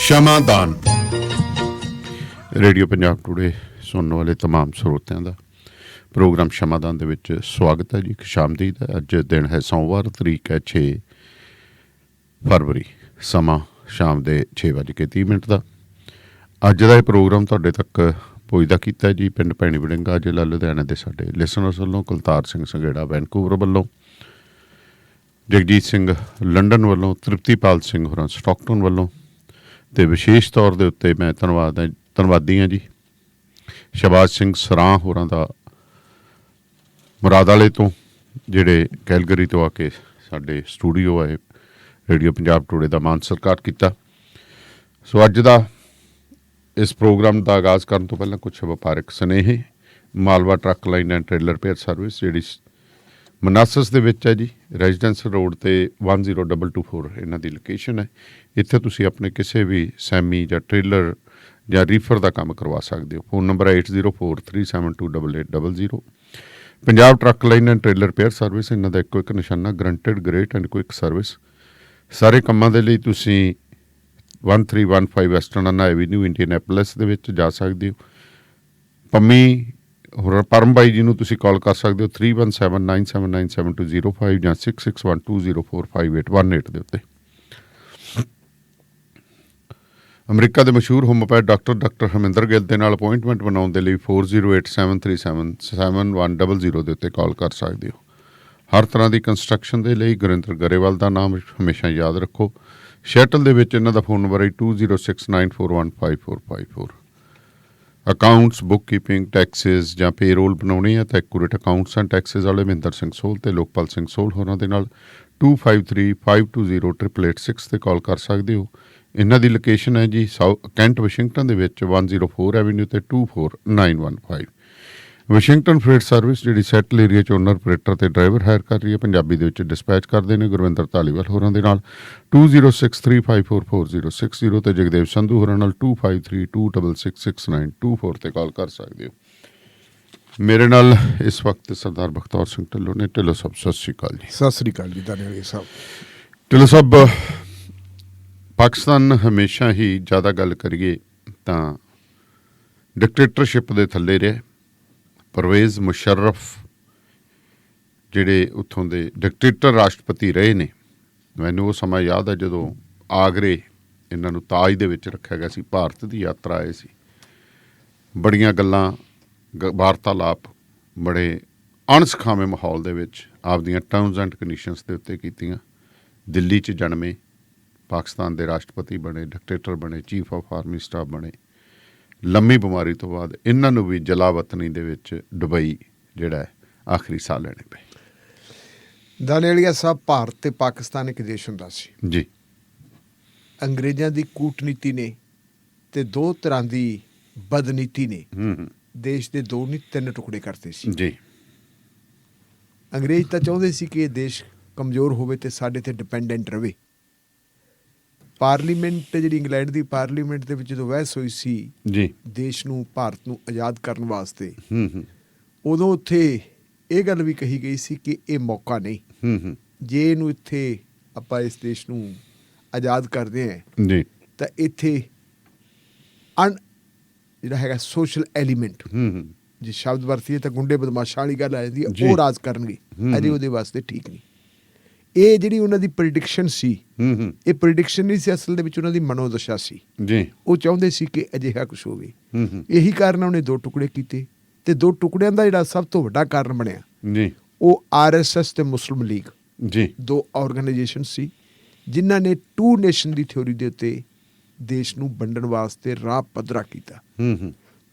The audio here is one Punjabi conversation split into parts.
ਸ਼ਮਾਦਾਨ ਰੇਡੀਓ ਪੰਜਾਬ ਟੂਡੇ ਸੁਣਨ ਵਾਲੇ तमाम ਸਰੋਤਿਆਂ ਦਾ ਪ੍ਰੋਗਰਾਮ ਸ਼ਮਾਦਾਨ ਦੇ ਵਿੱਚ ਸਵਾਗਤ ਹੈ ਜੀ। ਖੁਸ਼ਾਮਦੀਦ ਹੈ। ਅੱਜ ਦਿਨ ਹੈ ਸੋਮਵਾਰ, ਤਰੀਕ ਹੈ 6 ਫਰਵਰੀ, ਸਮਾਂ ਸ਼ਾਮ ਦੇ 6:30 ਦਾ। ਅੱਜ ਦਾ ਇਹ ਪ੍ਰੋਗਰਾਮ ਤੁਹਾਡੇ ਤੱਕ ਪੁੱਜਦਾ ਕੀਤਾ ਜੀ ਪਿੰਡ ਭੈਣੀ ਵੜਿੰਗਾ ਜ਼ਿਲ੍ਹਾ ਲੁਧਿਆਣਾ ਦੇ ਸਾਡੇ ਲਿਸਨਰਸ ਵੱਲੋਂ, ਕੁਲਤਾਰ ਸਿੰਘ ਸੰਘੇੜਾ ਵੈਨਕੂਵਰ ਵੱਲੋਂ, ਜਗਜੀਤ ਸਿੰਘ ਲੰਡਨ ਵੱਲੋਂ, ਤ੍ਰਿਪਤੀਪਾਲ ਸਿੰਘ ਹੋਰਾਂ ਸਟਾਕਟਨ ਵੱਲੋਂ, ਅਤੇ ਵਿਸ਼ੇਸ਼ ਤੌਰ ਦੇ ਉੱਤੇ ਮੈਂ ਧੰਨਵਾਦੀ ਹਾਂ ਜੀ ਸ਼ਹਿਬਾਜ਼ ਸਿੰਘ ਸਰਾਂ ਹੋਰਾਂ ਦਾ ਮੁਰਾਦ ਵਾਲੇ ਤੋਂ, ਜਿਹੜੇ ਕੈਲਗਰੀ ਤੋਂ ਆ ਕੇ ਸਾਡੇ ਸਟੂਡੀਓ ਆਏ, ਰੇਡੀਓ ਪੰਜਾਬ ਟੂਡੇ ਦਾ ਮਾਣ ਸਤਿਕਾਰ ਕੀਤਾ। ਸੋ ਅੱਜ ਦਾ ਇਸ ਪ੍ਰੋਗਰਾਮ ਦਾ ਆਗਾਜ਼ ਕਰਨ ਤੋਂ ਪਹਿਲਾਂ ਕੁਛ ਵਪਾਰਕ ਸੁਨੇਹੇ। Malwa truck line and trailer repair service ਜਿਹੜੀ ਮਨਾਸਸ ਦੇ ਵਿੱਚ ਹੈ ਜੀ, ਰੈਜ਼ੀਡੈਂਸ ਰੋਡ 'ਤੇ 10224 ਇਹਨਾਂ ਦੀ ਲੋਕੇਸ਼ਨ ਹੈ। ਇੱਥੇ ਤੁਸੀਂ ਆਪਣੇ ਕਿਸੇ ਵੀ ਸੈਮੀ ਜਾਂ ਟ੍ਰੇਲਰ ਜਾਂ ਰੀਫਰ ਦਾ ਕੰਮ ਕਰਵਾ ਸਕਦੇ ਹੋ। ਫੋਨ ਨੰਬਰ ਹੈ 8043728800। Punjab truck line and trailer repair service, ਇਹਨਾਂ ਦਾ ਇੱਕੋ ਇੱਕ ਨਿਸ਼ਾਨਾ granted great and quick service. ਸਾਰੇ ਕੰਮਾਂ ਦੇ ਲਈ ਤੁਸੀਂ 1315 ਵੈਸਟਰਨ ਐਵੀਨਿਊ ਇੰਡੀਅਨੈਪੋਲਿਸ ਦੇ ਵਿੱਚ ਜਾ ਸਕਦੇ ਹੋ। ਪੰਮੀ ਹੋਰ ਪਰਮ ਬਾਈ ਜੀ ਨੂੰ ਤੁਸੀਂ ਕਾਲ ਕਰ ਸਕਦੇ ਹੋ 3179797205 ਜਾਂ 6612045818 ਦੇ ਉੱਤੇ। ਅਮਰੀਕਾ ਦੇ ਮਸ਼ਹੂਰ ਹੋਮੋਪੈਥ ਡਾਕਟਰ ਹਰਮਿੰਦਰ ਗਿੱਲ ਦੇ ਨਾਲ ਅਪੁਆਇੰਟਮੈਂਟ ਬਣਾਉਣ ਦੇ ਲਈ 4087377100 ਦੇ ਉੱਤੇ ਕਾਲ ਕਰ ਸਕਦੇ ਹੋ। ਹਰ ਤਰ੍ਹਾਂ ਦੀ ਕੰਸਟਰਕਸ਼ਨ ਦੇ ਲਈ ਗੁਰਿੰਦਰ ਗਰੇਵਾਲ ਦਾ ਨਾਮ ਹਮੇਸ਼ਾ ਯਾਦ ਰੱਖੋ। ਸ਼ੈਟਲ ਦੇ ਵਿੱਚ ਇਹਨਾਂ ਦਾ ਫੋਨ ਨੰਬਰ ਹੈ 2069415454। ਅਕਾਊਂਟਸ, ਬੁੱਕ ਕੀਪਿੰਗ, ਟੈਕਸਿਸ ਜਾਂ ਪੇਰੋਲ ਬਣਾਉਣੇ ਆ ਤਾਂ ਐਕੂਰੇਟ ਅਕਾਊਂਟਸ ਐਂਡ ਟੈਕਸਿਸ ਵਾਲੇ ਮਹਿੰਦਰ ਸਿੰਘ ਸੋਲ ਅਤੇ ਲੋਕਪਾਲ ਸਿੰਘ ਸੋਲ ਹੋਰਾਂ ਦੇ ਨਾਲ 2535208886 'ਤੇ ਕਾਲ ਕਰ ਸਕਦੇ ਹੋ। ਇਹਨਾਂ ਦੀ ਲੋਕੇਸ਼ਨ ਹੈ ਜੀ ਕੈਂਟ ਵਾਸ਼ਿੰਗਟਨ ਦੇ ਵਿੱਚ 104 ਐਵੀਨਿਊ ਅਤੇ 24915। ਵਾਸ਼ਿੰਗਟਨ ਫਰੇਟ ਸਰਵਿਸ ਜਿਹੜੀ ਸੈਟਲ ਏਰੀਆ 'ਚ ਓਨਰ, ਆਪਰੇਟਰ ਅਤੇ ਡਰਾਈਵਰ ਹਾਇਰ ਕਰ ਰਹੀ ਹੈ, ਪੰਜਾਬੀ ਦੇ ਵਿੱਚ ਡਿਸਪੈਚ ਕਰਦੇ ਨੇ ਗੁਰਵਿੰਦਰ ਧਾਲੀਵਾਲ ਹੋਰਾਂ ਦੇ ਨਾਲ 2063544060 ਅਤੇ ਜਗਦੇਵ ਸੰਧੂ ਹੋਰਾਂ ਨਾਲ 2532666924 'ਤੇ ਕਾਲ ਕਰ ਸਕਦੇ ਹੋ। ਮੇਰੇ ਨਾਲ ਇਸ ਵਕਤ ਸਰਦਾਰ ਬਖਤੌਰ ਸਿੰਘ ਢਿੱਲੋਂ ਨੇ। ਢਿੱਲੋਂ ਸਾਹਿਬ ਸਤਿ ਸ਼੍ਰੀ ਅਕਾਲ ਜੀ। ਸਤਿ ਸ਼੍ਰੀ ਅਕਾਲ ਜੀ ਦਾਨੇਵਾਲ ਸਾਹਿਬ। ਢਿੱਲੋਂ ਸਾਹਿਬ, ਪਾਕਿਸਤਾਨ ਹਮੇਸ਼ਾ ਹੀ ਜ਼ਿਆਦਾ ਗੱਲ ਕਰੀਏ ਤਾਂ ਡਿਕਟੇਟਰਸ਼ਿਪ ਦੇ ਥੱਲੇ ਰਿਹਾ। ਪਰਵੇਜ਼ ਮੁਸ਼ਰਫ ਜਿਹੜੇ ਉੱਥੋਂ ਦੇ ਡਿਕਟੇਟਰ ਰਾਸ਼ਟਰਪਤੀ ਰਹੇ ਨੇ। ਮੈਨੂੰ ਉਹ ਸਮਾਂ ਯਾਦ ਹੈ ਜਦੋਂ ਆਗਰੇ ਇਹਨਾਂ ਨੂੰ ਤਾਜ ਦੇ ਵਿੱਚ ਰੱਖਿਆ ਗਿਆ ਸੀ, ਭਾਰਤ ਦੀ ਯਾਤਰਾ ਆਏ ਸੀ। ਬੜੀਆਂ ਗੱਲਾਂ, ਵਾਰਤਾਲਾਪ ਬੜੇ ਅਣਸੁਖਾਵੇਂ ਮਾਹੌਲ ਦੇ ਵਿੱਚ ਆਪਦੀਆਂ ਟਰਮਸ ਐਂਡ ਕੰਡੀਸ਼ਨਸ ਦੇ ਉੱਤੇ ਕੀਤੀਆਂ। ਦਿੱਲੀ 'ਚ ਜਨਮੇ, ਪਾਕਿਸਤਾਨ ਦੇ ਰਾਸ਼ਟਰਪਤੀ ਬਣੇ, ਡਿਕਟੇਟਰ ਬਣੇ, ਚੀਫ ਆਫ ਆਰਮੀ ਸਟਾਫ ਬਣੇ। ਲੰਮੀ ਬਿਮਾਰੀ ਤੋਂ ਬਾਅਦ ਇਹਨਾਂ ਨੂੰ ਵੀ ਜਲਾਵਤਨੀ ਦੇ ਵਿੱਚ ਦੁਬਈ ਜਿਹੜਾ ਹੈ ਆਖਰੀ ਸਾਹ ਲੈਣੇ ਪਏ। ਦਾਨੇਵਾਲ ਸਾਹਿਬ, ਭਾਰਤ ਤੇ ਪਾਕਿਸਤਾਨ ਇੱਕ ਦੇਸ਼ ਹੁੰਦਾ ਸੀ ਜੀ। ਅੰਗਰੇਜ਼ਾਂ ਦੀ ਕੂਟਨੀਤੀ ਨੇ ਤੇ ਦੋ ਤਰ੍ਹਾਂ ਦੀ ਬਦਨੀਤੀ ਨੇ ਦੇਸ਼ ਦੇ 2 ਨਹੀਂ 3 ਟੁਕੜੇ ਕਰਤੇ ਸੀ ਜੀ। ਅੰਗਰੇਜ਼ ਤਾਂ ਚਾਹੁੰਦੇ ਸੀ ਕਿ ਇਹ ਦੇਸ਼ ਕਮਜ਼ੋਰ ਹੋਵੇ ਤੇ ਸਾਡੇ ਤੇ ਡਿਪੈਂਡੈਂਟ ਰਵੇ। ਪਾਰਲੀਮੈਂਟ ਜਿਹੜੀ ਇੰਗਲੈਂਡ ਦੀ ਪਾਰਲੀਮੈਂਟ ਦੇ ਵਿੱਚ ਜਦੋਂ ਬਹਿਸ ਹੋਈ ਸੀ ਜੀ ਦੇਸ਼ ਨੂੰ, ਭਾਰਤ ਨੂੰ ਆਜ਼ਾਦ ਕਰਨ ਵਾਸਤੇ, ਉਦੋਂ ਉੱਥੇ ਇਹ ਗੱਲ ਵੀ ਕਹੀ ਗਈ ਸੀ ਕਿ ਇਹ ਮੌਕਾ ਨਹੀਂ, ਜੇ ਇਹਨੂੰ ਇੱਥੇ ਆਪਾਂ ਇਸ ਦੇਸ਼ ਨੂੰ ਆਜ਼ਾਦ ਕਰਦੇ ਹਾਂ ਜੀ ਤਾਂ ਇੱਥੇ ਜਿਹੜਾ ਹੈਗਾ ਸੋਸ਼ਲ ਐਲੀਮੈਂਟ, ਜੇ ਸ਼ਬਦ ਵਰਤੀਏ ਤਾਂ ਗੁੰਡੇ ਬਦਮਾਸ਼ਾਂ ਵਾਲੀ ਗੱਲ ਆ ਜਾਂਦੀ ਹੈ, ਉਹ ਰਾਜ ਕਰਨਗੇ। ਅਜੇ ਉਹਦੇ ਵਾਸਤੇ ਠੀਕ ਨਹੀਂ। ਇਹ ਜਿਹੜੀ ਉਹਨਾਂ ਦੀ ਪ੍ਰੀਡਿਕਸ਼ਨ ਸੀ, ਇਹ ਪ੍ਰੀਡਿਕਸ਼ਨ ਨਹੀਂ ਸੀ, ਅਸਲ ਦੇ ਵਿੱਚ ਉਹਨਾਂ ਦੀ ਮਨੋਦਸ਼ਾ ਸੀ ਜੀ। ਉਹ ਚਾਹੁੰਦੇ ਸੀ ਕਿ ਅਜਿਹਾ ਕੁਛ ਹੋਵੇ। ਇਹੀ ਕਾਰਨ ਉਹਨੇ 2 ਟੁਕੜੇ ਕੀਤੇ ਤੇ 2 ਟੁਕੜਿਆਂ ਦਾ ਜਿਹੜਾ ਸਭ ਤੋਂ ਵੱਡਾ ਕਾਰਨ ਬਣਿਆ ਜੀ, ਉਹ RSS ਤੇ ਮੁਸਲਿਮ ਲੀਗ ਜੀ, 2 ਆਰਗੇਨਾਈਜੇਸ਼ਨ ਸੀ ਜਿਨ੍ਹਾਂ ਨੇ 2 ਨੇਸ਼ਨ ਦੀ ਥਿਊਰੀ ਦੇ ਉੱਤੇ ਦੇਸ਼ ਨੂੰ ਵੰਡਣ ਵਾਸਤੇ ਰਾਹ ਪੱਧਰਾ ਕੀਤਾ।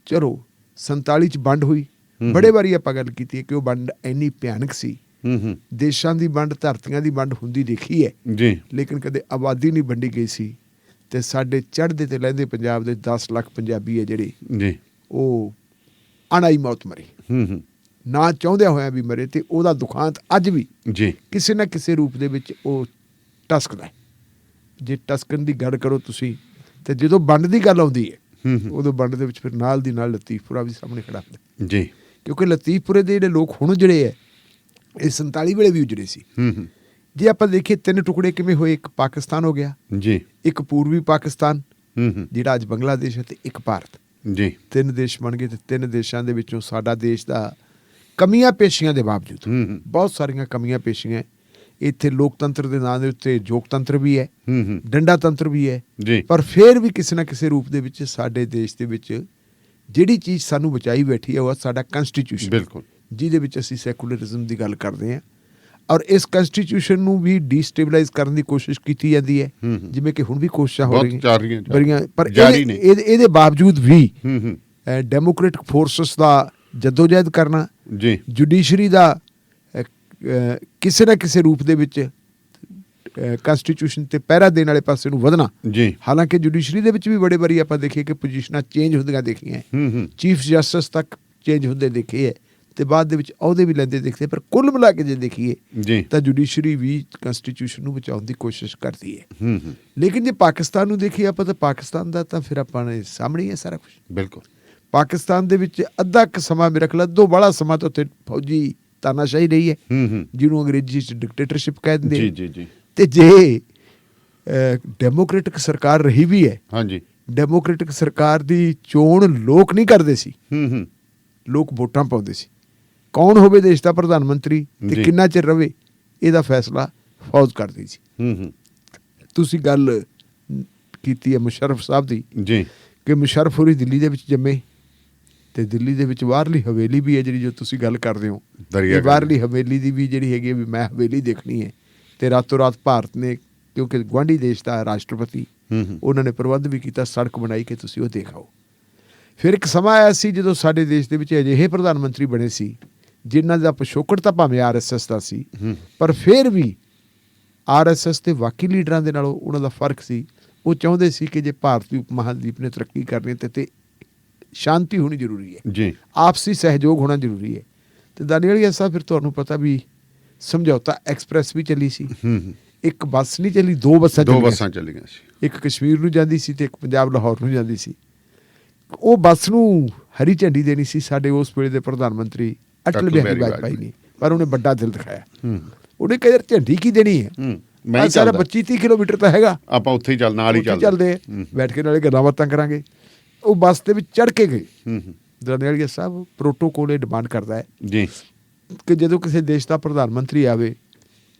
ਚਲੋ 47 'ਚ ਵੰਡ ਹੋਈ। ਬੜੇ ਵਾਰੀ ਆਪਾਂ ਗੱਲ ਕੀਤੀ ਹੈ ਕਿ ਉਹ ਵੰਡ ਇੰਨੀ ਭਿਆਨਕ ਸੀ। ਦੇਸ਼ਾਂ ਦੀ ਵੰਡ, ਧਰਤੀਆਂ ਦੀ ਵੰਡ ਹੁੰਦੀ ਦੇਖੀ ਹੈ ਜੀ, ਲੇਕਿਨ ਕਦੇ ਆਬਾਦੀ ਨਹੀਂ ਵੰਡੀ ਗਈ ਸੀ। ਤੇ ਸਾਡੇ ਚੜ੍ਹਦੇ ਤੇ ਲਹਿੰਦੇ ਪੰਜਾਬ ਦੇ 10 ਲੱਖ ਪੰਜਾਬੀ ਹੈ ਜਿਹੜੇ ਜੀ, ਉਹ ਅਣਾਈ ਮੌਤ ਮਰੇ, ਨਾ ਚਾਹੁੰਦਿਆਂ ਹੋਇਆ ਵੀ ਮਰੇ। ਤੇ ਉਹਦਾ ਦੁਖਾਂਤ ਅੱਜ ਵੀ ਜੀ ਕਿਸੇ ਨਾ ਕਿਸੇ ਰੂਪ ਦੇ ਵਿੱਚ ਉਹ ਟਸਕਦਾ। ਜੇ ਟਸਕਣ ਦੀ ਗੱਲ ਕਰੋ ਤੁਸੀਂ, ਤੇ ਜਦੋਂ ਵੰਡ ਦੀ ਗੱਲ ਆਉਂਦੀ ਹੈ ਉਦੋਂ ਵੰਡ ਦੇ ਵਿੱਚ ਫਿਰ ਨਾਲ ਦੀ ਨਾਲ ਲਤੀਫਪੁਰਾ ਵੀ ਸਾਹਮਣੇ ਖੜਾ ਹੁੰਦਾ ਜੀ, ਕਿਉਂਕਿ ਲਤੀਫਪੁਰੇ ਦੇ ਜਿਹੜੇ ਲੋਕ ਹੁਣ ਜਿਹੜੇ ਹੈ ਇਹ 47 ਵੇਲੇ ਵੀ ਉਜੜੇ ਸੀ। ਜੇ ਆਪਾਂ ਦੇਖੀਏ 3 ਟੁਕੜੇ ਕਿਵੇਂ ਹੋਏ, ਇੱਕ ਪਾਕਿਸਤਾਨ ਹੋ ਗਿਆ ਜੀ, ਇੱਕ ਪੂਰਬੀ ਪਾਕਿਸਤਾਨ ਜਿਹੜਾ ਅੱਜ ਬੰਗਲਾਦੇਸ਼ ਹੈ ਤੇ ਇੱਕ ਭਾਰਤ, ਜੀ 3 ਦੇਸ਼ ਬਣ ਗਏ। ਤੇ 3 ਦੇਸ਼ਾਂ ਦੇ ਵਿੱਚੋਂ ਸਾਡਾ ਦੇਸ਼ ਦਾ ਕਮੀਆਂ ਪੇਸ਼ੀਆਂ ਦੇ ਬਾਵਜੂਦ, ਬਹੁਤ ਸਾਰੀਆਂ ਕਮੀਆਂ ਪੇਸ਼ੀਆਂ, ਇੱਥੇ ਲੋਕਤੰਤਰ ਦੇ ਨਾਂ ਦੇ ਉੱਤੇ ਜੋਗਤੰਤਰ ਵੀ ਹੈ, ਡੰਡਾ ਤੰਤਰ ਵੀ ਹੈ, ਜੀ ਪਰ ਫਿਰ ਵੀ ਕਿਸੇ ਨਾ ਕਿਸੇ ਰੂਪ ਦੇ ਵਿੱਚ ਸਾਡੇ ਦੇਸ਼ ਦੇ ਵਿੱਚ ਜਿਹੜੀ ਚੀਜ਼ ਸਾਨੂੰ ਬਚਾਈ ਬੈਠੀ ਹੈ ਉਹ ਸਾਡਾ ਕਨਸਟੀਟਿਊਸ਼ਨ, ਬਿਲਕੁਲ, ਜਿਹਦੇ ਵਿੱਚ ਅਸੀਂ ਸੈਕੂਲਰਿਜ਼ਮ ਦੀ ਗੱਲ ਕਰਦੇ ਹਾਂ। ਔਰ ਇਸ ਕਨਸਟੀਟਿਊਸ਼ਨ ਨੂੰ ਵੀ ਡੀਸਟੇਬਲਾਈਜ਼ ਕਰਨ ਦੀ ਕੋਸ਼ਿਸ਼ ਕੀਤੀ ਜਾਂਦੀ ਹੈ, ਜਿਵੇਂ ਕਿ ਹੁਣ ਵੀ ਕੋਸ਼ਿਸ਼ਾਂ ਹੋ ਰਹੀਆਂ, ਪਰ ਇਹਦੇ ਬਾਵਜੂਦ ਵੀ ਡੈਮੋਕ੍ਰੈਟਿਕ ਫੋਰਸਸ ਦਾ ਜਦੋਜਹਿਦ ਕਰਨਾ, ਜੀ ਜੁਡੀਸ਼ਰੀ ਦਾ ਕਿਸੇ ਨਾ ਕਿਸੇ ਰੂਪ ਦੇ ਵਿੱਚ ਕਨਸਟੀਟਿਊਸ਼ਨ ਤੇ ਪਹਿਰਾ ਦੇਣ ਵਾਲੇ ਪਾਸੇ ਨੂੰ ਵਧਣਾ। ਜੀ ਹਾਲਾਂਕਿ ਜੁਡੀਸ਼ਰੀ ਦੇ ਵਿੱਚ ਵੀ ਬੜੇ ਵਾਰੀ ਆਪਾਂ ਦੇਖੀਏ ਕਿ ਪੋਜੀਸ਼ਨਾਂ ਚੇਂਜ ਹੁੰਦੀਆਂ ਦੇਖੀਆਂ, ਚੀਫ ਜਸਟਿਸ ਤੱਕ ਚੇਂਜ ਹੁੰਦੇ ਦੇਖੇ ਹੈ, ਤੇ ਬਾਅਦ ਦੇ ਵਿੱਚ ਅਹੁਦੇ ਵੀ ਲੈਂਦੇ ਦੇਖਦੇ, ਪਰ ਕੁੱਲ ਮਿਲਾ ਕੇ ਜੇ ਦੇਖੀਏ ਤਾਂ ਜੁਡੀਸ਼ਰੀ ਵੀ ਕਨਸਟੀਟਿਊਸ਼ਨ ਨੂੰ ਬਚਾਉਣ ਦੀ ਕੋਸ਼ਿਸ਼ ਕਰਦੀ ਹੈ। ਲੇਕਿਨ ਜੇ ਪਾਕਿਸਤਾਨ ਨੂੰ ਦੇਖੀਏ ਆਪਾਂ, ਤਾਂ ਪਾਕਿਸਤਾਨ ਦਾ ਤਾਂ ਫਿਰ ਆਪਾਂ ਨੇ ਸਾਹਮਣੇ ਹੀ ਹੈ ਸਾਰਾ ਕੁਝ। ਬਿਲਕੁਲ, ਪਾਕਿਸਤਾਨ ਦੇ ਵਿੱਚ ਅੱਧਾ ਕੁ ਸਮਾਂ ਮੇਰਾ ਖਿਆਲ ਅੱਧੋ ਬਾਹਲਾ ਸਮਾਂ ਤਾਂ ਉੱਥੇ ਫੌਜੀ ਤਾਨਾਸ਼ਾਹੀ ਰਹੀ ਹੈ, ਜਿਹਨੂੰ ਅੰਗਰੇਜ਼ੀ 'ਚ ਡਿਕਟੇਟਰਸ਼ਿਪ ਕਹਿ ਦਿੰਦੇ। ਜੀ ਜੀ ਜੀ। ਤੇ ਜੇ ਡੈਮੋਕ੍ਰੈਟਿਕ ਸਰਕਾਰ ਰਹੀ ਵੀ ਹੈ, ਹਾਂਜੀ, ਡੈਮੋਕ੍ਰੈਟਿਕ ਸਰਕਾਰ ਦੀ ਚੋਣ ਲੋਕ ਨਹੀਂ ਕਰਦੇ ਸੀ, ਲੋਕ ਵੋਟਾਂ ਪਾਉਂਦੇ ਸੀ। ਕੌਣ ਹੋਵੇ ਦੇਸ਼ ਦਾ ਪ੍ਰਧਾਨ ਮੰਤਰੀ ਤੇ ਕਿੰਨਾ ਚਿਰ ਰਵੇ, ਇਹਦਾ ਫੈਸਲਾ ਫੌਜ ਕਰਦੀ ਸੀ। ਤੁਸੀਂ ਗੱਲ ਕੀਤੀ ਹੈ ਮੁਸ਼ਰਫ ਸਾਹਿਬ ਦੀ, ਜੀ ਕਿ ਮੁਸ਼ਰਫ ਹੋਰੀ ਦਿੱਲੀ ਦੇ ਵਿੱਚ ਜੰਮੇ, ਤੇ ਦਿੱਲੀ ਦੇ ਵਿੱਚ ਬਾਹਰਲੀ ਹਵੇਲੀ ਵੀ ਹੈ ਜਿਹੜੀ ਜੋ ਤੁਸੀਂ ਗੱਲ ਕਰਦੇ ਹੋ, ਬਾਹਰਲੀ ਹਵੇਲੀ ਦੀ ਵੀ ਜਿਹੜੀ ਹੈਗੀ ਵੀ ਮੈਂ ਹਵੇਲੀ ਦੇਖਣੀ ਹੈ। ਤੇ ਰਾਤੋਂ ਰਾਤ ਭਾਰਤ ਨੇ, ਕਿਉਂਕਿ ਗੁਆਂਢੀ ਦੇਸ਼ ਦਾ ਰਾਸ਼ਟਰਪਤੀ, ਉਹਨਾਂ ਨੇ ਪ੍ਰਬੰਧ ਵੀ ਕੀਤਾ, ਸੜਕ ਬਣਾਈ ਕਿ ਤੁਸੀਂ ਉਹ ਦੇਖਾਓ। ਫਿਰ ਇੱਕ ਸਮਾਂ ਆਇਆ ਸੀ ਜਦੋਂ ਸਾਡੇ ਦੇਸ਼ ਦੇ ਵਿੱਚ ਅਜਿਹੇ ਪ੍ਰਧਾਨ ਮੰਤਰੀ ਬਣੇ ਸੀ ਜਿਨ੍ਹਾਂ ਦਾ ਪਿਛੋਕੜ ਤਾਂ ਭਾਵੇਂ RSS ਦਾ ਸੀ, ਪਰ ਫਿਰ ਵੀ RSS ਦੇ ਬਾਕੀ ਲੀਡਰਾਂ ਦੇ ਨਾਲੋਂ ਉਹਨਾਂ ਦਾ ਫਰਕ ਸੀ। ਉਹ ਚਾਹੁੰਦੇ ਸੀ ਕਿ ਜੇ ਭਾਰਤੀ ਉਪ ਮਹਾਦੀਪ ਨੇ ਤਰੱਕੀ ਕਰਨੀ ਤੇ ਸ਼ਾਂਤੀ ਹੋਣੀ ਜ਼ਰੂਰੀ ਹੈ, ਜੀ ਆਪਸੀ ਸਹਿਯੋਗ ਹੋਣਾ ਜ਼ਰੂਰੀ ਹੈ। ਤੇ ਦਾਨੀਵਾਲੀਆ ਸਾਹਿਬ, ਫਿਰ ਤੁਹਾਨੂੰ ਪਤਾ ਵੀ ਸਮਝੌਤਾ ਐਕਸਪ੍ਰੈਸ ਵੀ ਚੱਲੀ ਸੀ, ਇੱਕ ਬੱਸ ਨਹੀਂ ਚੱਲੀ, 2 ਬੱਸਾਂ ਚੱਲੀਆਂ ਸੀ, ਇੱਕ ਕਸ਼ਮੀਰ ਨੂੰ ਜਾਂਦੀ ਸੀ ਤੇ ਇੱਕ ਪੰਜਾਬ ਲਾਹੌਰ ਨੂੰ ਜਾਂਦੀ ਸੀ। ਉਹ ਬੱਸ ਨੂੰ ਹਰੀ ਝੰਡੀ ਦੇਣੀ ਸੀ ਸਾਡੇ ਉਸ ਵੇਲੇ ਦੇ ਪ੍ਰਧਾਨ ਮੰਤਰੀ ਅਟਲ ਬਿਹਾਰੀ ਵਾਜਪਾਈ ਨੇ, ਪਰ ਉਹਨੇ ਵੱਡਾ ਦਿਲ ਦਿਖਾਇਆ। ਉਹਨੇ ਕਿਹਾ ਯਾਰ ਝੰਡੀ ਕੀ ਦੇਣੀ ਹੈ, ਮੈਂ ਸਾਰਾ 25-30 ਕਿਲੋਮੀਟਰ ਤਾਂ ਹੈਗਾ, ਆਪਾਂ ਉੱਥੇ ਹੀ ਨਾਲ ਹੀ ਚੱਲਦੇ, ਬੈਠ ਕੇ ਨਾਲੇ ਗੱਲਾਂ ਬਾਤਾਂ ਕਰਾਂਗੇ। ਉਹ ਬੱਸ ਦੇ ਵਿੱਚ ਚੜ੍ਹ ਕੇ ਗਏ। ਦਾਨੀਵਾਲੀਆ ਸਾਹਿਬ, ਪ੍ਰੋਟੋਕੋਲ ਇਹ ਡਿਮਾਂਡ ਕਰਦਾ ਹੈ ਜੀ ਕਿ ਜਦੋਂ ਕਿਸੇ ਦੇਸ਼ ਦਾ ਪ੍ਰਧਾਨ ਮੰਤਰੀ ਆਵੇ,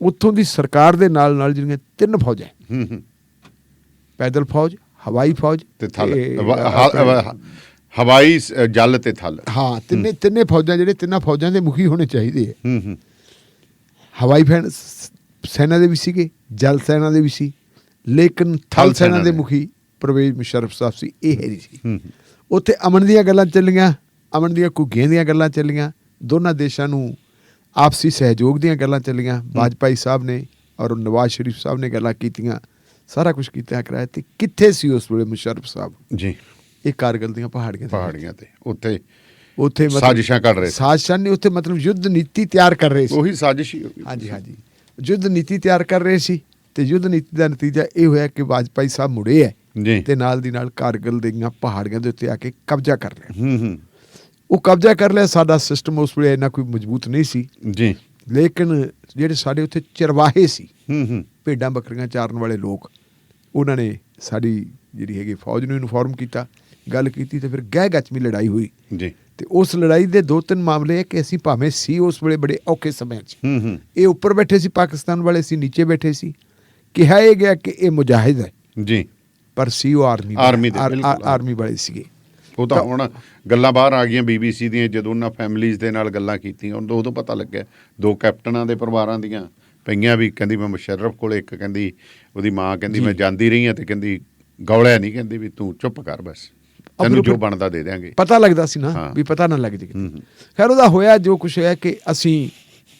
ਉੱਥੋਂ ਦੀ ਸਰਕਾਰ ਦੇ ਨਾਲ ਨਾਲ ਜਿਹੜੀਆਂ 3 ਫੌਜਾਂ, ਪੈਦਲ ਫੌਜ, ਹਵਾਈ ਫੌਜ ਤੇ ਹਵਾਈ, ਜਲ ਤੇ ਥਲ, ਹਾਂ, ਤਿੰਨੇ ਫੌਜਾਂ, ਜਿਹੜੇ 3 ਫੌਜਾਂ ਦੇ ਮੁਖੀ ਹੋਣੇ ਚਾਹੀਦੇ ਹੈ। ਹਵਾਈ ਸੈਨਾ ਦੇ ਵੀ ਸੀਗੇ, ਜਲ ਸੈਨਾ ਦੇ ਵੀ ਸੀ, ਲੇਕਿਨ ਥਲ ਸੈਨਾ ਦੇ ਮੁਖੀ ਪਰਵੇਜ਼ ਮੁਸ਼ਰਫ ਸਾਹਿਬ ਸੀ। ਇਹ ਹੈ ਨਹੀਂ ਸੀ। ਉੱਥੇ ਅਮਨ ਦੀਆਂ ਗੱਲਾਂ ਚੱਲੀਆਂ, ਅਮਨ ਦੀਆਂ ਘੁੱਗੀਆਂ ਦੀਆਂ ਗੱਲਾਂ ਚੱਲੀਆਂ, ਦੋਨਾਂ ਦੇਸ਼ਾਂ ਨੂੰ ਆਪਸੀ ਸਹਿਯੋਗ ਦੀਆਂ ਗੱਲਾਂ ਚੱਲੀਆਂ। ਵਾਜਪਾਈ ਸਾਹਿਬ ਨੇ ਔਰ ਨਵਾਜ਼ ਸ਼ਰੀਫ ਸਾਹਿਬ ਨੇ ਗੱਲਾਂ ਕੀਤੀਆਂ, ਸਾਰਾ ਕੁਝ ਕੀਤਾ ਕਰਾਇਆ। ਤੇ ਕਿੱਥੇ ਸੀ ਉਸ ਵੇਲੇ ਮੁਸ਼ਰਫ ਸਾਹਿਬ? ਜੀ, ਇਹ ਕਾਰਗਿਲ ਦੀਆਂ ਪਹਾੜੀਆਂ ਤੇ ਉੱਥੇ ਸਾਜ਼ਿਸ਼ਾਂ ਕਰ ਰਹੇ, ਸਾਜ਼ਿਸ਼ਾਂ ਨਹੀਂ, ਉੱਥੇ ਮਤਲਬ ਯੁੱਧ ਨੀਤੀ ਤਿਆਰ ਕਰ ਰਹੇ ਸੀ। ਉਹੀ ਸਾਜ਼ਿਸ਼ ਹੀ, ਹਾਂਜੀ, ਯੁੱਧ ਨੀਤੀ ਤਿਆਰ ਕਰ ਰਹੇ ਸੀ। ਤੇ ਯੁੱਧ ਨੀਤੀ ਦਾ ਨਤੀਜਾ ਇਹ ਹੋਇਆ ਕਿ ਵਾਜਪਾਈ ਸਾਹਿਬ ਮੁੜੇ ਹੈ ਤੇ ਨਾਲ ਦੀ ਨਾਲ ਕਾਰਗਿਲ ਦੀਆਂ ਪਹਾੜੀਆਂ ਦੇ ਉੱਤੇ ਆ ਕੇ ਕਬਜ਼ਾ ਕਰ ਲਿਆ। ਉਹ ਕਬਜ਼ਾ ਕਰ ਲਿਆ। ਸਾਡਾ ਸਿਸਟਮ ਉਸ ਵੇਲੇ ਇੰਨਾ ਕੋਈ ਮਜ਼ਬੂਤ ਨਹੀਂ ਸੀ ਜੀ, ਲੇਕਿਨ ਜਿਹੜੇ ਸਾਡੇ ਉੱਥੇ ਚਰਵਾਹੇ ਸੀ, ਭੇਡਾਂ ਬੱਕਰੀਆਂ ਚਾਰਨ ਵਾਲੇ ਲੋਕ, ਉਹਨਾਂ ਨੇ ਸਾਡੀ ਜਿਹੜੀ ਹੈਗੀ ਫੌਜ ਨੂੰ ਇਨਫੋਰਮ ਕੀਤਾ, ਗੱਲ ਕੀਤੀ, ਤੇ ਫਿਰ ਗਹਿ ਗੱਚਵੀਂ ਲੜਾਈ ਹੋਈ ਜੀ। ਤੇ ਉਸ ਲੜਾਈ ਦੇ 2-3 ਮਾਮਲੇ ਹੈ ਕਿ ਅਸੀਂ ਭਾਵੇਂ ਸੀ ਉਸ ਵੇਲੇ ਬੜੇ ਔਖੇ ਸਮੇਂ 'ਚ, ਇਹ ਉੱਪਰ ਬੈਠੇ ਸੀ ਪਾਕਿਸਤਾਨ ਵਾਲੇ, ਸੀ ਨੀਚੇ ਬੈਠੇ ਸੀ। ਕਿਹਾ ਇਹ ਗਿਆ ਕਿ ਇਹ ਮੁਜਾਹਿਦ ਹੈ ਜੀ, ਪਰ ਸੀ ਉਹ ਆਰਮੀ ਵਾਲੇ ਸੀਗੇ। ਉਹ ਤਾਂ ਹੁਣ ਗੱਲਾਂ ਬਾਹਰ ਆ ਗਈਆਂ BBC ਦੀਆਂ, ਜਦੋਂ ਉਹਨਾਂ ਫੈਮਲੀਜ਼ ਦੇ ਨਾਲ ਗੱਲਾਂ ਕੀਤੀਆਂ ਉਦੋਂ ਪਤਾ ਲੱਗਿਆ 2 ਕੈਪਟਨਾਂ ਦੇ ਪਰਿਵਾਰਾਂ ਦੀਆਂ ਪਈਆਂ ਵੀ। ਕਹਿੰਦੀ ਮੈਂ ਮੁਸ਼ਰਫ ਕੋਲ, ਇੱਕ ਕਹਿੰਦੀ ਉਹਦੀ ਮਾਂ ਕਹਿੰਦੀ ਮੈਂ ਜਾਂਦੀ ਰਹੀ ਹਾਂ, ਤੇ ਕਹਿੰਦੀ ਗੌਲਿਆ ਨਹੀਂ, ਕਹਿੰਦੀ ਵੀ ਤੂੰ ਚੁੱਪ ਕਰ, ਬਸ ਤੈਨੂੰ ਜੋ ਬਣਦਾ ਦੇ ਦਿਆਂਗੇ। ਪਤਾ ਲੱਗਦਾ ਸੀ ਨਾ ਵੀ ਪਤਾ ਨਾ ਲੱਗ ਜੇ। ਖੈਰ ਉਹਦਾ ਹੋਇਆ ਜੋ ਕੁਛ ਹੋਇਆ ਕਿ ਅਸੀਂ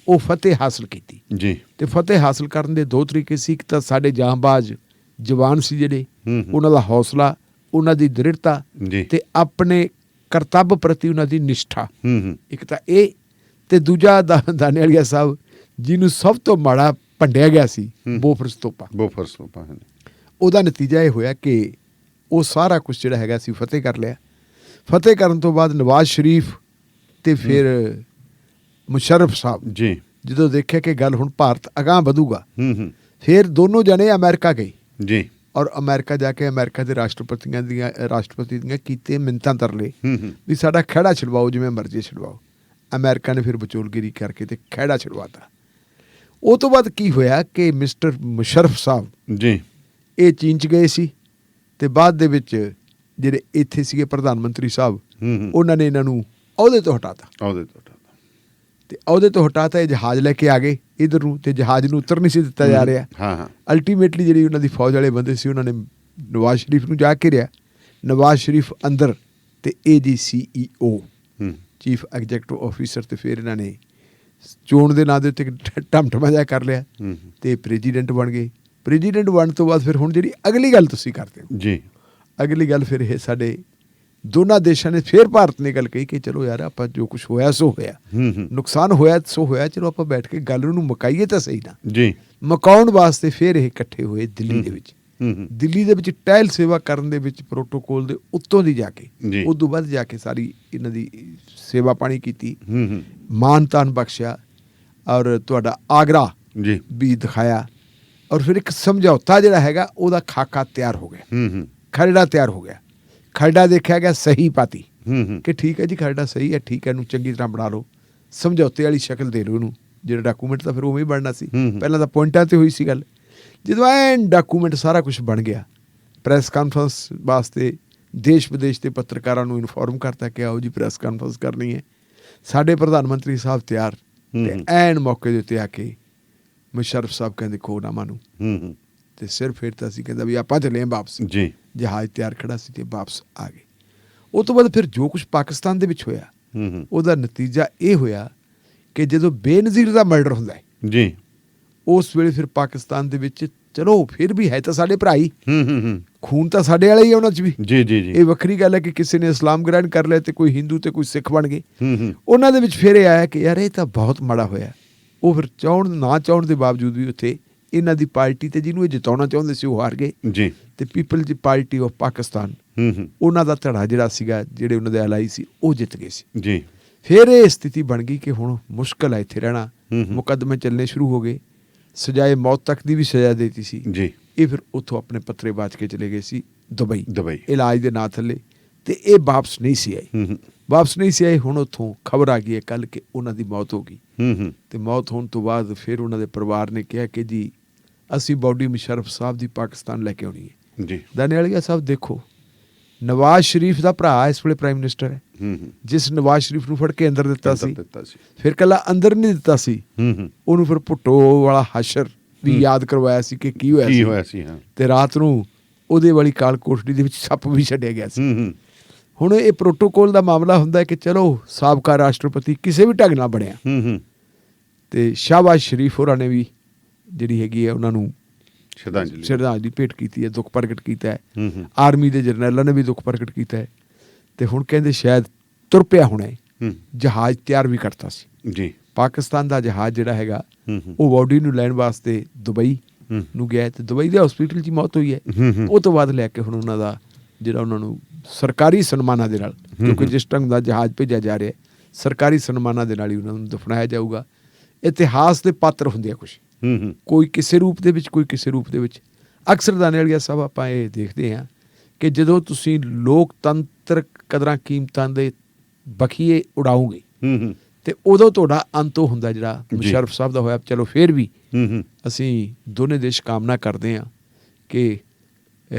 ਉਹ ਫਤਿਹ ਹਾਸਲ ਕੀਤੀ ਜੀ। ਤੇ ਫਤਿਹ ਹਾਸਲ ਕਰਨ ਦੇ 2 ਤਰੀਕੇ ਸੀ। ਇੱਕ ਤਾਂ ਸਾਡੇ ਜਾਂਬਾਜ਼ ਜਵਾਨ ਸੀ ਜਿਹੜੇ, ਉਹਨਾਂ ਦਾ ਹੌਸਲਾ, ਉਹਨਾਂ ਦੀ ਦ੍ਰਿੜਤਾ ਤੇ ਆਪਣੇ ਕਰਤੱਵ ਪ੍ਰਤੀ ਉਹਨਾਂ ਦੀ ਨਿਸ਼ਠਾ, ਇੱਕ ਤਾਂ ਇਹ। ਤੇ ਦੂਜਾ ਦਾਨੀਵਾਲੀਆ ਸਾਹਿਬ, ਜਿਹਨੂੰ ਸਭ ਤੋਂ ਮਾੜਾ ਭੰਡਿਆ ਗਿਆ ਸੀ, ਬੋਫਰਸ ਤੋਪਾ, ਉਹਦਾ ਨਤੀਜਾ ਇਹ ਹੋਇਆ ਕਿ ਉਹ ਸਾਰਾ ਕੁਛ ਜਿਹੜਾ ਹੈਗਾ ਸੀ ਫਤਿਹ ਕਰ ਲਿਆ। ਫਤਿਹ ਕਰਨ ਤੋਂ ਬਾਅਦ ਨਵਾਜ਼ ਸ਼ਰੀਫ ਤੇ ਫਿਰ ਮੁਸ਼ਰਫ ਸਾਹਿਬ ਜੀ ਜਦੋਂ ਦੇਖਿਆ ਕਿ ਗੱਲ ਹੁਣ ਭਾਰਤ ਅਗਾਂਹ ਵਧੂਗਾ, ਫਿਰ ਦੋਨੋਂ ਜਣੇ ਅਮਰੀਕਾ ਗਏ ਜੀ, ਔਰ ਅਮਰੀਕਾ ਜਾ ਕੇ ਅਮਰੀਕਾ ਦੇ ਰਾਸ਼ਟਰਪਤੀ ਦੀਆਂ ਕੀਤੇ ਮਿੰਨਤਾਂ ਤਰਲੇ ਵੀ ਸਾਡਾ ਖਹਿੜਾ ਛਡਵਾਓ, ਜਿਵੇਂ ਮਰਜ਼ੀ ਛਡਵਾਓ। ਅਮਰੀਕਾ ਨੇ ਫਿਰ ਵਿਚੋਲਗਿਰੀ ਕਰਕੇ ਤੇ ਖਹਿੜਾ ਛਡਵਾਤਾ। ਉਹ ਤੋਂ ਬਾਅਦ ਕੀ ਹੋਇਆ ਕਿ ਮਿਸਟਰ ਮੁਸ਼ਰਫ ਸਾਹਿਬ ਜੀ ਇਹ ਚੀਨ 'ਚ ਗਏ ਸੀ, ਤੇ ਬਾਅਦ ਦੇ ਵਿੱਚ ਜਿਹੜੇ ਇੱਥੇ ਸੀਗੇ ਪ੍ਰਧਾਨ ਮੰਤਰੀ ਸਾਹਿਬ, ਉਹਨਾਂ ਨੇ ਇਹਨਾਂ ਨੂੰ ਅਹੁਦੇ ਤੋਂ ਹਟਾਤਾ। ਤੇ ਅਹੁਦੇ ਤੋਂ ਹਟਾਤਾ, ਇਹ ਜਹਾਜ਼ ਲੈ ਕੇ ਆ ਗਏ ਇੱਧਰ ਨੂੰ, ਤੇ ਜਹਾਜ਼ ਨੂੰ ਉਤਰ ਨਹੀਂ ਸੀ ਦਿੱਤਾ ਜਾ ਰਿਹਾ। ਹਾਂ ਅਲਟੀਮੇਟਲੀ ਜਿਹੜੀ ਉਹਨਾਂ ਦੀ ਫੌਜ ਵਾਲੇ ਬੰਦੇ ਸੀ, ਉਹਨਾਂ ਨੇ ਨਵਾਜ਼ ਸ਼ਰੀਫ ਨੂੰ ਜਾ ਕੇ ਰਿਹਾ। ਨਵਾਜ਼ ਸ਼ਰੀਫ ਅੰਦਰ ਤੇ ਇਹ ਜੀ CEO ਚੀਫ ਐਗਜ਼ੈਕਟਿਵ ਆਫਿਸਰ, ਤੇ ਫਿਰ ਇਹਨਾਂ ਨੇ ਚੋਣ ਦੇ ਨਾਂ ਦੇ ਉੱਤੇ ਢਮਢਮਾ ਜਿਹਾ ਕਰ ਲਿਆ ਤੇ ਪ੍ਰੈਜ਼ੀਡੈਂਟ ਬਣ ਗਏ। ਪ੍ਰੈਜ਼ੀਡੈਂਟ ਬਣਨ ਤੋਂ ਬਾਅਦ ਫਿਰ ਹੁਣ ਜਿਹੜੀ ਅਗਲੀ ਗੱਲ ਤੁਸੀਂ ਕਰਦੇ ਹੋ ਜੀ, ਅਗਲੀ ਗੱਲ ਫਿਰ ਇਹ ਸਾਡੇ ਦੋਨਾਂ ਦੇਸ਼ਾਂ ਨੇ ਫਿਰ ਭਾਰਤ ਨੇ ਗੱਲ ਕਹੀ ਕਿ ਚਲੋ ਯਾਰ ਆਪਾਂ ਜੋ ਕੁਝ ਹੋਇਆ ਸੋ ਹੋਇਆ, ਨੁਕਸਾਨ ਹੋਇਆ ਸੋ ਹੋਇਆ, ਚਲੋ ਆਪਾਂ ਬੈਠ ਕੇ ਗੱਲ ਨੂੰ ਮੁਕਾਈਏ ਤਾਂ ਸਹੀ ਨਾ। ਜੀ ਮੁਕਾਉਣ ਵਾਸਤੇ ਫਿਰ ਇਹ ਇਕੱਠੇ ਹੋਏ ਦਿੱਲੀ ਦੇ ਵਿੱਚ। ਦਿੱਲੀ ਦੇ ਵਿੱਚ ਟਹਿਲ ਸੇਵਾ ਕਰਨ ਦੇ ਵਿੱਚ ਪ੍ਰੋਟੋਕੋਲ ਦੇ ਉੱਤੋਂ ਦੀ ਜਾ ਕੇ, ਉਦੋਂ ਬਾਅਦ ਜਾ ਕੇ ਸਾਰੀ ਇਹਨਾਂ ਦੀ ਸੇਵਾ ਪਾਣੀ ਕੀਤੀ, ਮਾਨ ਤਾਨ ਬਖਸ਼ਿਆ, ਔਰ ਤੁਹਾਡਾ ਆਗਰਾ ਵੀ ਦਿਖਾਇਆ, ਔਰ ਫਿਰ ਇੱਕ ਸਮਝੌਤਾ ਜਿਹੜਾ ਹੈਗਾ ਉਹਦਾ ਖਾਕਾ ਤਿਆਰ ਹੋ ਗਿਆ, ਖਰੜਾ ਤਿਆਰ ਹੋ ਗਿਆ। ਖਰੜਾ ਦੇਖਿਆ ਗਿਆ ਸਹੀ ਪਾਤੀ ਕਿ ਠੀਕ ਹੈ ਜੀ ਖਰੜਾ ਸਹੀ ਹੈ, ਠੀਕ ਹੈ, ਇਹਨੂੰ ਚੰਗੀ ਤਰ੍ਹਾਂ ਬਣਾ ਲਓ, ਸਮਝੌਤੇ ਵਾਲੀ ਸ਼ਕਲ ਦੇ ਲਓ ਇਹਨੂੰ। ਜਿਹੜਾ ਡਾਕੂਮੈਂਟ ਤਾਂ ਫਿਰ ਉਵੇਂ ਹੀ ਬਣਨਾ ਸੀ, ਪਹਿਲਾਂ ਤਾਂ ਪੁਆਇੰਟਾਂ 'ਤੇ ਹੋਈ ਸੀ ਗੱਲ। ਜਦੋਂ ਐਨ ਡਾਕੂਮੈਂਟ ਸਾਰਾ ਕੁਝ ਬਣ ਗਿਆ, ਪ੍ਰੈਸ ਕਾਨਫਰੰਸ ਵਾਸਤੇ ਦੇਸ਼ ਵਿਦੇਸ਼ ਦੇ ਪੱਤਰਕਾਰਾਂ ਨੂੰ ਇਨਫੋਰਮ ਕਰਤਾ ਕਿ ਆਓ ਜੀ ਪ੍ਰੈਸ ਕਾਨਫਰੰਸ ਕਰਨੀ ਹੈ। ਸਾਡੇ ਪ੍ਰਧਾਨ ਮੰਤਰੀ ਸਾਹਿਬ ਤਿਆਰ, ਤੇ ਐਨ ਮੌਕੇ ਦੇ ਉੱਤੇ ਆ ਕੇ ਮੁਸ਼ਰਫ ਸਾਹਿਬ ਕਹਿੰਦੇ ਖੋ ਨਾ ਮਾਨੂੰ, ਤੇ ਸਿਰ ਫੇਰਤਾ ਸੀ, ਕਹਿੰਦਾ ਵੀ ਆਪਾਂ ਚੱਲੇ ਵਾਪਸ। ਜਹਾਜ਼ ਤਿਆਰ ਖੜਾ ਸੀ ਤੇ ਵਾਪਸ ਆ ਗਏ। ਉਹ ਤੋਂ ਬਾਅਦ ਫਿਰ ਜੋ ਕੁਝ ਪਾਕਿਸਤਾਨ ਦੇ ਵਿੱਚ ਹੋਇਆ, ਉਹਦਾ ਨਤੀਜਾ ਇਹ ਹੋਇਆ ਕਿ ਜਦੋਂ ਬੇਨਜ਼ੀਰ ਦਾ ਮਰਡਰ ਹੁੰਦਾ ਹੈ ਜੀ, ਉਸ ਵੇਲੇ ਫਿਰ ਪਾਕਿਸਤਾਨ ਦੇ ਵਿੱਚ ਚਲੋ ਫਿਰ ਵੀ ਹੈ ਤਾਂ ਸਾਡੇ ਭਰਾ ਹੀ, ਖੂਨ ਤਾਂ ਸਾਡੇ ਵਾਲਾ ਹੀ ਹੈ ਉਹਨਾਂ 'ਚ ਵੀ। ਇਹ ਵੱਖਰੀ ਗੱਲ ਹੈ ਕਿ ਕਿਸੇ ਨੇ ਇਸਲਾਮ ਗ੍ਰਹਿਣ ਕਰ ਲਿਆ ਤੇ ਕੋਈ ਹਿੰਦੂ ਤੇ ਕੋਈ ਸਿੱਖ ਬਣ ਗਏ। ਉਹਨਾਂ ਦੇ ਵਿੱਚ ਫਿਰ ਇਹ ਆਇਆ ਕਿ ਯਾਰ ਇਹ ਤਾਂ ਬਹੁਤ ਮਾੜਾ ਹੋਇਆ। ਉਹ ਫਿਰ ਚਾਹੁਣ ਨਾ ਚਾਹੁਣ ਦੇ ਬਾਵਜੂਦ ਵੀ ਉੱਥੇ ਇਹਨਾਂ ਦੀ ਪਾਰਟੀ ਤੇ ਜਿਹਨੂੰ ਇਹ ਜਿਤਾਉਣਾ ਚਾਹੁੰਦੇ ਸੀ ਉਹ ਹਾਰ ਗਏ ਜੀ, ਤੇ ਪੀਪਲਜ਼ ਪਾਰਟੀ ਆਫ ਪਾਕਿਸਤਾਨ ਉਹਨਾਂ ਦਾ ਧੜਾ ਜਿਹੜਾ ਸੀਗਾ, ਜਿਹੜੇ ਉਹਨਾਂ ਦੇ ਅਲਾਈ ਸੀ, ਉਹ ਜਿੱਤ ਗਏ ਸੀ ਜੀ। ਫਿਰ ਇਹ ਸਥਿਤੀ ਬਣ ਗਈ ਕਿ ਹੁਣ ਮੁਸ਼ਕਲ ਹੈ ਇੱਥੇ ਰਹਿਣਾ, ਮੁਕੱਦਮੇ ਚੱਲਣੇ ਸ਼ੁਰੂ ਹੋ ਗਏ, ਸਜ਼ਾਏ ਮੌਤ ਤੱਕ ਦੀ ਵੀ ਸਜ਼ਾ ਦੇਤੀ ਸੀ ਜੀ। ਇਹ ਫਿਰ ਉੱਥੋਂ ਆਪਣੇ ਪੱਤਰੇ ਬਾਚ ਕੇ ਚਲੇ ਗਏ ਸੀ ਦੁਬਈ ਇਲਾਜ ਦੇ ਨਾਂ ਥੱਲੇ, ਤੇ ਇਹ ਵਾਪਸ ਨਹੀਂ ਸੀ ਆਏ। ਹੁਣ ਉੱਥੋਂ ਖਬਰ ਆ ਗਈ ਹੈ ਕੱਲ੍ਹ ਕਿ ਉਹਨਾਂ ਦੀ ਮੌਤ ਹੋ ਗਈ, ਤੇ ਮੌਤ ਹੋਣ ਤੋਂ ਬਾਅਦ ਫਿਰ ਉਹਨਾਂ ਦੇ ਪਰਿਵਾਰ ਨੇ ਕਿਹਾ ਕਿ ਜੀ ਅਸੀਂ ਬੌਡੀ ਮੁਸ਼ਰਫ ਸਾਹਿਬ ਦੀ ਪਾਕਿਸਤਾਨ ਲੈ ਕੇ ਆਉਣੀ ਹੈ ਜੀ। ਦਾਨੇਵਾਲੀਆ ਸਾਹਿਬ ਦੇਖੋ, ਨਵਾਜ਼ ਸ਼ਰੀਫ ਦਾ ਭਰਾ ਇਸ ਵੇਲੇ ਪ੍ਰਾਈਮ ਮਿਨਿਸਟਰ ਹੈ, ਜਿਸ ਨਵਾਜ਼ ਸ਼ਰੀਫ ਨੂੰ ਫੜ ਕੇ ਅੰਦਰ ਦਿੱਤਾ ਸੀ। ਫਿਰ ਕੱਲਾ ਅੰਦਰ ਨਹੀਂ ਦਿੱਤਾ ਸੀ, ਉਹਨੂੰ ਫਿਰ ਭੁੱਟੋ ਵਾਲਾ ਹਸ਼ਰ ਵੀ ਯਾਦ ਕਰਵਾਇਆ ਸੀ ਕਿ ਕੀ ਹੋਇਆ ਸੀ, ਤੇ ਰਾਤ ਨੂੰ ਉਹਦੇ ਵਾਲੀ ਕਾਲ ਕੋਠੜੀ ਦੇ ਵਿੱਚ ਸੱਪ ਵੀ ਛੱਡਿਆ ਗਿਆ ਸੀ। ਹੁਣ ਇਹ ਪ੍ਰੋਟੋਕੋਲ ਦਾ ਮਾਮਲਾ ਹੁੰਦਾ ਹੈ ਕਿ ਚਲੋ ਸਾਬਕਾ ਰਾਸ਼ਟਰਪਤੀ ਕਿਸੇ ਵੀ ਢੰਗ ਨਾਲ ਬਣਿਆ, ਤੇ ਸ਼ਾਹਬਾਜ਼ ਸ਼ਰੀਫ ਹੋਰਾਂ ਨੇ ਵੀ ਜਿਹੜੀ ਹੈਗੀ ਹੈ ਉਹਨਾਂ ਨੂੰ ਸ਼ਰਧਾਂਜਲੀ ਭੇਟ ਕੀਤੀ ਹੈ, ਦੁੱਖ ਪ੍ਰਗਟ ਕੀਤਾ ਹੈ। ਆਰਮੀ ਦੇ ਜਰਨੈਲਾਂ ਨੇ ਵੀ ਦੁੱਖ ਪ੍ਰਗਟ ਕੀਤਾ ਹੈ, ਤੇ ਹੁਣ ਕਹਿੰਦੇ ਸ਼ਾਇਦ ਤੁਰ ਪਿਆ ਹੋਣਾ ਹੈ। ਜਹਾਜ਼ ਤਿਆਰ ਵੀ ਕਰਤਾ ਸੀ ਜੀ, ਪਾਕਿਸਤਾਨ ਦਾ ਜਹਾਜ਼ ਜਿਹੜਾ ਹੈਗਾ ਉਹ ਬੋਡੀ ਨੂੰ ਲੈਣ ਵਾਸਤੇ ਦੁਬਈ ਨੂੰ ਗਿਆ, ਤੇ ਦੁਬਈ ਦੇ ਹਸਪੀਟਲ 'ਚ ਹੀ ਮੌਤ ਹੋਈ ਹੈ। ਉਹ ਤੋਂ ਬਾਅਦ ਲੈ ਕੇ ਹੁਣ ਉਹਨਾਂ ਦਾ ਜਿਹੜਾ ਉਹਨਾਂ ਨੂੰ ਸਰਕਾਰੀ ਸਨਮਾਨਾਂ ਦੇ ਨਾਲ, ਕਿਉਂਕਿ ਜਿਸ ਢੰਗ ਦਾ ਜਹਾਜ਼ ਭੇਜਿਆ ਜਾ ਰਿਹਾ, ਸਰਕਾਰੀ ਸਨਮਾਨਾਂ ਦੇ ਨਾਲ ਹੀ ਉਹਨਾਂ ਨੂੰ ਦਫਨਾਇਆ ਜਾਊਗਾ। ਇਤਿਹਾਸ ਦੇ ਪਾਤਰ ਹੁੰਦੇ ਆ ਕੁਛ, ਕੋਈ ਕਿਸੇ ਰੂਪ ਦੇ ਵਿੱਚ, ਕੋਈ ਕਿਸੇ ਰੂਪ ਦੇ ਵਿੱਚ। ਅਕਸਰ ਦਾਨੇਵਾਲੀਆ ਸਾਹਿਬ ਆਪਾਂ ਇਹ ਦੇਖਦੇ ਹਾਂ ਕਿ ਜਦੋਂ ਤੁਸੀਂ ਲੋਕਤੰਤਰ ਕਦਰਾਂ ਕੀਮਤਾਂ ਦੇ ਬਖੀਏ ਉਡਾਓਗੇ ਤੇ ਉਦੋਂ ਤੁਹਾਡਾ ਅੰਤ ਉਹ ਹੁੰਦਾ ਜਿਹੜਾ ਮੁਸ਼ਰਫ ਸਾਹਿਬ ਦਾ ਹੋਇਆ। ਚਲੋ ਫਿਰ ਵੀ ਅਸੀਂ ਦੋਨੇ ਦੇਸ਼ ਕਾਮਨਾ ਕਰਦੇ ਹਾਂ ਕਿ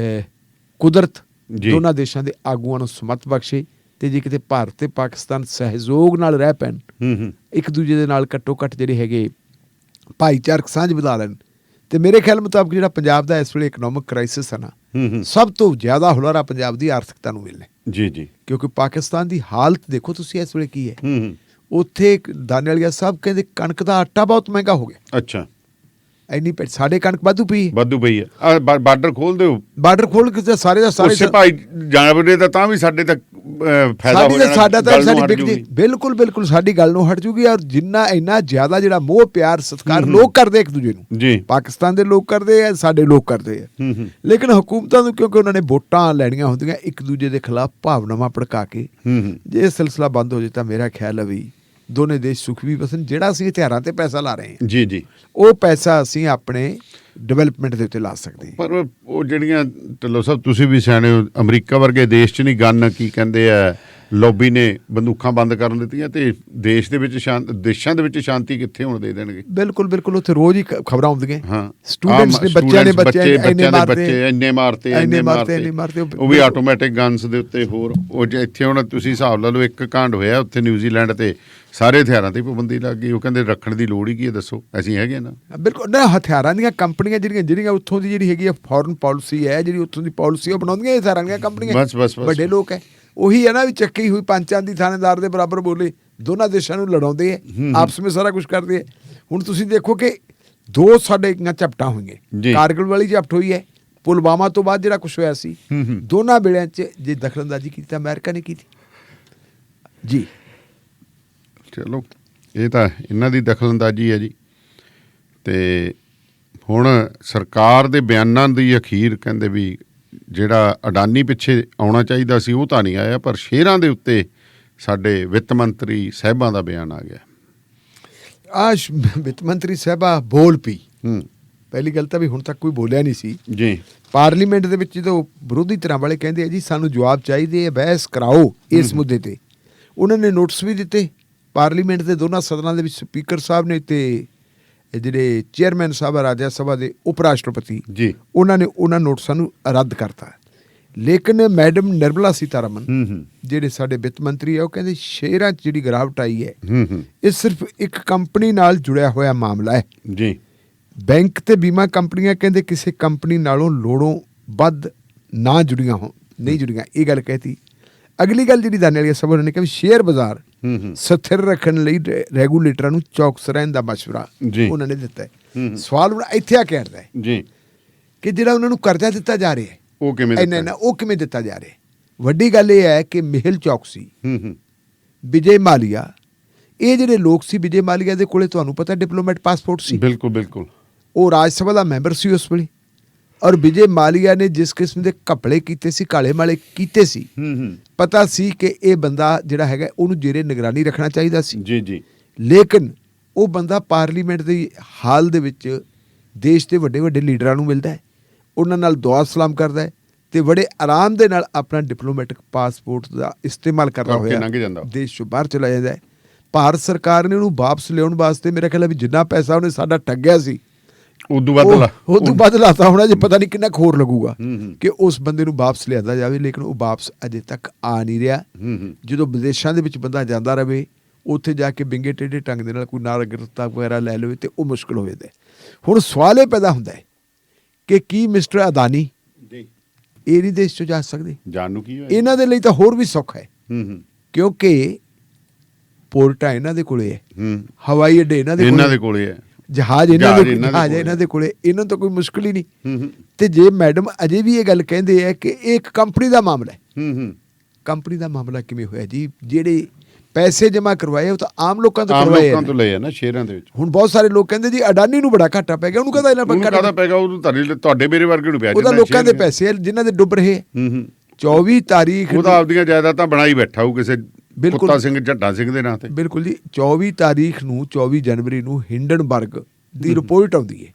ਕੁਦਰਤ ਦੋਨਾਂ ਦੇਸ਼ਾਂ ਦੇ ਆਗੂਆਂ ਨੂੰ ਸਮਤ ਬਖਸ਼ੇ, ਤੇ ਜੇ ਕਿਤੇ ਭਾਰਤ ਤੇ ਪਾਕਿਸਤਾਨ ਸਹਿਯੋਗ ਨਾਲ ਰਹਿ ਪੈਣ, ਇੱਕ ਦੂਜੇ ਦੇ ਨਾਲ ਘੱਟੋ ਘੱਟ ਜਿਹੜੇ ਹੈਗੇ ਭਾਈਚਾਰਕ ਸਾਂਝ ਵਧਾ ਲੈਣ, ਤੇ ਮੇਰੇ ਖਿਆਲ ਮੁਤਾਬਕ ਜਿਹੜਾ ਪੰਜਾਬ ਦਾ ਇਸ ਵੇਲੇ ਇਕਨੋਮਿਕ ਕ੍ਰਾਈਸਿਸ ਹੈ ਨਾ, ਸਭ ਤੋਂ ਜ਼ਿਆਦਾ ਹੁਲਾਰਾ ਪੰਜਾਬ ਦੀ ਆਰਥਿਕਤਾ ਨੂੰ ਮਿਲਣਾ ਜੀ, ਕਿਉਂਕਿ ਪਾਕਿਸਤਾਨ ਦੀ ਹਾਲਤ ਦੇਖੋ ਤੁਸੀਂ ਇਸ ਵੇਲੇ ਕੀ ਹੈ। ਉੱਥੇ ਦਾਨੇਵਾਲੀਆ ਸਾਹਿਬ ਕਹਿੰਦੇ ਕਣਕ ਦਾ ਆਟਾ ਬਹੁਤ ਮਹਿੰਗਾ ਹੋ ਗਿਆ। ਅੱਛਾ, ਇੰਨੀ ਸਾਡੇ ਕਣਕ ਵਾਧੂ ਪਈ ਹੈ। ਬਾਰਡਰ ਖੋਲ ਦਿਓ, ਬਾਰਡਰ ਖੋਲ ਕੇ ਸਾਰੇ ਦਾ ਸਾਰੇ ਭਾਈ ਜਾਣਵਰੇ ਦਾ ਤਾਂ ਵੀ ਸਾਡੇ ਤੱਕ ਫਾਇਦਾ ਹੋ ਜਾਣਾ, ਸਾਡਾ ਤਾਂ ਸਾਡੀ ਵਿਕਦੀ ਬਿਲਕੁਲ ਸਾਡੀ ਗੱਲ ਨੂੰ ਹਟ ਜੂਗੀ। ਔਰ ਜਿੰਨਾ ਇੰਨਾ ਜ਼ਿਆਦਾ ਜਿਹੜਾ ਮੋਹ ਪਿਆਰ ਸਤਿਕਾਰ ਲੋਕ ਕਰਦੇ ਇੱਕ ਦੂਜੇ ਨੂੰ, ਪਾਕਿਸਤਾਨ ਦੇ ਲੋਕ ਕਰਦੇ ਆ, ਸਾਡੇ ਲੋਕ ਕਰਦੇ ਆ, ਲੇਕਿਨ ਹਕੂਮਤਾਂ ਨੂੰ ਕਿਉਂਕਿ ਉਹਨਾਂ ਨੇ ਵੋਟਾਂ ਲੈਣੀਆਂ ਹੁੰਦੀਆਂ, ਇੱਕ ਦੂਜੇ ਦੇ ਖਿਲਾਫ ਭਾਵਨਾਵਾਂ ਭੜਕਾ ਕੇ ਜੇ ਇਹ ਸਿਲਸਿਲਾ ਬੰਦ ਹੋ ਜਾਏ ਤਾਂ ਮੇਰਾ ਖਿਆਲ ਹੈ ਵੀ ਦੋਨੇ ਦੇਸ਼ ਸੁਖ ਵੀ ਵਸਣ। ਜਿਹੜਾ ਅਸੀਂ ਹਥਿਆਰਾਂ ਤੇ ਪੈਸਾ ਲਾ ਰਹੇ ਹਾਂ ਜੀ, ਉਹ ਪੈਸਾ ਅਸੀਂ ਆਪਣੇ ਡਿਵੈਲਪਮੈਂਟ ਦੇ ਉੱਤੇ ਲਾ ਸਕਦੀ ਹੈ। ਪਰ ਉਹ ਜਿਹੜੀਆਂ ਢਿੱਲੋਂ ਸਾਹਿਬ ਤੁਸੀਂ ਵੀ ਸਿਆਣੇ ਹੋ, ਅਮਰੀਕਾ ਵਰਗੇ ਦੇਸ਼ 'ਚ ਨਹੀਂ ਗਨ ਕੀ ਕਹਿੰਦੇ ਆ ਲੌਬੀ ਨੇ ਬੰਦੂਕਾਂ ਬੰਦ ਕਰਨ ਦਿੱਤੀਆਂ ਤੇ ਦੇਸ਼ ਦੇ ਵਿੱਚ ਦੇਸ਼ਾਂ ਦੇ ਵਿੱਚ ਸ਼ਾਂਤੀ ਕਿੱਥੇ ਹੋਣ ਦੇ ਦੇਣਗੇ। ਬਿਲਕੁਲ ਬਿਲਕੁਲ, ਉੱਥੇ ਰੋਜ਼ ਹੀ ਖਬਰਾਂ ਆਉਂਦੀਆਂ। ਹਾਂ, ਸਟੂਡੈਂਟਸ ਨੇ ਬੱਚਿਆਂ ਦੇ ਬੱਚੇ ਇੰਨੇ ਮਾਰਤੇ ਉਹ ਵੀ ਆਟੋਮੈਟਿਕ ਗਨਸ ਦੇ ਉੱਤੇ। ਹੋਰ ਉਹ ਜੇ ਇੱਥੇ ਹੁਣ ਤੁਸੀਂ ਹਿਸਾਬ ਲਾ ਲਓ, ਇੱਕ ਕਾਂਡ ਹੋਇਆ ਉੱਥੇ ਨਿਊਜ਼ੀਲੈਂਡ ਤੇ ਸਾਰੇ ਹਥਿਆਰਾਂ ਤੇ ਪਾਬੰਦੀ ਲੱਗ ਗਈ। ਉਹ ਕਹਿੰਦੇ ਰੱਖਣ ਦੀ ਲੋੜ ਹੀ ਕੀ ਹੈ, ਦੱਸੋ ਅਸੀਂ ਹੈਗੇ ਨਾ। ਬਿਲਕੁਲ ਨਾ, ਹਥਿਆਰਾਂ ਦੀਆਂ ਕੰਪਨੀਆਂ ਜਿਹੜੀਆਂ ਉੱਥੋਂ ਦੀ ਜਿਹੜੀ ਹੈਗੀ ਆ ਫੋਰਨ ਪਾਲਿਸੀ ਹੈ, ਜਿਹੜੀ ਉੱਥੋਂ ਦੀ ਪਾਲਿਸੀ ਉਹ ਬਣਾਉਂਦੀਆਂ ਹਥਿਆਰਾਂ ਦੀਆਂ ਕੰਪਨੀਆਂ। ਬਸ ਵੱਡੇ ਲੋਕ ਹੈ, ਉਹੀ ਹੈ ਨਾ ਵੀ ਚੱਕੀ ਹੋਈ ਪੰਚਾਂ ਦੀ ਥਾਣੇਦਾਰ ਦੇ ਬਰਾਬਰ ਬੋਲੇ, ਦੋਨਾਂ ਦੇਸ਼ਾਂ ਨੂੰ ਲੜਾਉਂਦੇ ਹੈ, ਆਪਸ ਵਿੱਚ ਸਾਰਾ ਕੁਝ ਕਰਦੇ ਹੈ। ਹੁਣ ਤੁਸੀਂ ਦੇਖੋ ਕਿ 2 ਸਾਡੇ ਝਪਟਾਂ ਹੋਈਆਂ, ਕਾਰਗਿਲ ਵਾਲੀ ਝਪਟ ਹੋਈ ਹੈ, ਪੁਲਵਾਮਾ ਤੋਂ ਬਾਅਦ ਜਿਹੜਾ ਕੁਝ ਹੋਇਆ ਸੀ, ਦੋਨਾਂ ਵੇਲਿਆਂ 'ਚ ਜੇ ਦਖਲਅੰਦਾਜ਼ੀ ਕੀਤੀ ਤਾਂ ਅਮਰੀਕਾ ਨੇ ਕੀਤੀ ਜੀ। ਚਲੋ ਇਹ ਤਾਂ ਇਹਨਾਂ ਦੀ ਦਖਲਅੰਦਾਜ਼ੀ ਹੈ ਜੀ। ਤੇ ਹੁਣ ਸਰਕਾਰ ਦੇ ਬਿਆਨਾਂ ਦੀ ਅਖੀਰ ਕਹਿੰਦੇ ਵੀ ਜਿਹੜਾ ਅਡਾਨੀ ਪਿੱਛੇ ਆਉਣਾ ਚਾਹੀਦਾ ਸੀ ਉਹ ਤਾਂ ਨਹੀਂ ਆਇਆ, ਪਰ ਸ਼ੇਅਰਾਂ ਦੇ ਉੱਤੇ ਸਾਡੇ ਵਿੱਤ ਮੰਤਰੀ ਸਾਹਿਬਾਂ ਦਾ ਬਿਆਨ ਆ ਗਿਆ। ਵਿੱਤ ਮੰਤਰੀ ਸਾਹਿਬਾ ਬੋਲ ਪਈ। ਪਹਿਲੀ ਗੱਲ ਤਾਂ ਵੀ ਹੁਣ ਤੱਕ ਕੋਈ ਬੋਲਿਆ ਨਹੀਂ ਸੀ ਜੀ। ਪਾਰਲੀਮੈਂਟ ਦੇ ਵਿੱਚ ਜਦੋਂ ਵਿਰੋਧੀ ਧਿਰਾਂ ਵਾਲੇ ਕਹਿੰਦੇ ਆ ਜੀ ਸਾਨੂੰ ਜਵਾਬ ਚਾਹੀਦੇ ਆ, ਬਹਿਸ ਕਰਾਓ ਇਸ ਮੁੱਦੇ ਤੇ, ਉਹਨਾਂ ਨੇ ਨੋਟਿਸ ਵੀ ਦਿੱਤੇ ਪਾਰਲੀਮੈਂਟ ਦੇ ਦੋਨਾਂ ਸਦਨਾਂ ਦੇ ਵਿੱਚ। ਸਪੀਕਰ ਸਾਹਿਬ ਨੇ ਤੇ ਜਿਹੜੇ ਚੇਅਰਮੈਨ ਸਾਹਿਬ ਆ ਰਾਜ ਸਭਾ ਦੇ ਉਪ ਰਾਸ਼ਟਰਪਤੀ ਜੀ, ਉਹਨਾਂ ਨੇ ਉਹਨਾਂ ਨੋਟਿਸਾਂ ਨੂੰ ਰੱਦ ਕਰਤਾ। ਲੇਕਿਨ ਮੈਡਮ ਨਿਰਮਲਾ ਸੀਤਾਰਮਨ ਜਿਹੜੇ ਸਾਡੇ ਵਿੱਤ ਮੰਤਰੀ ਆ, ਉਹ ਕਹਿੰਦੇ ਸ਼ੇਅਰਾਂ 'ਚ ਜਿਹੜੀ ਗਿਰਾਵਟ ਆਈ ਹੈ ਇਹ ਸਿਰਫ ਇੱਕ ਕੰਪਨੀ ਨਾਲ ਜੁੜਿਆ ਹੋਇਆ ਮਾਮਲਾ ਹੈ ਜੀ। ਬੈਂਕ ਤੇ ਬੀਮਾ ਕੰਪਨੀਆਂ ਕਹਿੰਦੇ ਕਿਸੇ ਕੰਪਨੀ ਨਾਲੋਂ ਲੋੜੋਂ ਵੱਧ ਨਾ ਜੁੜੀਆਂ ਨਹੀਂ ਜੁੜੀਆਂ, ਇਹ ਗੱਲ ਕਹਿਤੀ। ਅਗਲੀ ਗੱਲ ਜਿਹੜੀ ਦਾਨੇ ਵਾਲੀ ਸਭ ਨੇ ਕਿਹਾ ਵੀ ਸ਼ੇਅਰ ਬਾਜ਼ਾਰ ਸਥਿਰ ਰੱਖਣ ਲਈ ਰੈਗੂਲੇਟਰਾਂ ਨੂੰ ਚੌਕਸ ਰਹਿਣ ਦਾ ਮਸ਼ਵਰਾ ਉਹਨਾਂ ਨੇ ਦਿੱਤਾ ਹੈ। ਸਵਾਲ ਹੁਣ ਇੱਥੇ ਆ ਕੇ ਅੜਦਾ ਹੈ ਜੀ ਕਿ ਜਿਹੜਾ ਉਹਨਾਂ ਨੂੰ ਕਰਜ਼ਾ ਦਿੱਤਾ ਜਾ ਰਿਹਾ ਹੈ ਉਹ ਕਿਵੇਂ ਦਿੱਤਾ ਜਾ ਰਿਹਾ। ਵੱਡੀ ਗੱਲ ਇਹ ਹੈ ਕਿ ਮੇਹੁਲ ਚੌਕਸੀ, ਵਿਜੇ ਮਾਲੀਆ, ਇਹ ਜਿਹੜੇ ਲੋਕ ਸੀ, ਵਿਜੇ ਮਾਲੀਆ ਦੇ ਕੋਲੇ ਤੁਹਾਨੂੰ ਪਤਾ ਡਿਪਲੋਮੈਟ ਪਾਸਪੋਰਟ ਸੀ। ਬਿਲਕੁਲ ਉਹ ਰਾਜ ਸਭਾ ਦਾ ਮੈਂਬਰ ਸੀ ਉਸ ਵੇਲੇ। ਔਰ ਵਿਜੇ ਮਾਲੀਆ ਨੇ ਜਿਸ ਕਿਸਮ ਦੇ ਘਪਲੇ ਕੀਤੇ ਸੀ, ਕਾਲੇ ਮਾਲੇ ਕੀਤੇ ਸੀ, ਪਤਾ ਸੀ ਕਿ ਇਹ ਬੰਦਾ ਜਿਹੜਾ ਹੈਗਾ ਉਹਨੂੰ ਜੇਰੇ ਨਿਗਰਾਨੀ ਰੱਖਣਾ ਚਾਹੀਦਾ ਸੀ ਜੀ। ਲੇਕਿਨ ਉਹ ਬੰਦਾ ਪਾਰਲੀਮੈਂਟ ਦੀ ਹਾਲ ਦੇ ਵਿੱਚ ਦੇਸ਼ ਦੇ ਵੱਡੇ ਵੱਡੇ ਲੀਡਰਾਂ ਨੂੰ ਮਿਲਦਾ ਹੈ, ਉਹਨਾਂ ਨਾਲ ਦੁਆ ਸਲਾਮ ਕਰਦਾ ਹੈ ਤੇ ਬੜੇ ਆਰਾਮ ਦੇ ਨਾਲ ਆਪਣਾ ਡਿਪਲੋਮੈਟਿਕ ਪਾਸਪੋਰਟ ਦਾ ਇਸਤੇਮਾਲ ਕਰਦਾ ਹੋਇਆ ਦੇਸ਼ ਤੋਂ ਬਾਹਰ ਚਲਾ ਜਾਂਦਾ ਹੈ। ਭਾਰਤ ਸਰਕਾਰ ਨੇ ਉਹਨੂੰ ਵਾਪਸ ਲਿਆਉਣ ਵਾਸਤੇ ਮੇਰੇ ਖਿਆਲ ਵੀ ਜਿੰਨਾ ਪੈਸਾ ਉਹਨੇ ਸਾਡਾ ਠੱਗਿਆ ਸੀ ਉਦੋਂ ਵੱਧ ਲਾਤਾ ਹੋਣਾ, ਜੇ ਪਤਾ ਨਹੀਂ ਕਿੰਨਾ ਖੋਰ ਲੱਗੂਗਾ ਕਿ ਉਸ ਬੰਦੇ ਨੂੰ ਵਾਪਸ ਲਿਆਂਦਾ ਜਾਵੇ। ਲੇਕਿਨ ਉਹ ਵਾਪਸ ਅਜੇ ਤੱਕ ਆ ਨਹੀਂ ਰਿਹਾ। ਜਦੋਂ ਵਿਦੇਸ਼ਾਂ ਦੇ ਵਿੱਚ ਬੰਦਾ ਜਾਂਦਾ ਰਹੇ, ਉੱਥੇ ਜਾ ਕੇ ਵਿੰਗੇ ਟੇਢੇ ਢੰਗ ਦੇ ਨਾਲ ਕੋਈ ਨਾਗਰਿਕਤਾ ਵਗੈਰਾ ਲੈ ਲਵੇ ਤੇ ਉਹ ਮੁਸ਼ਕਿਲ ਹੋ ਜਾਂਦਾ। ਹੁਣ ਸਵਾਲ ਇਹ ਪੈਦਾ ਹੁੰਦਾ ਹੈ ਕਿ ਕੀ ਮਿਸਟਰ ਅਦਾਨੀ ਇਹ ਨਹੀਂ ਦੇਸ਼ 'ਚੋਂ ਜਾ ਸਕਦੇ? ਜਾਣ ਨੂੰ ਕੀ ਹੋਇਆ? ਇਹਨਾਂ ਦੇ ਲਈ ਤਾਂ ਹੋਰ ਵੀ ਸੌਖਾ ਹੈ ਕਿਉਂਕਿ ਪੋਰਟਾਂ ਇਹਨਾਂ ਦੇ ਕੋਲੇ ਹੈ, ਹਵਾਈ ਅੱਡੇ ਇਹਨਾਂ ਦੇ ਕੋਲੇ ਹੈ, ਜਹਾਜ਼ ਇਹਨਾਂ ਦੇ ਕੋਲੇ, ਇਹਨਾਂ ਤੋਂ ਕੋਈ ਮੁਸ਼ਕਿਲ ਹੀ ਨਹੀਂ। ਤੇ ਜੇ ਮੈਡਮ ਅਜੇ ਵੀ ਇਹ ਗੱਲ ਕਹਿੰਦੇ ਹੈ ਕਿ ਇਹ ਇੱਕ ਕੰਪਨੀ ਦਾ ਮਾਮਲਾ ਹੈ, ਕੰਪਨੀ ਦਾ ਮਾਮਲਾ ਕਿਵੇਂ ਹੋਇਆ ਜੀ? ਜਿਹੜੇ ਪੈਸੇ ਜਮ੍ਹਾਂ ਕਰਵਾਏ ਉਹ ਤਾਂ ਆਮ ਲੋਕਾਂ ਤੋਂ ਲਏ ਨਾ ਸ਼ੇਅਰਾਂ ਦੇ ਵਿੱਚ। ਹੁਣ ਬਹੁਤ ਸਾਰੇ ਲੋਕ ਕਹਿੰਦੇ ਜੀ ਅਡਾਨੀ ਨੂੰ ਬੜਾ ਘਾਟਾ ਪੈ ਗਿਆ, ਉਹਨੂੰ ਕਹਿੰਦਾ ਇਹਨਾਂ ਪੈ ਗਿਆ, ਉਹਨੂੰ ਤੁਹਾਡੇ ਮੇਰੇ ਵਰਗੇ ਨੂੰ ਪਿਆ, ਉਹਦਾ ਲੋਕਾਂ ਦੇ ਪੈਸੇ ਜਿਨ੍ਹਾਂ ਦੇ ਡੁੱਬ ਰਹੇ। 24 ਤਾਰੀਖ ਉਹਦਾ ਆਪਦੀਆਂ ਜਾਇਦਾਦਾਂ ਬਣਾਈ ਬੈਠਾ ਉਹ ਕਿਸੇ ਕੁੱਤਾ ਸਿੰਘ ਝੱਡਾ ਸਿੰਘ ਦੇ ਨਾਂ ਤੇ। ਬਿਲਕੁਲ ਜੀ। 24 ਤਾਰੀਖ ਨੂੰ 24 ਜਨਵਰੀ ਨੂੰ ਹਿੰਡਨਬਰਗ ਦੀ ਰਿਪੋਰਟ ਆਉਂਦੀ ਹੈ।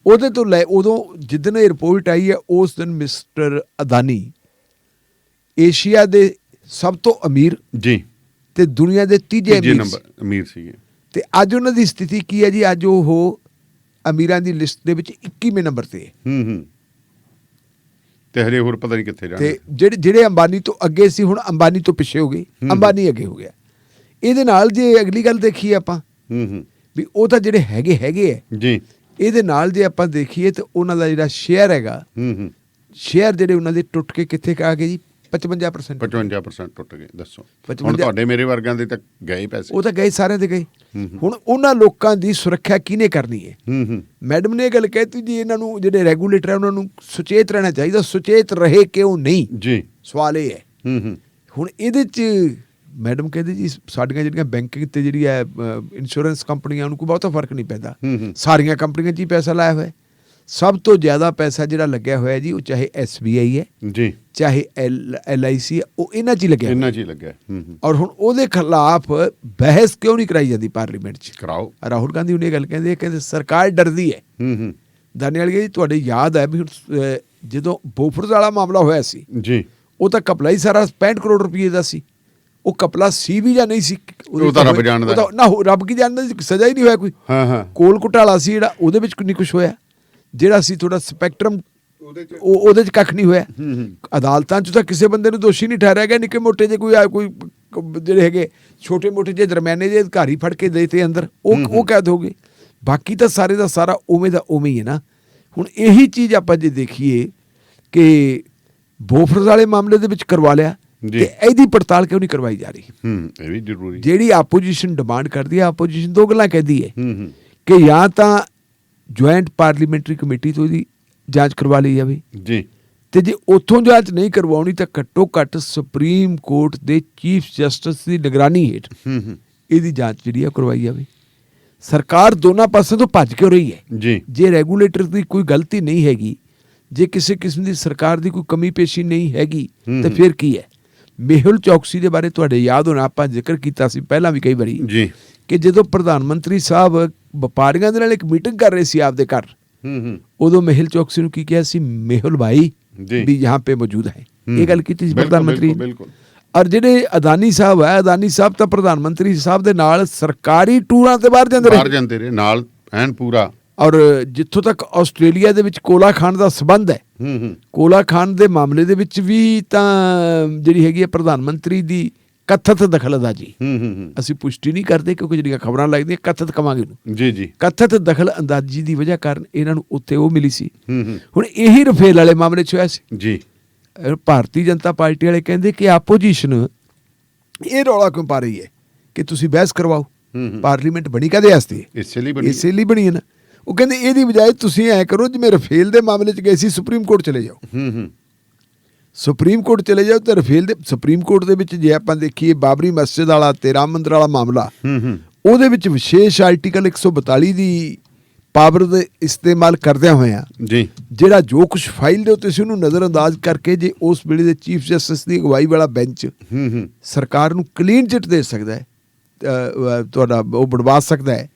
ਉਹਦੇ ਤੋਂ ਲੈ ਉਦੋਂ ਜਿੱਦਣ ਇਹ ਰਿਪੋਰਟ ਆਈ ਹੈ ਉਸ ਦਿਨ ਮਿਸਟਰ ਅਦਾਨੀ ਏਸ਼ੀਆ ਦੇ ਸਭ ਤੋਂ ਅਮੀਰ ਜੀ ਤੇ ਦੁਨੀਆ ਦੇ ਤੀਜੇ ਅਮੀਰ ਸੀਗੇ। ਤੇ ਅੱਜ ਉਹਨਾਂ ਦੀ ਸਥਿਤੀ ਕੀ ਹੈ ਜੀ? ਅੱਜ ਉਹ ਅਮੀਰਾਂ ਦੀ ਲਿਸਟ ਦੇ ਵਿੱਚ 21ਵੇਂ ਨੰਬਰ ਤੇ ਹੈ ਤੇ ਹਰੇ ਹੋਰ ਪਤਾ ਨਹੀਂ ਕਿੱਥੇ ਜਾਣਾ। ਤੇ ਜਿਹੜੇ ਅੰਬਾਨੀ ਤੋਂ ਅੱਗੇ ਸੀ ਹੁਣ ਅੰਬਾਨੀ ਤੋਂ ਪਿੱਛੇ ਹੋ ਗਏ, ਅੰਬਾਨੀ ਅੱਗੇ ਹੋ ਗਿਆ। ਇਹਦੇ ਨਾਲ ਜੇ ਅਗਲੀ ਗੱਲ ਦੇਖੀਏ ਆਪਾਂ ਵੀ ਉਹ ਤਾਂ ਜਿਹੜੇ ਹੈਗੇ ਹੈ ਜੀ, ਇਹਦੇ ਨਾਲ ਜੇ ਆਪਾਂ ਦੇਖੀਏ ਤਾਂ ਉਹਨਾਂ ਦਾ ਜਿਹੜਾ ਸ਼ੇਅਰ ਹੈਗਾ, ਸ਼ੇਅਰ ਜਿਹੜੇ ਉਹਨਾਂ ਦੇ ਟੁੱਟ ਕੇ ਕਿੱਥੇ ਆ ਗਏ ਜੀ? 55% ਟੁੱਟ ਗਏ। ਦੱਸੋ ਹੁਣ ਤੁਹਾਡੇ ਮੇਰੇ ਵਰਗਾਂ ਦੇ ਤਾਂ ਗਏ ਪੈਸੇ, ਉਹ ਤਾਂ ਗਏ, ਸਾਰਿਆਂ ਦੇ ਗਏ। ਹੁਣ ਉਹਨਾਂ ਲੋਕਾਂ ਦੀ ਸੁਰੱਖਿਆ ਕਿਹਨੇ ਕਰਨੀ ਹੈ? ਮੈਡਮ ਨੇ ਇਹ ਗੱਲ ਕਹਿਤੀ ਜੀ ਇਹਨਾਂ ਨੂੰ ਜਿਹੜੇ ਰੈਗੂਲੇਟਰ ਹੈ ਉਹਨਾਂ ਨੂੰ ਸੁਚੇਤ ਰਹਿਣਾ ਚਾਹੀਦਾ। ਸੁਚੇਤ ਰਹੇ ਕਿਉਂ ਨਹੀਂ ਜੀ, ਸਵਾਲ ਇਹ ਹੈ। ਹੁਣ ਇਹਦੇ 'ਚ ਮੈਡਮ ਕਹਿੰਦੇ ਜੀ ਸਾਡੀਆਂ ਜਿਹੜੀਆਂ ਬੈਂਕਿੰਗ ਤੇ ਜਿਹੜੀ ਹੈ ਇੰਸ਼ੋਰੈਂਸ ਕੰਪਨੀਆਂ ਉਹਨੂੰ ਕੋਈ ਬਹੁਤਾ ਫਰਕ ਨਹੀਂ ਪੈਂਦਾ, ਸਾਰੀਆਂ ਕੰਪਨੀਆਂ 'ਚ ਹੀ ਪੈਸਾ ਲਾਇਆ ਹੋਇਆ। ਸਭ ਤੋਂ ਜ਼ਿਆਦਾ ਪੈਸਾ ਜਿਹੜਾ ਲੱਗਿਆ ਹੋਇਆ ਜੀ ਉਹ ਚਾਹੇ SBI ਹੈ ਜੀ, ਚਾਹੇ LIC ਹੈ, ਉਹ ਇਹਨਾਂ 'ਚ ਹੀ ਲੱਗਿਆ। ਔਰ ਹੁਣ ਉਹਦੇ ਖਿਲਾਫ ਬਹਿਸ ਕਿਉਂ ਨਹੀਂ ਕਰਾਈ ਜਾਂਦੀ ਪਾਰਲੀਮੈਂਟ 'ਚ? ਕਰਾਓ। ਰਾਹੁਲ ਗਾਂਧੀ ਹੁਣ ਇਹ ਗੱਲ ਕਹਿੰਦੇ ਸਰਕਾਰ ਡਰਦੀ ਹੈ ਦਾਨੇ ਵਾਲੀ ਜੀ ਤੁਹਾਡੇ ਯਾਦ ਹੈ ਵੀ ਹੁਣ, ਜਦੋਂ ਬੋਫਰਸ ਵਾਲਾ ਮਾਮਲਾ ਹੋਇਆ ਸੀ ਜੀ, ਉਹ ਤਾਂ ਘਪਲਾ ਹੀ ਸਾਰਾ 65 ਕਰੋੜ ਰੁਪਏ ਦਾ ਸੀ। ਉਹ ਘਪਲਾ ਸੀ ਵੀ ਜਾਂ ਨਹੀਂ ਸੀ ਉਹ ਤਾਂ ਰੱਬ ਜਾਣਦਾ। ਨਾ ਰੱਬ ਕੀ ਜਾਣਦਾ, ਸਜ਼ਾ ਹੀ ਨਹੀਂ ਹੋਇਆ ਕੋਈ। ਹਾਂ ਹਾਂ, ਕੋਲ ਘੁਟਾਲਾ ਸੀ ਜਿਹੜਾ, ਉਹਦੇ ਵਿੱਚ ਨਹੀਂ ਕੁਝ ਹੋਇਆ। ਜਿਹੜਾ ਸੀ ਥੋੜਾ ਸਪੈਕਟਰਮ, ਉਹਦੇ 'ਚ ਕੱਖ ਨਹੀਂ ਹੋਇਆ। ਅਦਾਲਤਾਂ 'ਚ ਤਾਂ ਕਿਸੇ ਬੰਦੇ ਨੂੰ ਦੋਸ਼ੀ ਨਹੀਂ ਠਹਿਰਿਆ ਗਿਆ। ਨਿੱਕੇ ਮੋਟੇ ਜੇ ਕੋਈ ਜਿਹੜੇ ਹੈਗੇ ਛੋਟੇ ਮੋਟੇ ਜੇ ਦਰਮਿਆਨੇ ਜੇ ਅਧਿਕਾਰੀ ਫੜ ਕੇ ਦੇਤੇ ਅੰਦਰ, ਉਹ ਕੈਦ ਹੋ ਗਏ। ਬਾਕੀ ਤਾਂ ਸਾਰੇ ਦਾ ਸਾਰਾ ਉਵੇਂ ਦਾ ਉਵੇਂ ਹੀ ਹੈ ਨਾ। ਹੁਣ ਇਹੀ ਚੀਜ਼ ਆਪਾਂ ਜੇ ਦੇਖੀਏ ਕਿ ਬੋਫਰਸ ਵਾਲੇ ਮਾਮਲੇ ਦੇ ਵਿੱਚ ਕਰਵਾ ਲਿਆ, ਤੇ ਇਹਦੀ ਪੜਤਾਲ ਕਿਉਂ ਨਹੀਂ ਕਰਵਾਈ ਜਾ ਰਹੀ? ਇਹ ਵੀ ਜ਼ਰੂਰੀ। ਜਿਹੜੀ ਆਪੋਜੀਸ਼ਨ ਡਿਮਾਂਡ ਕਰਦੀ ਹੈ, ਆਪੋਜੀਸ਼ਨ ਦੋ ਗੱਲਾਂ ਕਹਿੰਦੀ ਹੈ ਕਿ ਜਾਂ ਤਾਂ ਜੁਆਇੰਟ ਪਾਰਲੀਮੈਂਟਰੀ ਕਮੇਟੀ ਤੋਂ ਇਹਦੀ ਜਾਂਚ ਕਰਵਾ ਲਈ ਜਾਵੇ ਜੀ, ਤੇ ਜੇ ਉੱਥੋਂ ਜਾਂਚ ਨਹੀਂ ਕਰਵਾਉਣੀ ਤਾਂ ਘੱਟੋ ਘੱਟ ਸੁਪਰੀਮ ਕੋਰਟ ਦੇ ਚੀਫ ਜਸਟਿਸ ਦੀ ਨਿਗਰਾਨੀ ਹੇਠ ਇਹਦੀ ਜਾਂਚ ਜਿਹੜੀ ਆ ਕਰਵਾਈ ਜਾਵੇ। ਸਰਕਾਰ ਦੋਨਾਂ ਪਾਸਿਆਂ ਤੋਂ ਭੱਜ ਕਿਉਂ ਰਹੀ ਹੈ ਜੀ? ਜੇ ਰੈਗੂਲੇਟਰ ਦੀ ਕੋਈ ਗਲਤੀ ਨਹੀਂ ਹੈਗੀ, ਜੇ ਕਿਸੇ ਕਿਸਮ ਦੀ ਸਰਕਾਰ ਦੀ ਕੋਈ ਕਮੀ ਪੇਸ਼ੀ ਨਹੀਂ ਹੈਗੀ, ਤਾਂ ਫਿਰ ਕੀ ਹੈ? ਮੇਹੁਲ ਚੌਕਸੀ ਦੇ ਬਾਰੇ ਤੁਹਾਡੇ ਯਾਦ ਹੋਣਾ, ਆਪਾਂ ਜ਼ਿਕਰ ਕੀਤਾ ਸੀ ਪਹਿਲਾਂ ਵੀ ਕਈ ਵਾਰੀ ਜੀ, ਕਿ ਜਦੋਂ ਪ੍ਰਧਾਨ ਮੰਤਰੀ ਸਾਹਿਬ ਵਪਾਰੀਆਂ ਦੇ ਨਾਲ ਇੱਕ ਮੀਟਿੰਗ ਕਰ ਰਹੇ ਸੀ ਆਪਦੇ ਘਰ, ਉਦੋਂ ਮੇਹੁਲ ਚੌਕਸੀ ਨੂੰ ਕੀ ਕਿਹਾ ਸੀ? ਮੇਹੁਲ ਭਾਈ ਵੀ यहाँ पे मौजूद है, ਇਹ ਗੱਲ ਕੀਤੀ ਸੀ ਪ੍ਰਧਾਨ ਮੰਤਰੀ। ਔਰ ਜਿਹੜੇ ਅਦਾਨੀ ਸਾਹਿਬ ਹੈ, ਅਦਾਨੀ ਸਾਹਿਬ ਤਾਂ ਪ੍ਰਧਾਨ ਮੰਤਰੀ ਸਾਹਿਬ ਦੇ ਨਾਲ ਸਰਕਾਰੀ ਟੂਰਾਂ ਤੇ ਬਾਹਰ ਜਾਂਦੇ ਰਹੇ ਨਾਲ ਐਨ ਪੂਰਾ। ਔਰ ਜਿੱਥੋਂ ਤੱਕ ਆਸਟ੍ਰੇਲੀਆ ਦੇ ਵਿੱਚ ਕੋਲਾ ਖਾਨ ਦਾ ਸਬੰਧ ਹੈ, ਕੋਲਾ ਖਾਨ ਦੇ ਮਾਮਲੇ ਦੇ ਵਿੱਚ ਵੀ ਤਾਂ ਜਿਹੜੀ ਹੈਗੀ ਹੈ ਪ੍ਰਧਾਨ ਮੰਤਰੀ ਦੀ ਕਥਿਤ ਦਖਲਅੰਦਾਜ਼ੀ, ਅਸੀਂ ਪੁਸ਼ਟੀ ਨਹੀਂ ਕਰਦੇ ਕਿਉਂਕਿ ਜਿਹੜੀਆਂ ਖਬਰਾਂ ਲੱਗਦੀਆਂ ਕਥਿਤ ਕਵਾਂਗੇ ਉਹਨੂੰ, ਜੀ ਜੀ, ਕਥਿਤ ਦਖਲਅੰਦਾਜ਼ੀ ਦੀ ਵਜ੍ਹਾ ਕਾਰਨ ਇਹਨਾਂ ਨੂੰ ਉੱਥੇ ਉਹ ਮਿਲੀ ਸੀ। ਹੁਣ ਇਹੀ ਰਫੇਲ ਵਾਲੇ ਮਾਮਲੇ 'ਚ ਹੋਇਆ ਸੀ ਜੀ। ਭਾਰਤੀ ਜਨਤਾ ਪਾਰਟੀ ਵਾਲੇ ਕਹਿੰਦੇ ਕਿ ਆਪੋਜੀਸ਼ਨ ਇਹ ਰੌਲਾ ਕਿਉਂ ਪਾ ਰਹੀ ਹੈ ਕਿ ਤੁਸੀਂ ਬਹਿਸ ਕਰਵਾਓ, ਪਾਰਲੀਮੈਂਟ ਬਣੀ ਕਾਹਦੇ ਵਾਸਤੇ? ਇਸੇ ਲਈ ਬਣੀ ਹੈ ਨਾ। ਉਹ ਕਹਿੰਦੇ ਇਹਦੀ ਬਜਾਏ ਤੁਸੀਂ ਐਂ ਕਰੋ ਜਿਵੇਂ ਰਫੇਲ ਦੇ ਮਾਮਲੇ 'ਚ ਗਏ ਸੀ, ਸੁਪਰੀਮ ਕੋਰਟ ਚਲੇ ਜਾਓ। ਸੁਪਰੀਮ ਕੋਰਟ ਚਲੇ ਜਾਓ ਤੇ ਰਫੇਲ ਦੇ ਸੁਪਰੀਮ ਕੋਰਟ ਦੇ ਵਿੱਚ ਜੇ ਆਪਾਂ ਦੇਖੀਏ ਬਾਬਰੀ ਮਸਜਿਦ ਵਾਲਾ ਤੇ ਰਾਮ ਮੰਦਰ ਵਾਲਾ ਮਾਮਲਾ, ਉਹਦੇ ਵਿੱਚ ਵਿਸ਼ੇਸ਼ ਆਰਟੀਕਲ 142 ਦੀ ਪਾਵਰ ਦੇ ਇਸਤੇਮਾਲ ਕਰਦਿਆਂ ਹੋਇਆਂ ਜੀ ਜਿਹੜਾ ਜੋ ਕੁਝ ਫਾਈਲ ਦੇ ਉੱਤੇ ਸੀ ਉਹਨੂੰ ਨਜ਼ਰਅੰਦਾਜ਼ ਕਰਕੇ ਜੇ ਉਸ ਵੇਲੇ ਦੇ ਚੀਫ ਜਸਟਿਸ ਦੀ ਅਗਵਾਈ ਵਾਲਾ ਬੈਂਚ ਸਰਕਾਰ ਨੂੰ ਕਲੀਨ ਚਿੱਟ ਦੇ ਸਕਦਾ ਹੈ, ਤੁਹਾਡਾ ਉਹ ਬਣਵਾ ਸਕਦਾ ਹੈ,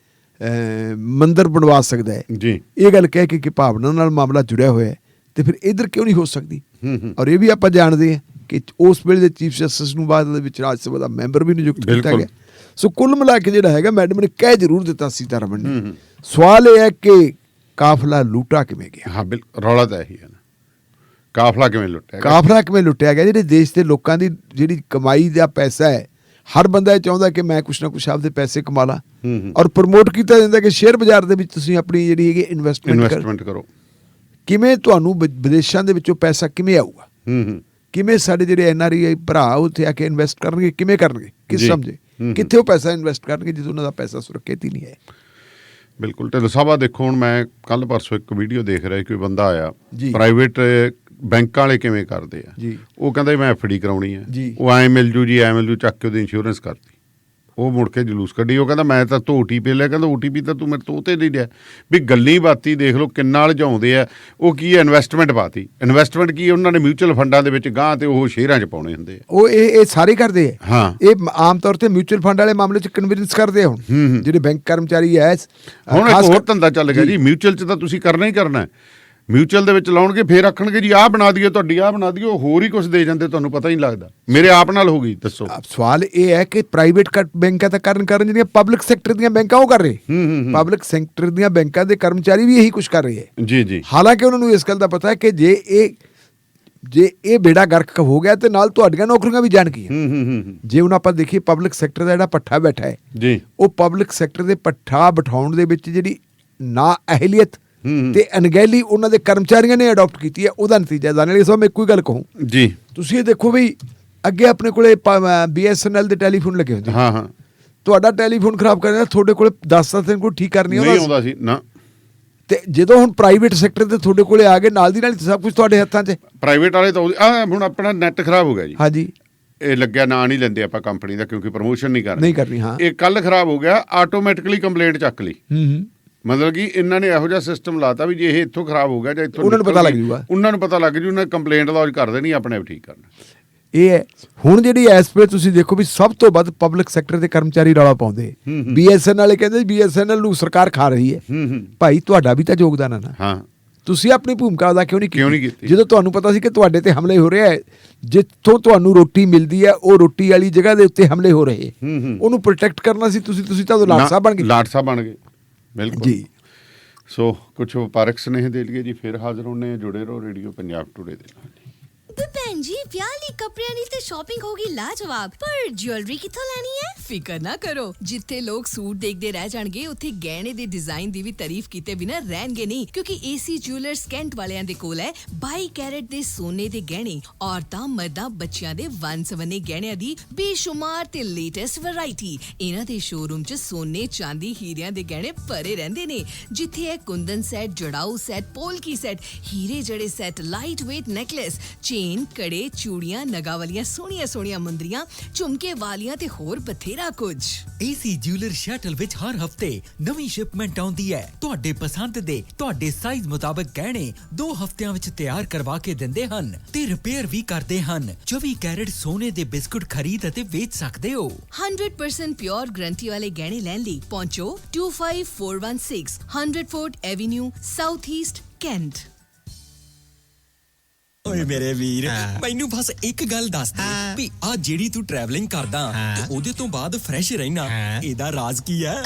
ਮੰਦਰ ਬਣਵਾ ਸਕਦਾ ਹੈ ਜੀ, ਇਹ ਗੱਲ ਕਹਿ ਕੇ ਕਿ ਭਾਵਨਾ ਨਾਲ ਮਾਮਲਾ ਜੁੜਿਆ ਹੋਇਆ ਹੈ, ਤੇ ਫਿਰ ਇੱਧਰ ਕਿਉਂ ਨਹੀਂ ਹੋ ਸਕਦੀ? ਔਰ ਇਹ ਵੀ ਆਪਾਂ ਜਾਣਦੇ ਹਾਂ ਕਿ ਉਸ ਵੇਲੇ ਦੇ ਚੀਫ ਜਸਟਿਸ ਨੂੰ ਬਾਅਦ ਦੇ ਵਿੱਚ ਰਾਜ ਸਭਾ ਦਾ ਮੈਂਬਰ ਵੀ ਨਿਯੁਕਤ ਕੀਤਾ ਗਿਆ। ਸੋ ਕੁੱਲ ਮਿਲਾ ਕੇ ਜਿਹੜਾ ਹੈਗਾ, ਮੈਡਮ ਨੇ ਕਹਿ ਜ਼ਰੂਰ ਦਿੱਤਾ ਸੀਤਾਰਮਣ ਨੇ। ਸਵਾਲ ਇਹ ਹੈ ਕਿ ਕਾਫਲਾ ਲੁੱਟਾ ਕਿਵੇਂ ਗਿਆ? ਹਾਂ ਬਿਲਕੁਲ, ਰੌਲਾ ਤਾਂ ਇਹੀ ਹੈ ਨਾ, ਕਾਫਲਾ ਕਿਵੇਂ ਲੁੱਟਿਆ ਗਿਆ? ਜਿਹੜੇ ਦੇਸ਼ ਦੇ ਲੋਕਾਂ ਦੀ ਜਿਹੜੀ ਕਮਾਈ ਦਾ ਪੈਸਾ ਹੈ, ਹਰ ਬੰਦਾ ਇਹ ਚਾਹੁੰਦਾ ਕਿ ਮੈਂ ਕੁਛ ਨਾ ਕੁਛ ਆਪਦੇ ਪੈਸੇ ਕਮਾ ਲਾਂ, ਔਰ ਪ੍ਰਮੋਟ ਕੀਤਾ ਜਾਂਦਾ ਕਿ ਸ਼ੇਅਰ ਬਾਜ਼ਾਰ ਦੇ ਵਿੱਚ ਤੁਸੀਂ ਆਪਣੀ ਜਿਹੜੀ ਹੈਗੀ ਇਨਵੈਸਟਮੈਂਟ ਕਰੋ। ਕਿਵੇਂ ਤੁਹਾਨੂੰ ਵਿਦੇਸ਼ਾਂ ਦੇ ਵਿੱਚੋਂ ਪੈਸਾ ਕਿਵੇਂ ਆਊਗਾ? ਕਿਵੇਂ ਸਾਡੇ ਜਿਹੜੇ NRI ਭਰਾ ਉੱਥੇ ਆ ਕੇ ਇਨਵੈਸਟ ਕਰਨਗੇ? ਕਿਵੇਂ ਕਰਨਗੇ? ਕਿਸ ਸਮਝੇ ਕਿੱਥੇ ਉਹ ਪੈਸਾ ਇਨਵੈਸਟ ਕਰਨਗੇ ਜਦੋਂ ਉਹਨਾਂ ਦਾ ਪੈਸਾ ਸੁਰੱਖਿਅਤ ਹੀ ਨਹੀਂ ਹੈ? ਬਿਲਕੁਲ। ਢਿੱਲੋਂ ਸਾਹਿਬ ਦੇਖੋ, ਹੁਣ ਮੈਂ ਕੱਲ ਪਰਸੋਂ ਇੱਕ ਵੀਡੀਓ ਦੇਖ ਰਿਹਾ, ਕੋਈ ਬੰਦਾ ਆਇਆ ਪ੍ਰਾਈਵੇਟ ਬੈਂਕਾਂ ਵਾਲੇ ਕਿਵੇਂ ਕਰਦੇ ਆ, ਉਹ ਕਹਿੰਦਾ ਮੈਂ FD ਕਰਾਉਣੀ ਹੈ, ਉਹ ਐਂ ਮਿਲ ਜੂ ਜੀ, ਐਂ ਮਿਲ ਜੂ, ਚੱਕ ਕੇ ਉਹਦੀ ਇੰਸ਼ੋਰੈਂਸ ਕਰਤੀ। ਉਹ ਮੁੜ ਕੇ ਜਲੂਸ ਕੱਢੀ, ਉਹ ਕਹਿੰਦਾ ਮੈਂ ਤਾਂ OTP ਲਿਆ। ਕਹਿੰਦਾ OTP ਤਾਂ ਤੂੰ ਮੇਰੇ ਤੋਂ ਤੇ ਨਹੀਂ ਲਿਆ। ਵੀ ਗੱਲੀ ਬਾਤੀ ਦੇਖ ਲਓ ਕਿੰਨਾ ਲਜਾਉਂਦੇ ਆ। ਉਹ ਕੀ ਹੈ, ਇਨਵੈਸਟਮੈਂਟ ਪਾਤੀ। ਇਨਵੈਸਟਮੈਂਟ ਕੀ ਉਹਨਾਂ ਨੇ ਮਿਊਚੁਅਲ ਫੰਡਾਂ ਦੇ ਵਿੱਚ ਗਾਂ ਤੇ ਉਹ ਸ਼ੇਅਰਾਂ 'ਚ ਪਾਉਣੇ ਹੁੰਦੇ ਆ। ਉਹ ਇਹ ਸਾਰੇ ਕਰਦੇ ਆ। ਹਾਂ, ਇਹ ਆਮ ਤੌਰ ਤੇ ਮਿਊਚੁਅਲ ਫੰਡ ਵਾਲੇ ਮਾਮਲੇ 'ਚ ਕਨਵਿੰਸ ਕਰਦੇ ਆ। ਹੁਣ ਜਿਹੜੇ ਬੈਂਕ ਕਰਮਚਾਰੀ ਐ, ਹੁਣ ਇੱਕ ਹੋਰ ਧੰਦਾ ਚੱਲ ਗਿਆ ਜੀ, ਮਿਊਚੁਅਲ 'ਚ ਤਾਂ ਤੁਸੀਂ ਕਰਨਾ ਹੀ ਕਰਨਾ। ਮਿਊਚੁਅਲ ਦੇ ਵਿੱਚ ਲਾਉਣਗੇ, ਫਿਰ ਆਖਣਗੇ ਜੀ ਆਹ ਬਣਾ ਦਿਓ, ਤੁਹਾਡੀ ਆਹ ਬਣਾ ਦਿਓ, ਹੋਰ ਹੀ ਕੁਝ ਦੇ ਜਾਂਦੇ, ਤੁਹਾਨੂੰ ਪਤਾ ਹੀ ਨਹੀਂ ਲੱਗਦਾ। ਮੇਰੇ ਆਪ ਨਾਲ ਹੋ ਗਈ। ਦੱਸੋ, ਸਵਾਲ ਇਹ ਹੈ ਕਿ ਪ੍ਰਾਈਵੇਟ ਬੈਂਕਾਂ ਤਾਂ ਕਰਨ ਜਿਹੜੀਆਂ ਪਬਲਿਕ ਸੈਕਟਰ ਦੀਆਂ ਬੈਂਕਾਂ ਉਹ ਕਰ ਰਹੇ। ਪਬਲਿਕ ਸੈਕਟਰ ਦੀਆਂ ਬੈਂਕਾਂ ਦੇ ਕਰਮਚਾਰੀ ਵੀ ਇਹੀ ਕੁਝ ਕਰ ਰਹੇ ਹੈ ਜੀ ਜੀ। ਹਾਲਾਂਕਿ ਉਹਨਾਂ ਨੂੰ ਇਸ ਗੱਲ ਦਾ ਪਤਾ ਹੈ ਕਿ ਜੇ ਇਹ ਬੇੜਾ ਗਰਕ ਹੋ ਗਿਆ ਤੇ ਨਾਲ ਤੁਹਾਡੀਆਂ ਨੌਕਰੀਆਂ ਵੀ ਜਾਣਗੀਆਂ। ਜੇ ਹੁਣ ਆਪਾਂ ਦੇਖੀਏ ਪਬਲਿਕ ਸੈਕਟਰ ਦਾ ਜਿਹੜਾ ਪੱਠਾ ਬੈਠਾ ਹੈ ਜੀ, ਉਹ ਪਬਲਿਕ ਸੈਕਟਰ ਦੇ ਪੱਠਾ ਬਿਠਾਉਣ ਦੇ ਵਿੱਚ ਜਿਹੜੀ ਨਾ ਅਹਿਲੀਅਤ ਤੇ ਅਣਗਹਿਲੀ ਉਹਨਾਂ ਦੇ ਕਰਮਚਾਰੀਆਂ ਨੇ ਅਡਾਪਟ ਕੀਤੀ ਹੈ, ਉਹਦਾ ਨਤੀਜਾ ਦਾਨੇ ਸਾਹਿਬ। ਮੈਂ ਇੱਕੋ ਹੀ ਗੱਲ ਕਹੂੰ ਜੀ, ਤੁਸੀਂ ਇਹ ਦੇਖੋ ਵੀ ਅੱਗੇ ਆਪਣੇ ਕੋਲੇ BSNL ਦੇ ਟੈਲੀਫੋਨ ਲੱਗੇ ਹੁੰਦੇ। ਹਾਂ ਹਾਂ, ਤੁਹਾਡਾ ਟੈਲੀਫੋਨ ਖਰਾਬ ਕਰਨਾ, ਤੁਹਾਡੇ ਕੋਲੇ 10 ਦਿਨ ਕੋਈ ਠੀਕ ਕਰਨੀ ਆਉਂਦਾ ਸੀ ਨਾ। ਤੇ ਜਦੋਂ ਹੁਣ ਪ੍ਰਾਈਵੇਟ ਸੈਕਟਰ ਤੇ ਤੁਹਾਡੇ ਕੋਲੇ ਆ ਗਏ, ਨਾਲ ਦੀ ਨਾਲ ਸਭ ਕੁਝ ਤੁਹਾਡੇ ਹੱਥਾਂ 'ਚ। ਪ੍ਰਾਈਵੇਟ ਵਾਲੇ ਤਾਂ ਹੁਣ ਆਪਣਾ ਨੈਟ ਖਰਾਬ ਹੋ ਗਿਆ ਜੀ। ਹਾਂਜੀ, ਇਹ ਲੱਗਿਆ, ਨਾਂ ਨਹੀਂ ਲੈਂਦੇ ਆਪਾਂ ਕੰਪਨੀ ਦਾ ਕਿਉਂਕਿ ਪ੍ਰਮੋਸ਼ਨ ਨਹੀਂ ਕਰਨੀ। ਹਾਂ, ਇਹ ਕੱਲ ਖਰਾਬ ਹੋ ਗਿਆ, ਆਟੋਮੈਟਿਕਲੀ ਕੰਪਲੇਂਟ ਚੱਕ ਲਈ। ਮਤਲਬ ਕਿ ਇਹਨਾਂ ਨੇ ਇਹੋ ਜਿਹਾ ਸਿਸਟਮ ਲਾਤਾ ਵੀ ਜੇ ਇਹ ਇੱਥੋਂ ਖਰਾਬ ਹੋ ਗਿਆ ਜਾਂ ਇੱਥੋਂ ਉਹਨਾਂ ਨੂੰ ਪਤਾ ਲੱਗ ਜੂਗਾ, ਉਹਨਾਂ ਨੂੰ ਕੰਪਲੇਂਟ ਲੌਜ ਕਰ ਦੇਣੀ, ਆਪਣੇ ਆਪ ਠੀਕ ਕਰਨਾ। ਇਹ ਹੈ। ਹੁਣ ਜਿਹੜੀ ਇਸ ਵੇਲੇ ਤੁਸੀਂ ਦੇਖੋ ਵੀ ਸਭ ਤੋਂ ਵੱਧ ਪਬਲਿਕ ਸੈਕਟਰ ਦੇ ਕਰਮਚਾਰੀ ਰੌਲਾ ਪਾਉਂਦੇ, BSNL ਵਾਲੇ ਕਹਿੰਦੇ BSNL ਨੂੰ ਸਰਕਾਰ ਖਾ ਰਹੀ ਹੈ। ਭਾਈ ਤੁਹਾਡਾ ਵੀ ਤਾਂ ਯੋਗਦਾਨ ਹੈ ਨਾ। ਹਾਂ, ਤੁਸੀਂ ਆਪਣੀ ਭੂਮਿਕਾ ਅਦਾ ਕਿਉਂ ਨਹੀਂ ਕੀਤੀ? ਜਦੋਂ ਤੁਹਾਨੂੰ ਪਤਾ ਸੀ ਕਿ ਤੁਹਾਡੇ ਤੇ ਹਮਲੇ ਹੋ ਰਹੇ ਹੈ, ਜਿੱਥੋਂ ਤੁਹਾਨੂੰ ਰੋਟੀ ਮਿਲਦੀ ਹੈ ਉਹ ਰੋਟੀ ਵਾਲੀ ਜਗ੍ਹਾ ਦੇ ਉੱਤੇ ਹਮਲੇ ਹੋ ਰਹੇ, ਉਹਨੂੰ ਪ੍ਰੋਟੈਕਟ ਕਰਨਾ ਸੀ। ਤੁਸੀਂ ਤਾਂ ਲਾਟਸਾ ਬਣ ਗਏ। ਲਾਟਸਾ ਬਣ ਗਏ, ਬਿਲਕੁਲ ਜੀ। ਸੋ ਕੁਝ ਵਪਾਰਕ ਸੁਨੇਹੇ ਦੇ ਲਈਏ ਜੀ, ਫਿਰ ਹਾਜ਼ਰ ਹੋਣੇ। ਜੁੜੇ ਰਹੋ ਰੇਡੀਓ ਪੰਜਾਬ ਟੂਡੇ ਦੇ ਨਾਲ। ਭੈਣ ਜੀ ਵਿਆਹ ਲਈ ਕੱਪੜਿਆਂ ਦੀ ਤੇ ਸ਼ਾਪਿੰਗ ਹੋ ਗਈ ਲਾਜਵਾਬ, ਪਰ ਜੁਐਲਰੀ ਕਿੱਥੋਂ ਲੈਣੀ ਹੈ? ਫਿਕਰ ਨਾ ਕਰੋ, ਜਿੱਥੇ ਲੋਕ ਸੂਟ ਦੇਖਦੇ ਰਹਿ ਜਾਣਗੇ ਉੱਥੇ ਗਹਿਣੇ ਦੇ ਡਿਜ਼ਾਈਨ ਦੀ ਵੀ ਤਾਰੀਫ ਕੀਤੇ ਬਿਨਾਂ ਰਹਿਣਗੇ ਨਹੀਂ, ਕਿਉਂਕਿ AC ਜੁਐਲਰਸ ਕੈਂਟ ਵਾਲਿਆਂ ਦੇ ਕੋਲ ਹੈ 22 ਕੈਰਟ ਦੇ ਸੋਨੇ ਦੇ ਗਹਿਣੇ, ਔਰਤਾਂ ਮਰਦਾਂ ਬੱਚਿਆਂ ਦੇ ਵੰਨ-ਸਵੰਨੇ ਗਹਿਣਿਆਂ ਦੀ ਬੇਸ਼ੁਮਾਰ ਤੇ ਲੇਟੈਸਟ ਵੈਰਾਈਟੀ। ਇਹਨਾਂ ਦੇ ਸ਼ੋਰੂਮ 'ਚ ਸੋਨੇ, ਚਾਂਦੀ, ਹੀਰਿਆਂ ਦੇ ਗਹਿਣੇ ਭਰੇ ਰਹਿੰਦੇ ਨੇ, ਜਿੱਥੇ ਹੈ ਕੁੰਦਨ ਸੈੱਟ, ਜੜਾਊ ਸੈੱਟ, ਪੋਲਕੀ ਸੈੱਟ, ਹੀਰੇ ਜੜੇ set, light weight necklace, chain, ਕੜੇ, ਚੂੜੀਆਂ, ਨਗਾਂ ਵਾਲੀਆਂ ਸੋਹਣੀਆਂ ਮੁੰਦਰੀਆਂ, ਝੁਮਕੇ ਵਾਲੀਆਂ ਤੇ ਹੋਰ ਬਥੇਰਾ ਕੁਝ। AC ਜੁਐਲਰ ਸ਼ਟਲ ਵਿੱਚ ਹਰ ਹਫਤੇ ਨਵੀਂ ਸ਼ਿਪਮੈਂਟ ਆਉਂਦੀ ਹੈ। ਤੁਹਾਡੇ ਪਸੰਦ ਦੇ ਤੁਹਾਡੇ ਸਾਈਜ਼ ਮੁਤਾਬਕ ਗਹਿਣੇ 2 ਹਫ਼ਤਿਆਂ ਵਿੱਚ ਤਿਆਰ ਕਰਵਾ ਕੇ ਦਿੰਦੇ ਹਨ ਤੇ ਰਿਪੇਅਰ ਵੀ ਕਰਦੇ ਹਨ। 24 ਕੈਰਟ ਸੋਨੇ ਦੇ ਬਿਸਕੁਟ ਖਰੀਦ ਅਤੇ ਵੇਚ ਸਕਦੇ ਹੋ। 100% ਪਿਓਰ ਗਰੰਟੀ ਵਾਲੇ ਗਹਿਣੇ ਲੈਣ ਲਈ ਪਹੁੰਚੋ 25416 100 fort avenue, south East, cantt. ਓਏ ਮੇਰੇ ਵੀਰ, ਮੈਨੂੰ ਬਸ ਇੱਕ ਗੱਲ ਦੱਸ ਦੇ ਵੀ ਆ ਜਿਹੜੀ ਤੂੰ ਟਰੈਵਲਿੰਗ ਕਰਦਾ ਤੇ ਉਹਦੇ ਤੋਂ ਬਾਅਦ ਫਰੈਸ਼ ਰਹਿਣਾ, ਇਹਦਾ ਰਾਜ਼ ਕੀ ਹੈ?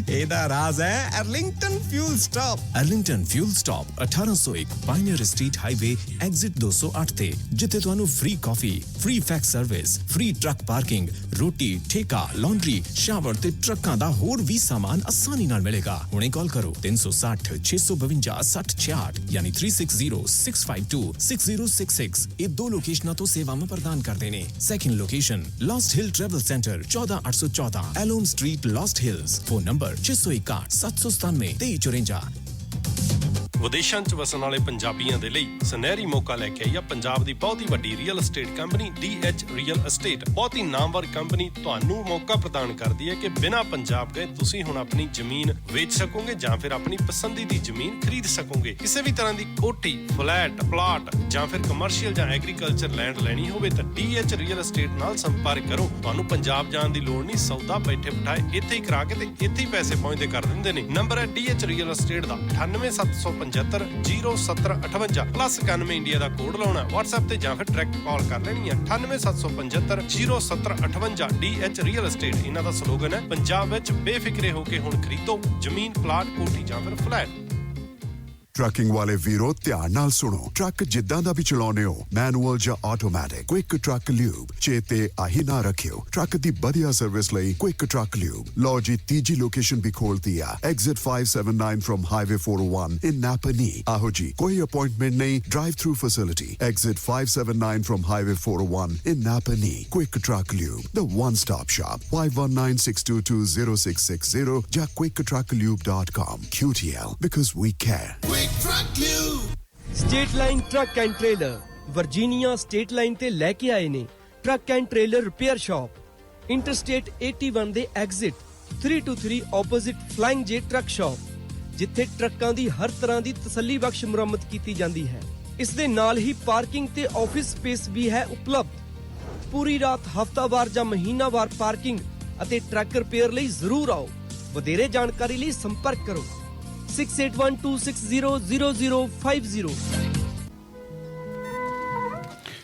ਇਹਦਾ ਰਾਜ਼ ਹੈ Arlington fuel stop. Arlington fuel stop 1801 pioneer street highway, exit 208 ਤੇ, ਜਿੱਥੇ ਤੁਹਾਨੂੰ ਫ੍ਰੀ ਕਾਫੀ, free fax service, free truck parking, ਰੋਟੀ, ਠੇਕਾ, ਲਾਂਡਰੀ, ਸ਼ਾਵਰ ਤੇ ਟਰੱਕਾਂ ਦਾ ਹੋਰ ਵੀ ਸਾਮਾਨ ਆਸਾਨੀ ਨਾਲ ਮਿਲੇਗਾ। ਹੁਣੇ ਕਾਲ ਕਰੋ 360 652 6066 ਯਾਨੀ 360 652 6066। ਇਹ 2 ਲੋਕੇਸ਼ਨਾਂ ਤੋਂ ਸੇਵਾਵਾਂ ਪ੍ਰਦਾਨ ਕਰਦੇ ਨੇ। Second location Lost Hill travel centre 14814 ਐਲੋਮ street, Lost Hills. Phone number 661 797 2354। ਵਿਦੇਸ਼ਾਂ 'ਚ ਵਸਣ ਵਾਲੇ ਪੰਜਾਬੀਆਂ ਦੇ ਲਈ ਸੁਨਹਿਰੀ ਮੌਕਾ ਲੈ ਕੇ ਆਈ ਆ ਪੰਜਾਬ ਦੀ ਬਹੁਤ ਹੀ ਵੱਡੀ real estate company DH real estate. ਬਹੁਤ ਹੀ ਨਾਮਵਰ ਕੰਪਨੀ ਤੁਹਾਨੂੰ ਮੌਕਾ ਪ੍ਰਦਾਨ ਕਰਦੀ ਹੈ ਕਿ ਬਿਨਾਂ ਪੰਜਾਬ ਗਏ ਤੁਸੀਂ ਹੁਣ ਆਪਣੀ ਜ਼ਮੀਨ ਵੇਚ ਸਕੋਗੇ ਜਾਂ ਫਿਰ ਆਪਣੀ ਪਸੰਦੀ ਦੀ ਜ਼ਮੀਨ ਖਰੀਦ ਸਕੋਗੇ। ਕਿਸੇ ਵੀ ਤਰ੍ਹਾਂ ਦੀ ਕੋਠੀ, ਫਲੈਟ, ਪਲਾਟ ਜਾਂ ਫਿਰ ਕਮਰਸ਼ੀਅਲ ਜਾਂ ਐਗਰੀਕਲਚਰ ਲੈਂਡ ਲੈਣੀ ਹੋਵੇ ਤਾਂ DH ਰੀਅਲ ਅਸਟੇਟ ਨਾਲ ਸੰਪਰਕ ਕਰੋ। ਤੁਹਾਨੂੰ ਪੰਜਾਬ ਜਾਣ ਦੀ ਲੋੜ ਨਹੀਂ, ਸੌਦਾ ਬੈਠੇ ਬਿਠਾਏ ਇੱਥੇ ਹੀ ਕਰਾ ਕੇ ਤੇ ਇੱਥੇ ਹੀ ਪੈਸੇ ਪਹੁੰਚਦੇ ਕਰ ਦਿੰਦੇ ਨੇ। ਨੰਬਰ ਹੈ DH ਰੀਅਲ ਅਸਟੇਟ ਦਾ 98775 0758 ਪਲੱਸ 91 ਇੰਡੀਆ ਦਾ ਕੋਡ ਲਾਉਣਾ। WhatsApp ਤੇ ਜਾਂ ਫਿਰ ਡਾਇਰੈਕਟ ਕਾਲ ਕਰ ਲੈਣੀ ਹੈ 98775 0758 DH ਰੀਅਲ ਅਸਟੇਟ। ਇਹਨਾਂ ਦਾ ਸਲੋਗਨ ਹੈ ਪੰਜਾਬ ਵਿੱਚ ਬੇਫਿਕਰੇ ਹੋ ਕੇ ਹੁਣ ਖਰੀਦੋ ਜ਼ਮੀਨ, ਪਲਾਟ, ਕੋਠੀ ਜਾਂ ਫਿਰ ਫਲੈਟ। ਟਰੱਕਿੰਗ ਵਾਲੇ ਵੀਰੋ ਧਿਆਨ ਨਾਲ ਸੁਣੋ। ਟਰੱਕ ਜਿੱਦਾਂ ਦਾ ਵੀ ਚਲਾਉਣੇ ਹੋ, ਮੈਨੂਅਲ ਜਾਂ ਆਟੋਮੈਟਿਕ, ਕੁਇਕ ਟਰੱਕ ਲਿਊਬ ਚੇਤੇ ਆਹੀ ਨਾ ਰੱਖਿਓ। ਟਰੱਕ ਦੀ ਵਧੀਆ ਸਰਵਿਸ ਲਈ ਕੁਇਕ ਟਰੱਕ ਲਿਊਬ। ਲਓ ਜੀ, ਤੀਜੀ ਲੋਕੇਸ਼ਨ ਵੀ ਖੋਲਤੀ ਆ, ਐਗਜ਼ਿਟ 579 ਫਰਮ ਹਾਈਵੇ 401 ਇਨ ਨਾਪਨੀ। ਆਹੋ ਜੀ, ਕੋਈ ਅਪਾਇੰਟਮੈਂਟ ਨਹੀਂ, drive through facility. Exit 579 firm highway 401 in ਨਾਪਨੀ। Quick truck lube, the one stop shop। 5196220660 ਜਾਂ quicktrucklube.com। QTL, because we care। State line truck and trailer Virginia state line ਤੇ ਲੈ ਕੇ ਆਏ ਨੇ truck and trailer repair shop, interstate 81 ਦੇ ਐਗਜ਼ਿਟ 323 ਆਪੋਜ਼ਿਟ ਫਲਾਈਂਗ ਜੇ ਟਰੱਕ ਸ਼ਾਪ, ਜਿੱਥੇ ਟਰੱਕਾਂ ਦੀ ਹਰ ਤਰ੍ਹਾਂ ਦੀ ਤਸੱਲੀ ਬਖਸ਼ ਮੁਰੰਮਤ ਕੀਤੀ ਜਾਂਦੀ ਹੈ। ਇਸ ਦੇ ਨਾਲ ਹੀ ਪਾਰਕਿੰਗ ਤੇ ਆਫਿਸ ਸਪੇਸ ਵੀ ਹੈ ਉਪਲਬਧ। ਪੂਰੀ ਰਾਤ, ਹਫ਼ਤਾਵਾਰ ਜਾਂ ਮਹੀਨਾਵਾਰ ਪਾਰਕਿੰਗ ਅਤੇ ਟਰੱਕ ਰਿਪੇਅਰ ਲਈ ਜ਼ਰੂਰ ਆਓ। ਵਧੇਰੇ ਜਾਣਕਾਰੀ ਲਈ ਸੰਪਰਕ ਕਰੋ 6812600050।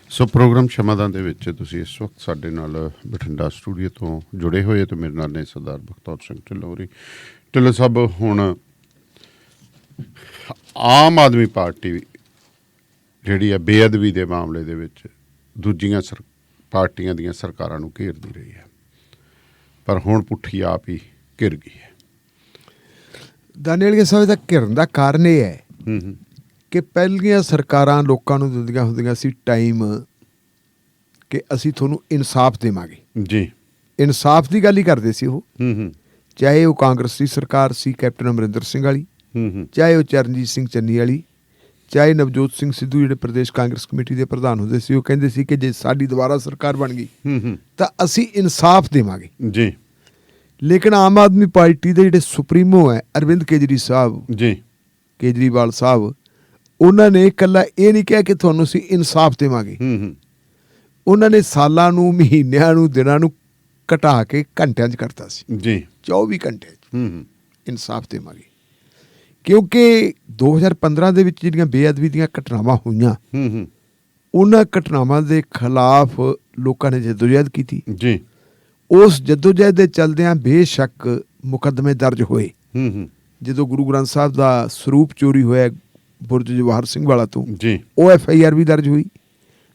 ਸੋ ਪ੍ਰੋਗਰਾਮ ਸ਼ਮਾਦਾਨ ਦੇ ਵਿੱਚ ਤੁਸੀਂ ਇਸ ਵਕਤ ਸਾਡੇ ਨਾਲ ਬਠਿੰਡਾ ਸਟੂਡੀਓ ਤੋਂ ਜੁੜੇ ਹੋਏ ਤੇ ਮੇਰੇ ਨਾਲ ਨੇ ਸਰਦਾਰ ਬਖਤੌਰ ਸਿੰਘ ਢਿੱਲੋਂ ਸਾਹਿਬ। ਹੁਣ ਆਮ ਆਦਮੀ ਪਾਰਟੀ ਜਿਹੜੀ ਆ ਬੇਅਦਬੀ ਦੇ ਮਾਮਲੇ ਦੇ ਵਿੱਚ ਦੂਜੀਆਂ ਪਾਰਟੀਆਂ ਦੀਆਂ ਸਰਕਾਰਾਂ ਨੂੰ ਘੇਰਦੀ ਰਹੀ ਹੈ, ਪਰ ਹੁਣ ਪੁੱਠੀ ਆਪ ਹੀ ਘਿਰ ਗਈ ਹੈ। ਦਾਨੇਲੀਆ ਸਾਹਿਬ ਦਾ ਘਿਰਨ ਦਾ ਕਾਰਨ ਇਹ ਹੈ ਕਿ ਪਹਿਲੀਆਂ ਸਰਕਾਰਾਂ ਲੋਕਾਂ ਨੂੰ ਦਿੰਦੀਆਂ ਹੁੰਦੀਆਂ ਸੀ ਟਾਈਮ ਕਿ ਅਸੀਂ ਤੁਹਾਨੂੰ ਇਨਸਾਫ ਦੇਵਾਂਗੇ ਜੀ। ਇਨਸਾਫ ਦੀ ਗੱਲ ਹੀ ਕਰਦੇ ਸੀ ਉਹ, ਚਾਹੇ ਉਹ ਕਾਂਗਰਸ ਦੀ ਸਰਕਾਰ ਸੀ ਕੈਪਟਨ ਅਮਰਿੰਦਰ ਸਿੰਘ ਵਾਲੀ, ਚਾਹੇ ਉਹ ਚਰਨਜੀਤ ਸਿੰਘ ਚੰਨੀ ਵਾਲੀ, ਚਾਹੇ ਨਵਜੋਤ ਸਿੰਘ ਸਿੱਧੂ ਜਿਹੜੇ ਪ੍ਰਦੇਸ਼ ਕਾਂਗਰਸ ਕਮੇਟੀ ਦੇ ਪ੍ਰਧਾਨ ਹੁੰਦੇ ਸੀ। ਉਹ ਕਹਿੰਦੇ ਸੀ ਕਿ ਜੇ ਸਾਡੀ ਦੁਬਾਰਾ ਸਰਕਾਰ ਬਣ ਗਈ ਤਾਂ ਅਸੀਂ ਇਨਸਾਫ ਦੇਵਾਂਗੇ ਜੀ। ਲੇਕਿਨ ਆਮ ਆਦਮੀ ਪਾਰਟੀ ਦੇ ਜਿਹੜੇ ਸੁਪਰੀਮੋ ਹੈ ਅਰਵਿੰਦ ਕੇਜਰੀਵਾਲ ਸਾਹਿਬ, ਉਹਨਾਂ ਨੇ ਇਕੱਲਾ ਇਹ ਨਹੀਂ ਕਿਹਾ ਕਿ ਤੁਹਾਨੂੰ ਅਸੀਂ ਇਨਸਾਫ ਦੇਵਾਂਗੇ, ਉਹਨਾਂ ਨੇ ਸਾਲਾਂ ਨੂੰ, ਮਹੀਨਿਆਂ ਨੂੰ, ਦਿਨਾਂ ਨੂੰ ਘਟਾ ਕੇ ਘੰਟਿਆਂ 'ਚ ਕਰਤਾ ਸੀ। ਜੀ 24 ਘੰਟੇ 'ਚ ਇਨਸਾਫ ਦੇਵਾਂਗੇ। ਕਿਉਂਕਿ 2015 ਦੇ ਵਿੱਚ ਜਿਹੜੀਆਂ ਬੇਅਦਬੀ ਦੀਆਂ ਘਟਨਾਵਾਂ ਹੋਈਆਂ, ਉਹਨਾਂ ਘਟਨਾਵਾਂ ਦੇ ਖਿਲਾਫ ਲੋਕਾਂ ਨੇ ਜਦੋਜਹਿਦ ਕੀਤੀ। ਜੀ ਉਸ ਜਦੋਜਹਿਦ ਦੇ ਚਲਦਿਆਂ ਬੇਸ਼ੱਕ ਮੁਕੱਦਮੇ ਦਰਜ ਹੋਏ। ਜਦੋਂ ਗੁਰੂ ਗ੍ਰੰਥ ਸਾਹਿਬ ਦਾ ਸਰੂਪ ਚੋਰੀ ਹੋਇਆ ਬੁਰਜ ਜਵਾਹਰ ਸਿੰਘ ਵਾਲਾ ਤੋਂ, ਜੀ ਉਹ FIR ਵੀ ਦਰਜ ਹੋਈ।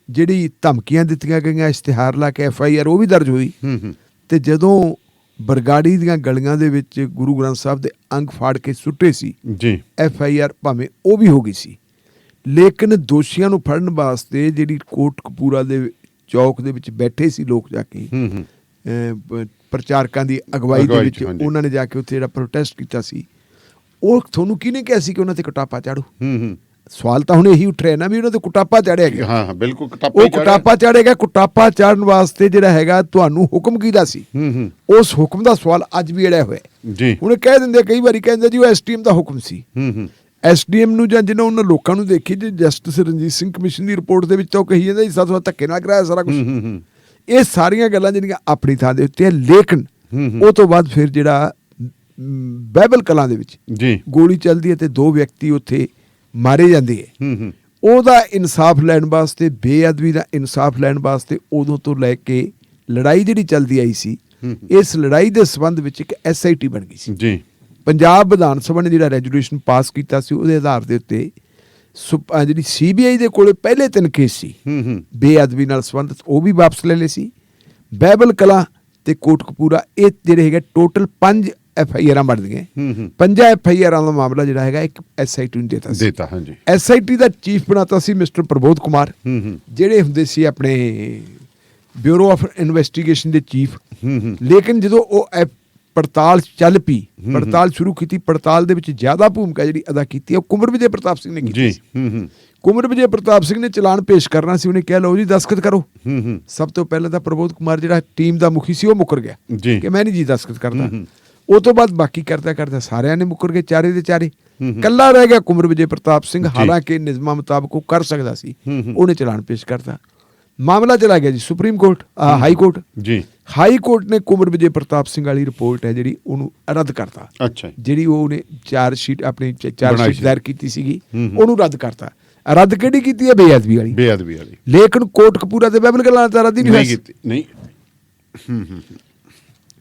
ਜਿਹੜੀ ਧਮਕੀਆਂ ਦਿੱਤੀਆਂ ਗਈਆਂ ਇਸ਼ਤਿਹਾਰ ਲਾ ਕੇ FIR ਉਹ ਵੀ ਦਰਜ ਹੋਈ। ਤੇ ਜਦੋਂ ਬਰਗਾੜੀ ਦੀਆਂ ਗਲੀਆਂ ਦੇ ਵਿੱਚ ਗੁਰੂ ਗ੍ਰੰਥ ਸਾਹਿਬ ਦੇ ਅੰਗ ਫਾੜ ਕੇ ਸੁੱਟੇ ਸੀ, ਜੀ FIR ਭਾਵੇਂ ਉਹ ਵੀ ਹੋ ਗਈ ਸੀ, ਲੇਕਿਨ ਦੋਸ਼ੀਆਂ ਨੂੰ ਫੜਨ ਵਾਸਤੇ ਜਿਹੜੀ ਕੋਟਕਪੂਰਾ ਦੇ ਚੌਕ ਦੇ ਵਿੱਚ ਬੈਠੇ ਸੀ ਲੋਕ ਜਾ ਕੇ, ਪ੍ਰਚਾਰਕਾਂ ਦੀ ਅਗਵਾਈ ਦੇ ਵਿੱਚ ਉਹਨਾਂ ਨੇ ਜਾ ਕੇ ਉੱਥੇ ਜਿਹੜਾ ਪ੍ਰੋਟੈਸਟ ਕੀਤਾ ਸੀ, ਉਹ ਤੁਹਾਨੂੰ ਕਿਹਨੇ ਕਿਹਾ ਸੀ ਕਿ ਉਹਨਾਂ ਤੇ ਕੁਟਾਪਾ ਚਾੜੂ? ਸਵਾਲ ਤਾਂ ਹੁਣ ਇਹੀ ਉੱਠ ਰਿਹਾ ਨਾ ਵੀ ਉਹਨਾਂ ਤੇ ਕੁਟਾਪਾ ਚਾੜਿਆ ਗਿਆ। ਹਾਂ ਬਿਲਕੁਲ ਉਹ ਕੁਟਾਪਾ ਚਾੜੇਗਾ। ਕੁਟਾਪਾ ਚਾੜਨ ਵਾਸਤੇ ਜਿਹੜਾ ਹੈਗਾ ਤੁਹਾਨੂੰ ਹੁਕਮ ਕਿਹਦਾ ਸੀ? ਉਸ ਹੁਕਮ ਦਾ ਸਵਾਲ ਅੱਜ ਵੀ ਅੜਿਆ ਹੋਇਆ। ਜੀ ਹੁਣ ਕਹਿ ਦਿੰਦੇ, ਕਈ ਵਾਰੀ ਕਹਿੰਦੇ ਜੀ ਉਹ SDM ਦਾ ਹੁਕਮ ਸੀ। SDM ਨੂੰ ਜਾਂ ਜਿਹਨਾਂ ਉਹਨਾਂ ਲੋਕਾਂ ਨੂੰ ਦੇਖੀ, ਜੇ ਜਸਟਿਸ ਰਣਜੀਤ ਸਿੰਘ ਕਮਿਸ਼ਨ ਦੀ ਰਿਪੋਰਟ ਦੇ ਵਿੱਚ ਤਾਂ ਉਹ ਕਹੀ ਜਾਂਦਾ ਜੀ ਸਾਥੋਂ ਧੱਕੇ ਨਾਲ ਕਰਾਇਆ ਸਾਰਾ ਕੁਝ। ਇਹ ਸਾਰੀਆਂ ਗੱਲਾਂ ਜਿਹੜੀਆਂ ਆਪਣੀ ਥਾਂ ਦੇ ਉੱਤੇ ਹੈ, ਲੇਕਿਨ ਉਹ ਤੋਂ ਬਾਅਦ ਫਿਰ ਜਿਹੜਾ ਬਾਈਬਲ ਕਲਾਂ ਦੇ ਵਿੱਚ ਜੀ ਗੋਲੀ ਚੱਲਦੀ ਹੈ ਤੇ 2 ਵਿਅਕਤੀ ਉੱਥੇ ਮਾਰੇ ਜਾਂਦੇ ਹੈ, ਉਹਦਾ ਇਨਸਾਫ ਲੈਣ ਵਾਸਤੇ, ਬੇਅਦਬੀ ਦਾ ਇਨਸਾਫ ਲੈਣ ਵਾਸਤੇ ਉਦੋਂ ਤੋਂ ਲੈ ਕੇ ਲੜਾਈ ਜਿਹੜੀ ਚੱਲਦੀ ਆਈ ਸੀ, ਇਸ ਲੜਾਈ ਦੇ ਸੰਬੰਧ ਵਿੱਚ ਇੱਕ SIT ਬਣ ਗਈ ਸੀ। ਜੀ ਪੰਜਾਬ ਵਿਧਾਨ ਸਭਾ ਨੇ ਜਿਹੜਾ ਰੈਜੂਲੇਸ਼ਨ ਪਾਸ ਕੀਤਾ ਸੀ, ਉਹਦੇ ਆਧਾਰ ਦੇ ਉੱਤੇ ਜਿਹੜੀ CBI ਦੇ ਕੋਲੇ ਪਹਿਲੇ 3 ਕੇਸ ਸੀ ਬੇਅਦਬੀ ਨਾਲ ਸੰਬੰਧਿਤ, ਉਹ ਵੀ ਵਾਪਸ ਲੈ ਲਏ ਸੀ। ਬਾਈਬਲ ਕਲਾਂ ਤੇ ਕੋਟਕਪੂਰਾ, ਇਹ ਜਿਹੜੇ ਹੈਗੇ ਟੋਟਲ 5 FIR ਬਣ ਗਏ। 5 FIR ਦਾ ਮਾਮਲਾ ਜਿਹੜਾ ਹੈਗਾ ਇੱਕ SIT ਨੂੰ ਦੇਤਾ ਸੀ। ਹਾਂਜੀ। SIT ਦਾ ਚੀਫ ਬਣਾਤਾ ਸੀ ਮਿਸਟਰ ਪ੍ਰਬੋਧ ਕੁਮਾਰ, ਜਿਹੜੇ ਹੁੰਦੇ ਸੀ ਆਪਣੇ ਬਿਊਰੋ ਆਫ ਇਨਵੈਸਟੀਗੇਸ਼ਨ ਦੇ ਚੀਫ। ਲੇਕਿਨ ਜਦੋਂ ਉਹ ਪੜਤਾਲ ਚੱਲ ਪਈ, ਪੜਤਾਲ ਸ਼ੁਰੂ ਕੀਤੀ, ਪੜਤਾਲ ਦੇ ਵਿੱਚ ਜ਼ਿਆਦਾ ਭੂਮਿਕਾ ਜਿਹੜੀ ਅਦਾ ਕੀਤੀ ਉਹ ਕੁੰਵਰ ਵਿਜੇ ਪ੍ਰਤਾਪ ਸਿੰਘ ਨੇ ਕੀਤੀ ਸੀ। ਕੁੰਵਰ ਵਿਜੇ ਪ੍ਰਤਾਪ ਸਿੰਘ ਨੇ ਚਲਾਨ ਪੇਸ਼ ਕਰਨਾ ਸੀ, ਉਹਨੇ ਕਿਹਾ ਲਓ ਜੀ ਦਸਤਖਤ ਕਰੋ। ਸਭ ਤੋਂ ਪਹਿਲਾਂ ਤਾਂ ਪ੍ਰਬੋਧ ਕੁਮਾਰ ਜਿਹੜਾ ਟੀਮ ਦਾ ਮੁਖੀ ਸੀ ਉਹ ਮੁੱਕਰ ਗਿਆ ਕਿ ਮੈਂ ਨਹੀਂ ਜੀ ਦਸਤਖਤ ਕਰਦਾ। ਉਹ ਤੋਂ ਬਾਅਦ ਬਾਕੀ ਕਰਦਾ ਸਾਰਿਆਂ ਨੇ ਮੁੱਕਰ ਗਏ, ਚਾਰੇ ਦੇ ਚਾਰੇ। ਕੱਲਾ ਰਹਿ ਗਿਆ ਕੁੰਵਰ ਵਿਜੇ ਪ੍ਰਤਾਪ ਸਿੰਘ, ਹਾਲਾਂਕਿ ਨਿਯਮਾਂ ਮੁਤਾਬਕ ਉਹ ਕਰ ਸਕਦਾ ਸੀ। ਉਹਨੇ ਚਲਾਨ ਪੇਸ਼ ਕਰਤਾ, ਮਾਮਲਾ ਚਲਾ ਗਿਆ ਜੀ ਸੁਪਰੀਮ ਕੋਰਟ, ਹਾਈ ਕੋਰਟ। ਜੀ ਹਾਈ ਕੋਰਟ ਨੇ ਕੁੰਵਰ ਵਿਜੇ ਪ੍ਰਤਾਪ ਸਿੰਘ ਵਾਲੀ ਰਿਪੋਰਟ ਹੈ ਜਿਹੜੀ ਉਹਨੂੰ ਰੱਦ ਕਰਤਾ। ਅੱਛਾ, ਜਿਹੜੀ ਉਹਨੇ ਚਾਰਜ ਸ਼ੀਟ ਦਾਇਰ ਕੀਤੀ ਸੀਗੀ ਉਹਨੂੰ ਰੱਦ ਕਰਤਾ। ਰੱਦ ਕਿਹੜੀ ਕੀਤੀ ਹੈ? ਬੇਅਦਬੀ ਵਾਲੀ। ਲੇਕਿਨ ਕੋਟਕਪੂਰਾ ਤੇ ਬਾਈਬਲ ਕਲਾਂ ਤਾਂ ਰੱਦ ਹੀ ਨਹੀਂ ਹੋਈ।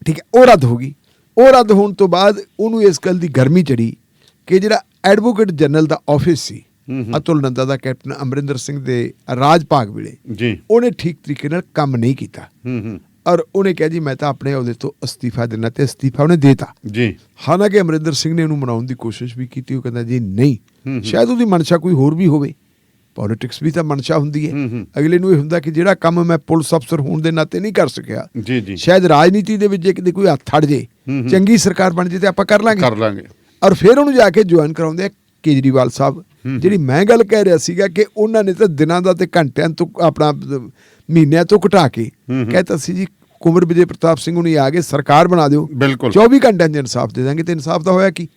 ਠੀਕ ਹੈ, ਉਹ ਰੱਦ ਹੋ ਗਈ। ਉਹ ਰੱਦ ਹੋਣ ਤੋਂ ਬਾਅਦ ਉਹਨੂੰ ਇਸ ਗੱਲ ਦੀ ਗਰਮੀ ਚੜੀ ਕਿ ਜਿਹੜਾ ਐਡਵੋਕੇਟ ਜਨਰਲ ਦਾ ਆਫਿਸ ਸੀ ਅਤੁਲ ਨੰਦਾ ਦਾ, ਕੈਪਟਨ ਅਮਰਿੰਦਰ ਸਿੰਘ ਦੇ ਰਾਜ ਭਾਗ ਵੇਲੇ, ਉਹਨੇ ਠੀਕ ਤਰੀਕੇ ਨਾਲ ਕੰਮ ਨਹੀਂ ਕੀਤਾ। ਔਰ ਉਹਨੇ ਕਿਹਾ ਜੀ ਮੈਂ ਤਾਂ ਆਪਣੇ ਅਹੁਦੇ ਤੋਂ ਅਸਤੀਫਾ ਦੇਣਾ, ਤੇ ਅਸਤੀਫਾ ਉਹਨੇ ਦੇਤਾ। ਹਾਲਾਂਕਿ ਅਮਰਿੰਦਰ ਸਿੰਘ ਨੇ ਉਹਨੂੰ ਮਨਾਉਣ ਦੀ ਕੋਸ਼ਿਸ਼ ਵੀ ਕੀਤੀ। ਉਹ ਕਹਿੰਦਾ ਜੀ ਨਹੀਂ, ਸ਼ਾਇਦ ਉਹਦੀ ਮਨਸ਼ਾ ਕੋਈ ਹੋਰ ਵੀ ਹੋਵੇ। ਪੋਲੀਟਿਕਸ ਵੀ ਤਾਂ ਮਨਸ਼ਾ ਹੁੰਦੀ ਹੈ। ਅਗਲੇ ਨੂੰ ਇਹ ਹੁੰਦਾ ਕਿ ਜਿਹੜਾ ਕੰਮ ਮੈਂ ਪੁਲਿਸ ਅਫਸਰ ਹੋਣ ਦੇ ਨਾਤੇ ਨਹੀਂ ਕਰ ਸਕਿਆ, ਸ਼ਾਇਦ ਰਾਜਨੀਤੀ ਦੇ ਵਿੱਚ ਜੇ ਕਿਤੇ ਕੋਈ ਹੱਥ ਅੜ ਜੇ, ਚੰਗੀ ਸਰਕਾਰ ਬਣ ਜੇ ਤੇ ਆਪਾਂ ਕਰ ਲਾਂਗੇ। ਔਰ ਫਿਰ ਉਹਨੂੰ ਜਾ ਕੇ ਜੁਆਇਨ ਕਰਾਉਂਦੇ ਆ ਕੇਜਰੀਵਾਲ ਸਾਹਿਬ। ਜਿਹੜੀ ਮੈਂ ਗੱਲ ਕਹਿ ਰਿਹਾ ਸੀਗਾ ਕਿ ਉਹਨਾਂ ਨੇ ਤਾਂ ਦਿਨਾਂ ਦਾ ਤੇ ਘੰਟਿਆਂ ਤੋਂ ਆਪਣਾ ਮਹੀਨਿਆਂ ਤੋਂ ਘਟਾ ਕੇ ਕਹਿਤਾ ਸੀ ਜੀ ਕੁੰਵਰ ਵਿਜੇ ਪ੍ਰਤਾਪ ਸਿੰਘ ਨੂੰ ਆ ਕੇ ਸਰਕਾਰ ਬਣਾ ਦਿਓ, 24 ਘੰਟਿਆਂ 'ਚ ਇਨਸਾਫ ਦੇ ਦਾਂਗੇ। ਤੇ ਇਨਸਾਫ ਤਾਂ ਹੋਇਆ ਕੀ?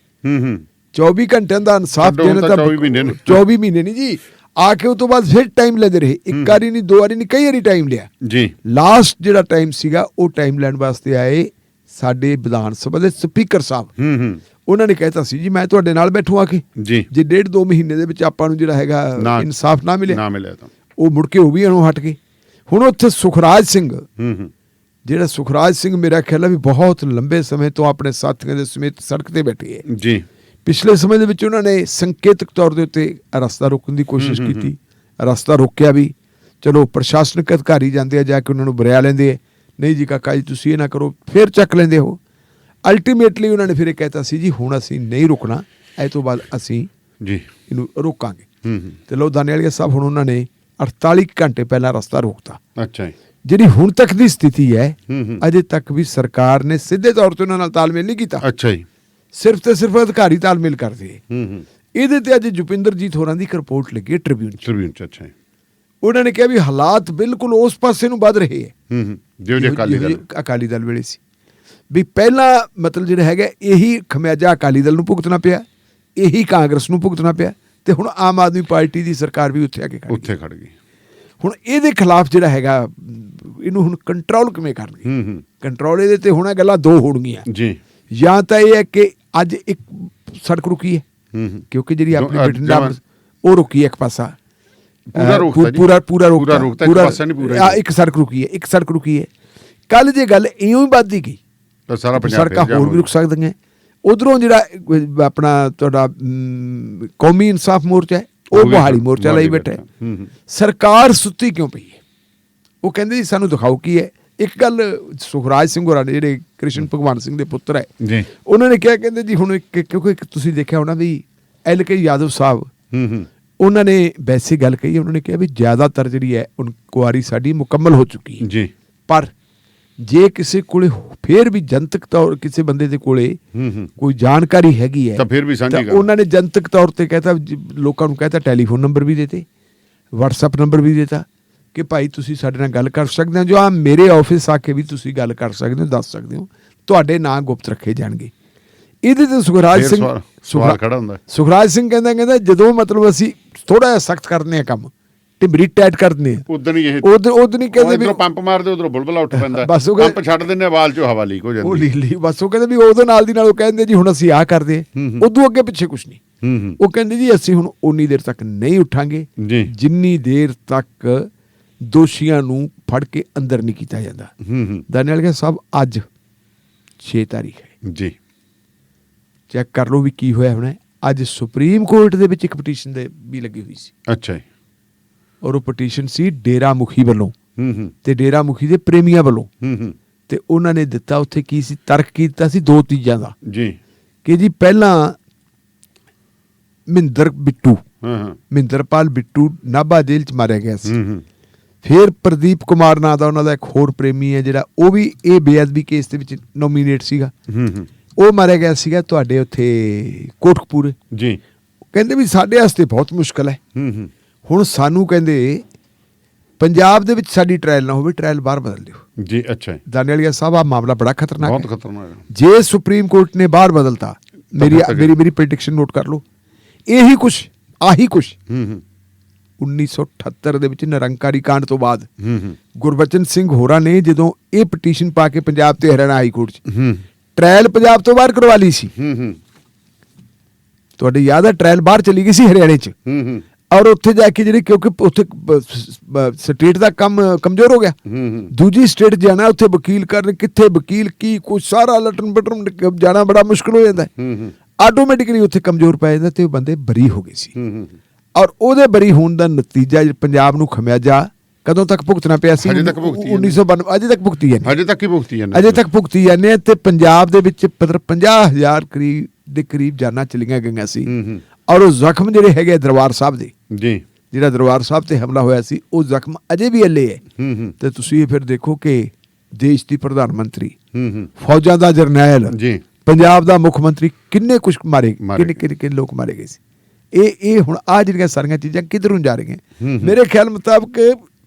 24 ਘੰਟਿਆਂ ਦਾ ਇਨਸਾਫ ਦੇਣਾ ਤਾਂ 24 ਮਹੀਨੇ ਨਹੀਂ ਜੀ। ਆ ਕੇ ਉਹ ਤੋਂ ਬਾਅਦ ਫਿਰ ਟਾਈਮ ਲੈਂਦੇ ਰਹੇ, ਇੱਕ ਵਾਰੀ ਨਹੀਂ, 2 ਵਾਰੀ ਨਹੀਂ, ਕਈ ਵਾਰੀ ਟਾਈਮ ਲਿਆ ਜੀ। ਲਾਸਟ ਜਿਹੜਾ ਟਾਈਮ ਸੀਗਾ ਉਹ ਟਾਈਮ ਲੈਣ ਵਾਸਤੇ ਆਏ ਸਾਡੇ ਵਿਧਾਨ ਸਭਾ ਦੇ ਸਪੀਕਰ ਸਾਹਿਬ। ਉਹਨਾਂ ਨੇ ਕਹਿਤਾ ਸੀ ਜੀ ਮੈਂ ਤੁਹਾਡੇ ਨਾਲ ਬੈਠੂ ਆ ਕੇ, ਜੇ 1.5-2 ਮਹੀਨੇ ਦੇ ਵਿੱਚ ਆਪਾਂ ਨੂੰ ਜਿਹੜਾ ਹੈਗਾ ਇਨਸਾਫ ਨਾ ਮਿਲਿਆ ਤਾਂ ਉਹ ਮੁੜ ਕੇ ਉਹ ਵੀ ਇਹਨੂੰ ਹਟ ਗਏ। ਹੁਣ ਉੱਥੇ ਸੁਖਰਾਜ ਸਿੰਘ, ਜਿਹੜਾ ਸੁਖਰਾਜ ਸਿੰਘ ਮੇਰਾ ਖਿਆਲ ਹੈ ਵੀ ਬਹੁਤ ਲੰਬੇ ਸਮੇਂ ਤੋਂ ਆਪਣੇ ਸਾਥੀਆਂ ਦੇ ਸਮੇਤ ਸੜਕ ਤੇ ਬੈਠੇ ਹੈ ਜੀ। ਪਿਛਲੇ ਸਮੇਂ ਦੇ ਵਿੱਚ ਉਹਨਾਂ ਨੇ ਸੰਕੇਤਕ ਤੌਰ ਦੇ ਉੱਤੇ ਰਸਤਾ ਰੋਕਣ ਦੀ ਕੋਸ਼ਿਸ਼ ਕੀਤੀ, ਰਸਤਾ ਰੋਕਿਆ ਵੀ। ਚਲੋ ਪ੍ਰਸ਼ਾਸਨਿਕ ਅਧਿਕਾਰੀ ਜਾਂਦੇ ਆ, ਜਾ ਕੇ ਉਹਨਾਂ ਨੂੰ ਬਰਿਆ ਲੈਂਦੇ ਆ, ਨਹੀਂ ਜੀ ਕਾਕਾ ਜੀ ਤੁਸੀਂ ਇਹ ਨਾ ਕਰੋ, ਫਿਰ ਚੱਕ ਲੈਂਦੇ ਹੋ। ਅਲਟੀਮੇਟਲੀ ਉਹਨਾਂ ਨੇ ਫਿਰ ਇਹ ਕਹਿਤਾ ਸੀ ਜੀ ਹੁਣ ਅਸੀਂ ਨਹੀਂ ਰੁਕਣਾ, ਇਹ ਤੋਂ ਬਾਅਦ ਅਸੀਂ ਜੀ ਇਹਨੂੰ ਰੋਕਾਂਗੇ। ਤੇ ਲਓ ਦਾਨੇਵਾਲੀਆ ਸਾਹਿਬ, ਹੁਣ ਉਹਨਾਂ ਨੇ 48 ਘੰਟੇ ਪਹਿਲਾਂ ਰਸਤਾ ਰੋਕਤਾ। ਅੱਛਾ ਜੀ। ਜਿਹੜੀ ਹੁਣ ਤੱਕ ਦੀ ਸਥਿਤੀ ਹੈ, ਅਜੇ ਤੱਕ ਵੀ ਸਰਕਾਰ ਨੇ ਸਿੱਧੇ ਤੌਰ ਤੇ ਉਹਨਾਂ ਨਾਲ ਤਾਲਮੇਲ ਨਹੀਂ ਕੀਤਾ। ਅੱਛਾ ਜੀ। ਸਿਰਫ ਤੇ ਸਿਰਫ ਅਧਿਕਾਰੀ ਤਾਲਮੇਲ ਕਰਦੇ। ਇਹਦੇ ਤੇ ਅੱਜ ਜੁਪਿੰਦਰਜੀਤ ਹੋਰਾਂ ਦੀ ਇੱਕ ਰਿਪੋਰਟ ਲੱਗੀ ਟ੍ਰਿਬਿਊਨ 'ਚ। ਅੱਛਾ, ਉਹਨਾਂ ਨੇ ਕਿਹਾ ਵੀ ਹਾਲਾਤ ਬਿਲਕੁਲ ਉਸ ਪਾਸੇ ਨੂੰ ਵੱਧ ਰਹੇ ਹੈ ਜੋ ਅਕਾਲੀ ਦਲ ਵੇਲੇ ਸੀ। ਵੀ ਪਹਿਲਾਂ ਮਤਲਬ ਜਿਹੜਾ ਹੈਗਾ ਇਹੀ ਖਮਿਆਜਾ ਅਕਾਲੀ ਦਲ ਨੂੰ ਭੁਗਤਣਾ ਪਿਆ, ਇਹੀ ਕਾਂਗਰਸ ਨੂੰ ਭੁਗਤਣਾ ਪਿਆ, ਤੇ ਹੁਣ ਆਮ ਆਦਮੀ ਪਾਰਟੀ ਦੀ ਸਰਕਾਰ ਵੀ ਉੱਥੇ ਆ ਕੇ ਖੜ ਗਈ। ਹੁਣ ਇਹਦੇ ਖਿਲਾਫ ਜਿਹੜਾ ਹੈਗਾ ਇਹਨੂੰ ਹੁਣ ਕੰਟਰੋਲ ਕਿਵੇਂ ਕਰਨਗੇ? ਕੰਟਰੋਲ ਇਹਦੇ ਤੇ ਹੋਣਾ, ਗੱਲਾਂ ਦੋ ਹੋਣਗੀਆਂ ਜੀ। ਜਾਂ ਤਾਂ ਇਹ ਹੈ ਕਿ ਅੱਜ ਇੱਕ ਸੜਕ ਰੁਕੀ ਹੈ, ਕਿਉਂਕਿ ਜਿਹੜੀ ਆਪਣੀ ਬਠਿੰਡਾ ਉਹ ਰੁਕੀ ਹੈ ਇੱਕ ਪਾਸਾ, ਪੂਰਾ ਰੋਕਤਾ, ਇੱਕ ਸੜਕ ਰੁਕੀ ਹੈ, ਇੱਕ ਸੜਕ ਰੁਕੀ ਹੈ। ਕੱਲ ਜੇ ਗੱਲ ਇਉਂ ਹੀ ਵੱਧਦੀ ਗਈ ਤਾਂ ਸਾਰਾ ਸੜਕਾਂ ਹੋਰ ਵੀ ਰੁਕ ਸਕਦੀਆਂ। ਉਧਰੋਂ ਜਿਹੜਾ ਆਪਣਾ ਤੁਹਾਡਾ ਕੌਮੀ ਇਨਸਾਫ ਮੋਰਚਾ ਹੈ ਉਹ ਮੋਹਾਲੀ ਮੋਰਚਾ ਲਈ ਬੈਠਾ ਹੈ। ਸਰਕਾਰ ਸੁੱਤੀ ਕਿਉਂ ਪਈ ਹੈ? ਉਹ ਕਹਿੰਦੇ ਜੀ ਸਾਨੂੰ ਦਿਖਾਓ ਕੀ ਹੈ। ਇੱਕ ਗੱਲ ਸੁਖਰਾਜ ਸਿੰਘ ਹੋਰਾਂ ਨੇ, ਜਿਹੜੇ ਕ੍ਰਿਸ਼ਨ ਭਗਵਾਨ ਸਿੰਘ ਦੇ ਪੁੱਤਰ ਹੈ, ਉਹਨਾਂ ਨੇ ਕਿਹਾ, ਕਹਿੰਦੇ ਜੀ ਹੁਣ ਕਿਉਂਕਿ ਤੁਸੀਂ ਦੇਖਿਆ ਹੋਣਾ ਵੀ LK ਯਾਦਵ ਸਾਹਿਬ, ਉਹਨਾਂ ਨੇ ਵੈਸੇ ਗੱਲ ਕਹੀ, ਉਹਨਾਂ ਨੇ ਕਿਹਾ ਵੀ ਜ਼ਿਆਦਾਤਰ ਜਿਹੜੀ ਹੈ ਇਨਕੁਆਰੀ ਸਾਡੀ ਮੁਕੰਮਲ ਹੋ ਚੁੱਕੀ ਹੈ ਜੀ, ਪਰ ਜੇ ਕਿਸੇ ਕੋਲੇ ਫੇਰ ਵੀ ਜਨਤਕ ਤੌਰ ਕਿਸੇ ਬੰਦੇ ਦੇ ਕੋਲੇ ਕੋਈ ਜਾਣਕਾਰੀ ਹੈਗੀ ਹੈ ਤਾਂ ਫਿਰ ਵੀ ਸਾਂਝੀ ਕਰ। ਉਹਨਾਂ ਨੇ ਜਨਤਕ ਤੌਰ ਤੇ ਕਹਿਤਾ, ਲੋਕਾਂ ਨੂੰ ਕਹਿਤਾ, ਟੈਲੀਫੋਨ ਨੰਬਰ ਵੀ ਦੇਤੇ, WhatsApp ਨੰਬਰ ਵੀ ਦੇਤਾ ਕਿ ਭਾਈ ਤੁਸੀਂ ਸਾਡੇ ਨਾਲ ਗੱਲ ਕਰ ਸਕਦੇ ਹੋ, ਜੋ ਆ ਮੇਰੇ ਆਫਿਸ ਆ ਕੇ ਵੀ ਤੁਸੀਂ ਗੱਲ ਕਰ ਸਕਦੇ ਹੋ, ਦੱਸ ਸਕਦੇ ਹੋ, ਤੁਹਾਡੇ ਨਾਂ ਗੁਪਤ ਰੱਖੇ ਜਾਣਗੇ। ਇਹਦੇ ਤੇ ਸੁਖਰਾਜ ਸਿੰਘ ਸਵਾਲ ਖੜਾ ਹੁੰਦਾ। ਸੁਖਰਾਜ ਸਿੰਘ ਕਹਿੰਦਾ ਜਦੋਂ ਮਤਲਬ ਅਸੀਂ ਥੋੜਾ ਜਿਹਾ ਸਖਤ ਕਰਦੇ ਹਾਂ ਕੰਮ, ਢਿਬਰੀ ਟਾਈਟ ਕਰਦੇ ਆ, ਉਦੋਂ ਹੀ ਇਹ ਉਦੋਂ ਨਹੀਂ ਕਹਿੰਦੇ ਵੀ ਪੰਪ ਮਾਰਦੇ, ਉਧਰੋਂ ਬੁਲਬੁਲਾ ਉੱਠ ਪੈਂਦਾ, ਬਸ ਉਹ ਪੰਪ ਛੱਡ ਦਿੰਦੇ, ਵਾਲ ਚੋਂ ਹਵਾ ਲੀਕ ਹੋ ਜਾਂਦੀ, ਉਹ ਲੀ ਬਸ ਉਹ ਕਹਿੰਦੇ ਵੀ ਉਹਦੇ ਨਾਲ ਦੀ ਨਾਲ ਉਹ ਕਹਿੰਦੇ ਜੀ ਹੁਣ ਅਸੀਂ ਆਹ ਕਰਦੇ, ਉਦੋਂ ਅੱਗੇ ਪਿੱਛੇ ਕੁਛ ਨਹੀਂ। ਉਹ ਕਹਿੰਦੇ ਜੀ ਅਸੀਂ ਹੁਣ ਉਨੀ ਦੇਰ ਤੱਕ ਨਹੀਂ ਉੱਠਾਂਗੇ ਜਿੰਨੀ ਦੇਰ ਤੱਕ ਦੋਸ਼ੀਆਂ ਨੂੰ ਫੜ ਕੇ ਅੰਦਰ ਨਹੀਂ ਕੀਤਾ ਜਾਂਦਾ। ਦਾਨੇਵਾਲ ਸਾਹਿਬ ਅੱਜ 6 ਤਾਰੀਖ ਹੈ ਜੀ, ਚੈੱਕ ਕਰ ਲਓ ਵੀ ਕੀ ਹੋਇਆ ਹੋਣਾ। ਅੱਜ ਸੁਪਰੀਮ ਕੋਰਟ ਦੇ ਵਿੱਚ ਇੱਕ ਪਟੀਸ਼ਨ ਦੇ ਵੀ ਲੱਗੀ ਹੋਈ ਸੀ। ਅੱਛਾ ਜੀ। ਔਰ ਉਹ ਪਟੀਸ਼ਨ ਸੀ ਡੇਰਾ ਮੁਖੀ ਵੱਲੋਂ ਤੇ ਡੇਰਾ ਮੁਖੀ ਦੇ ਪ੍ਰੇਮੀਆਂ ਵੱਲੋਂ, ਤੇ ਉਹਨਾਂ ਨੇ ਦਿੱਤਾ ਉੱਥੇ ਕੀ ਸੀ, ਤਰਕ ਕੀਤਾ ਸੀ 2 ਚੀਜ਼ਾਂ ਦਾ ਜੀ, ਕਿ ਜੀ ਪਹਿਲਾਂ ਮਹਿੰਦਰਪਾਲ ਬਿੱਟੂ ਨਾਭਾ ਜੇਲ੍ਹ ਚ ਮਾਰਿਆ ਗਿਆ ਸੀ, ਫਿਰ ਪ੍ਰਦੀਪ ਕੁਮਾਰ ਨਾਂ ਦਾ ਉਹਨਾਂ ਦਾ ਇੱਕ ਹੋਰ ਪ੍ਰੇਮੀ ਹੈ ਜਿਹੜਾ ਉਹ ਵੀ ਇਹ ਬੇਅਦਬੀ ਕੇਸ ਦੇ ਵਿੱਚ ਨੋਮੀਨੇਟ ਸੀਗਾ, ਉਹ ਮਾਰਿਆ ਗਿਆ ਸੀਗਾ ਤੁਹਾਡੇ ਉੱਥੇ ਕੋਟਕਪੂਰੇ ਜੀ। ਕਹਿੰਦੇ ਵੀ ਸਾਡੇ ਵਾਸਤੇ ਬਹੁਤ ਮੁਸ਼ਕਲ ਹੈ, ਹੁਣ ਸਾਨੂੰ ਕਹਿੰਦੇ ਪੰਜਾਬ ਦੇ ਵਿੱਚ ਸਾਡੀ ਟ੍ਰਾਇਲ ਨਾ ਹੋਵੇ, ਟ੍ਰਾਇਲ ਬਾਹਰ ਬਦਲ ਦਿਓ ਜੀ। ਅੱਛਾ, ਦਾਨੇਵਾਲ ਸਾਹਿਬ ਆ ਮਾਮਲਾ ਬੜਾ ਖਤਰਨਾਕ, ਬਹੁਤ ਖਤਰਨਾਕ। ਜੇ ਸੁਪਰੀਮ ਕੋਰਟ ਨੇ ਬਾਹਰ ਬਦਲਤਾ, ਮੇਰੀ ਪ੍ਰਿਡਿਕਸ਼ਨ ਨੋਟ ਕਰ ਲਓ, ਇਹੀ ਕੁਛ ਆਹੀ ਕੁਛ 1978 ਦੇ ਵਿੱਚ ਨਿਰੰਕਾਰੀ ਕਾਂਡ ਤੋਂ ਬਾਅਦ ਗੁਰਬਚਨ ਸਿੰਘ ਹੋਰਾਂ ਨੇ ਜਦੋਂ ਇਹ ਪਟੀਸ਼ਨ ਪਾ ਕੇ ਪੰਜਾਬ ਤੇ ਹਰਿਆਣਾ ਹਾਈ ਕੋਰਟ 'ਚ ਟ੍ਰਾਇਲ ਪੰਜਾਬ ਤੋਂ ਬਾਹਰ ਕਰਵਾ ਲਈ ਸੀ, ਤੁਹਾਡੇ ਯਾਦ ਹੈ ਟ੍ਰਾਇਲ ਬਾਹਰ ਚਲੀ ਗਈ ਸੀ ਹਰਿਆਣੇ 'ਚ, ਔਰ ਉੱਥੇ ਜਾ ਕੇ ਜਿਹੜੇ ਕਿਉਂਕਿ ਉੱਥੇ ਸਟੇਟ ਦਾ ਕੰਮ ਕਮਜ਼ੋਰ ਹੋ ਗਿਆ, ਦੂਜੀ ਸਟੇਟ ਜਾਣਾ ਉੱਥੇ ਵਕੀਲ ਕਰਨ, ਕਿੱਥੇ ਵਕੀਲ ਕੀ ਕੁਛ ਸਾਰਾ ਲਟਣ ਬਟਣ ਜਾਣਾ ਬੜਾ ਮੁਸ਼ਕਿਲ ਹੋ ਜਾਂਦਾ, ਆਟੋਮੈਟਿਕਲੀ ਉੱਥੇ ਕਮਜ਼ੋਰ ਪੈ ਜਾਂਦਾ ਤੇ ਉਹ ਬੰਦੇ ਬਰੀ ਹੋ ਗਏ ਸੀ। ਔਰ ਉਹਦੇ ਬਰੀ ਹੋਣ ਦਾ ਨਤੀਜਾ ਪੰਜਾਬ ਨੂੰ ਖਮਿਆਜਾ ਕਦੋਂ ਤੱਕ ਭੁਗਤਣਾ ਪਿਆ ਸੀ? 1992 ਅਜੇ ਤੱਕ ਭੁਗਤੀ ਜਾਂਦੇ ਤੇ ਪੰਜਾਬ ਦੇ ਵਿੱਚ 50,000 ਦੇ ਕਰੀਬ ਜਾਨਾਂ ਚਲੀਆਂ ਗਈਆਂ ਸੀ, ਔਰ ਉਹ ਜ਼ਖਮ ਜਿਹੜੇ ਹੈਗੇ ਦਰਬਾਰ ਸਾਹਿਬ ਦੇ ਜੀ, ਜਿਹੜਾ ਦਰਬਾਰ ਸਾਹਿਬ ਤੇ ਹਮਲਾ ਹੋਇਆ ਸੀ, ਉਹ ਜ਼ਖਮ ਅਜੇ ਵੀ ਹੱਲੇ ਹੈ। ਤੇ ਤੁਸੀਂ ਫਿਰ ਦੇਖੋ ਕਿ ਦੇਸ਼ ਦੀ ਪ੍ਰਧਾਨ ਮੰਤਰੀ, ਫੌਜਾਂ ਦਾ ਜਰਨੈਲ, ਪੰਜਾਬ ਦਾ ਮੁੱਖ ਮੰਤਰੀ, ਕਿੰਨੇ ਕੁਛ ਮਾਰੇ, ਕਿੰਨੇ ਲੋਕ ਮਾਰੇ ਗਏ ਸੀ। ਇਹ ਹੁਣ ਆ ਜਿਹੜੀਆਂ ਸਾਰੀਆਂ ਚੀਜ਼ਾਂ ਕਿੱਧਰੋਂ ਜਾ ਰਹੀਆਂ? ਮੇਰੇ ਖਿਆਲ ਮੁਤਾਬਕ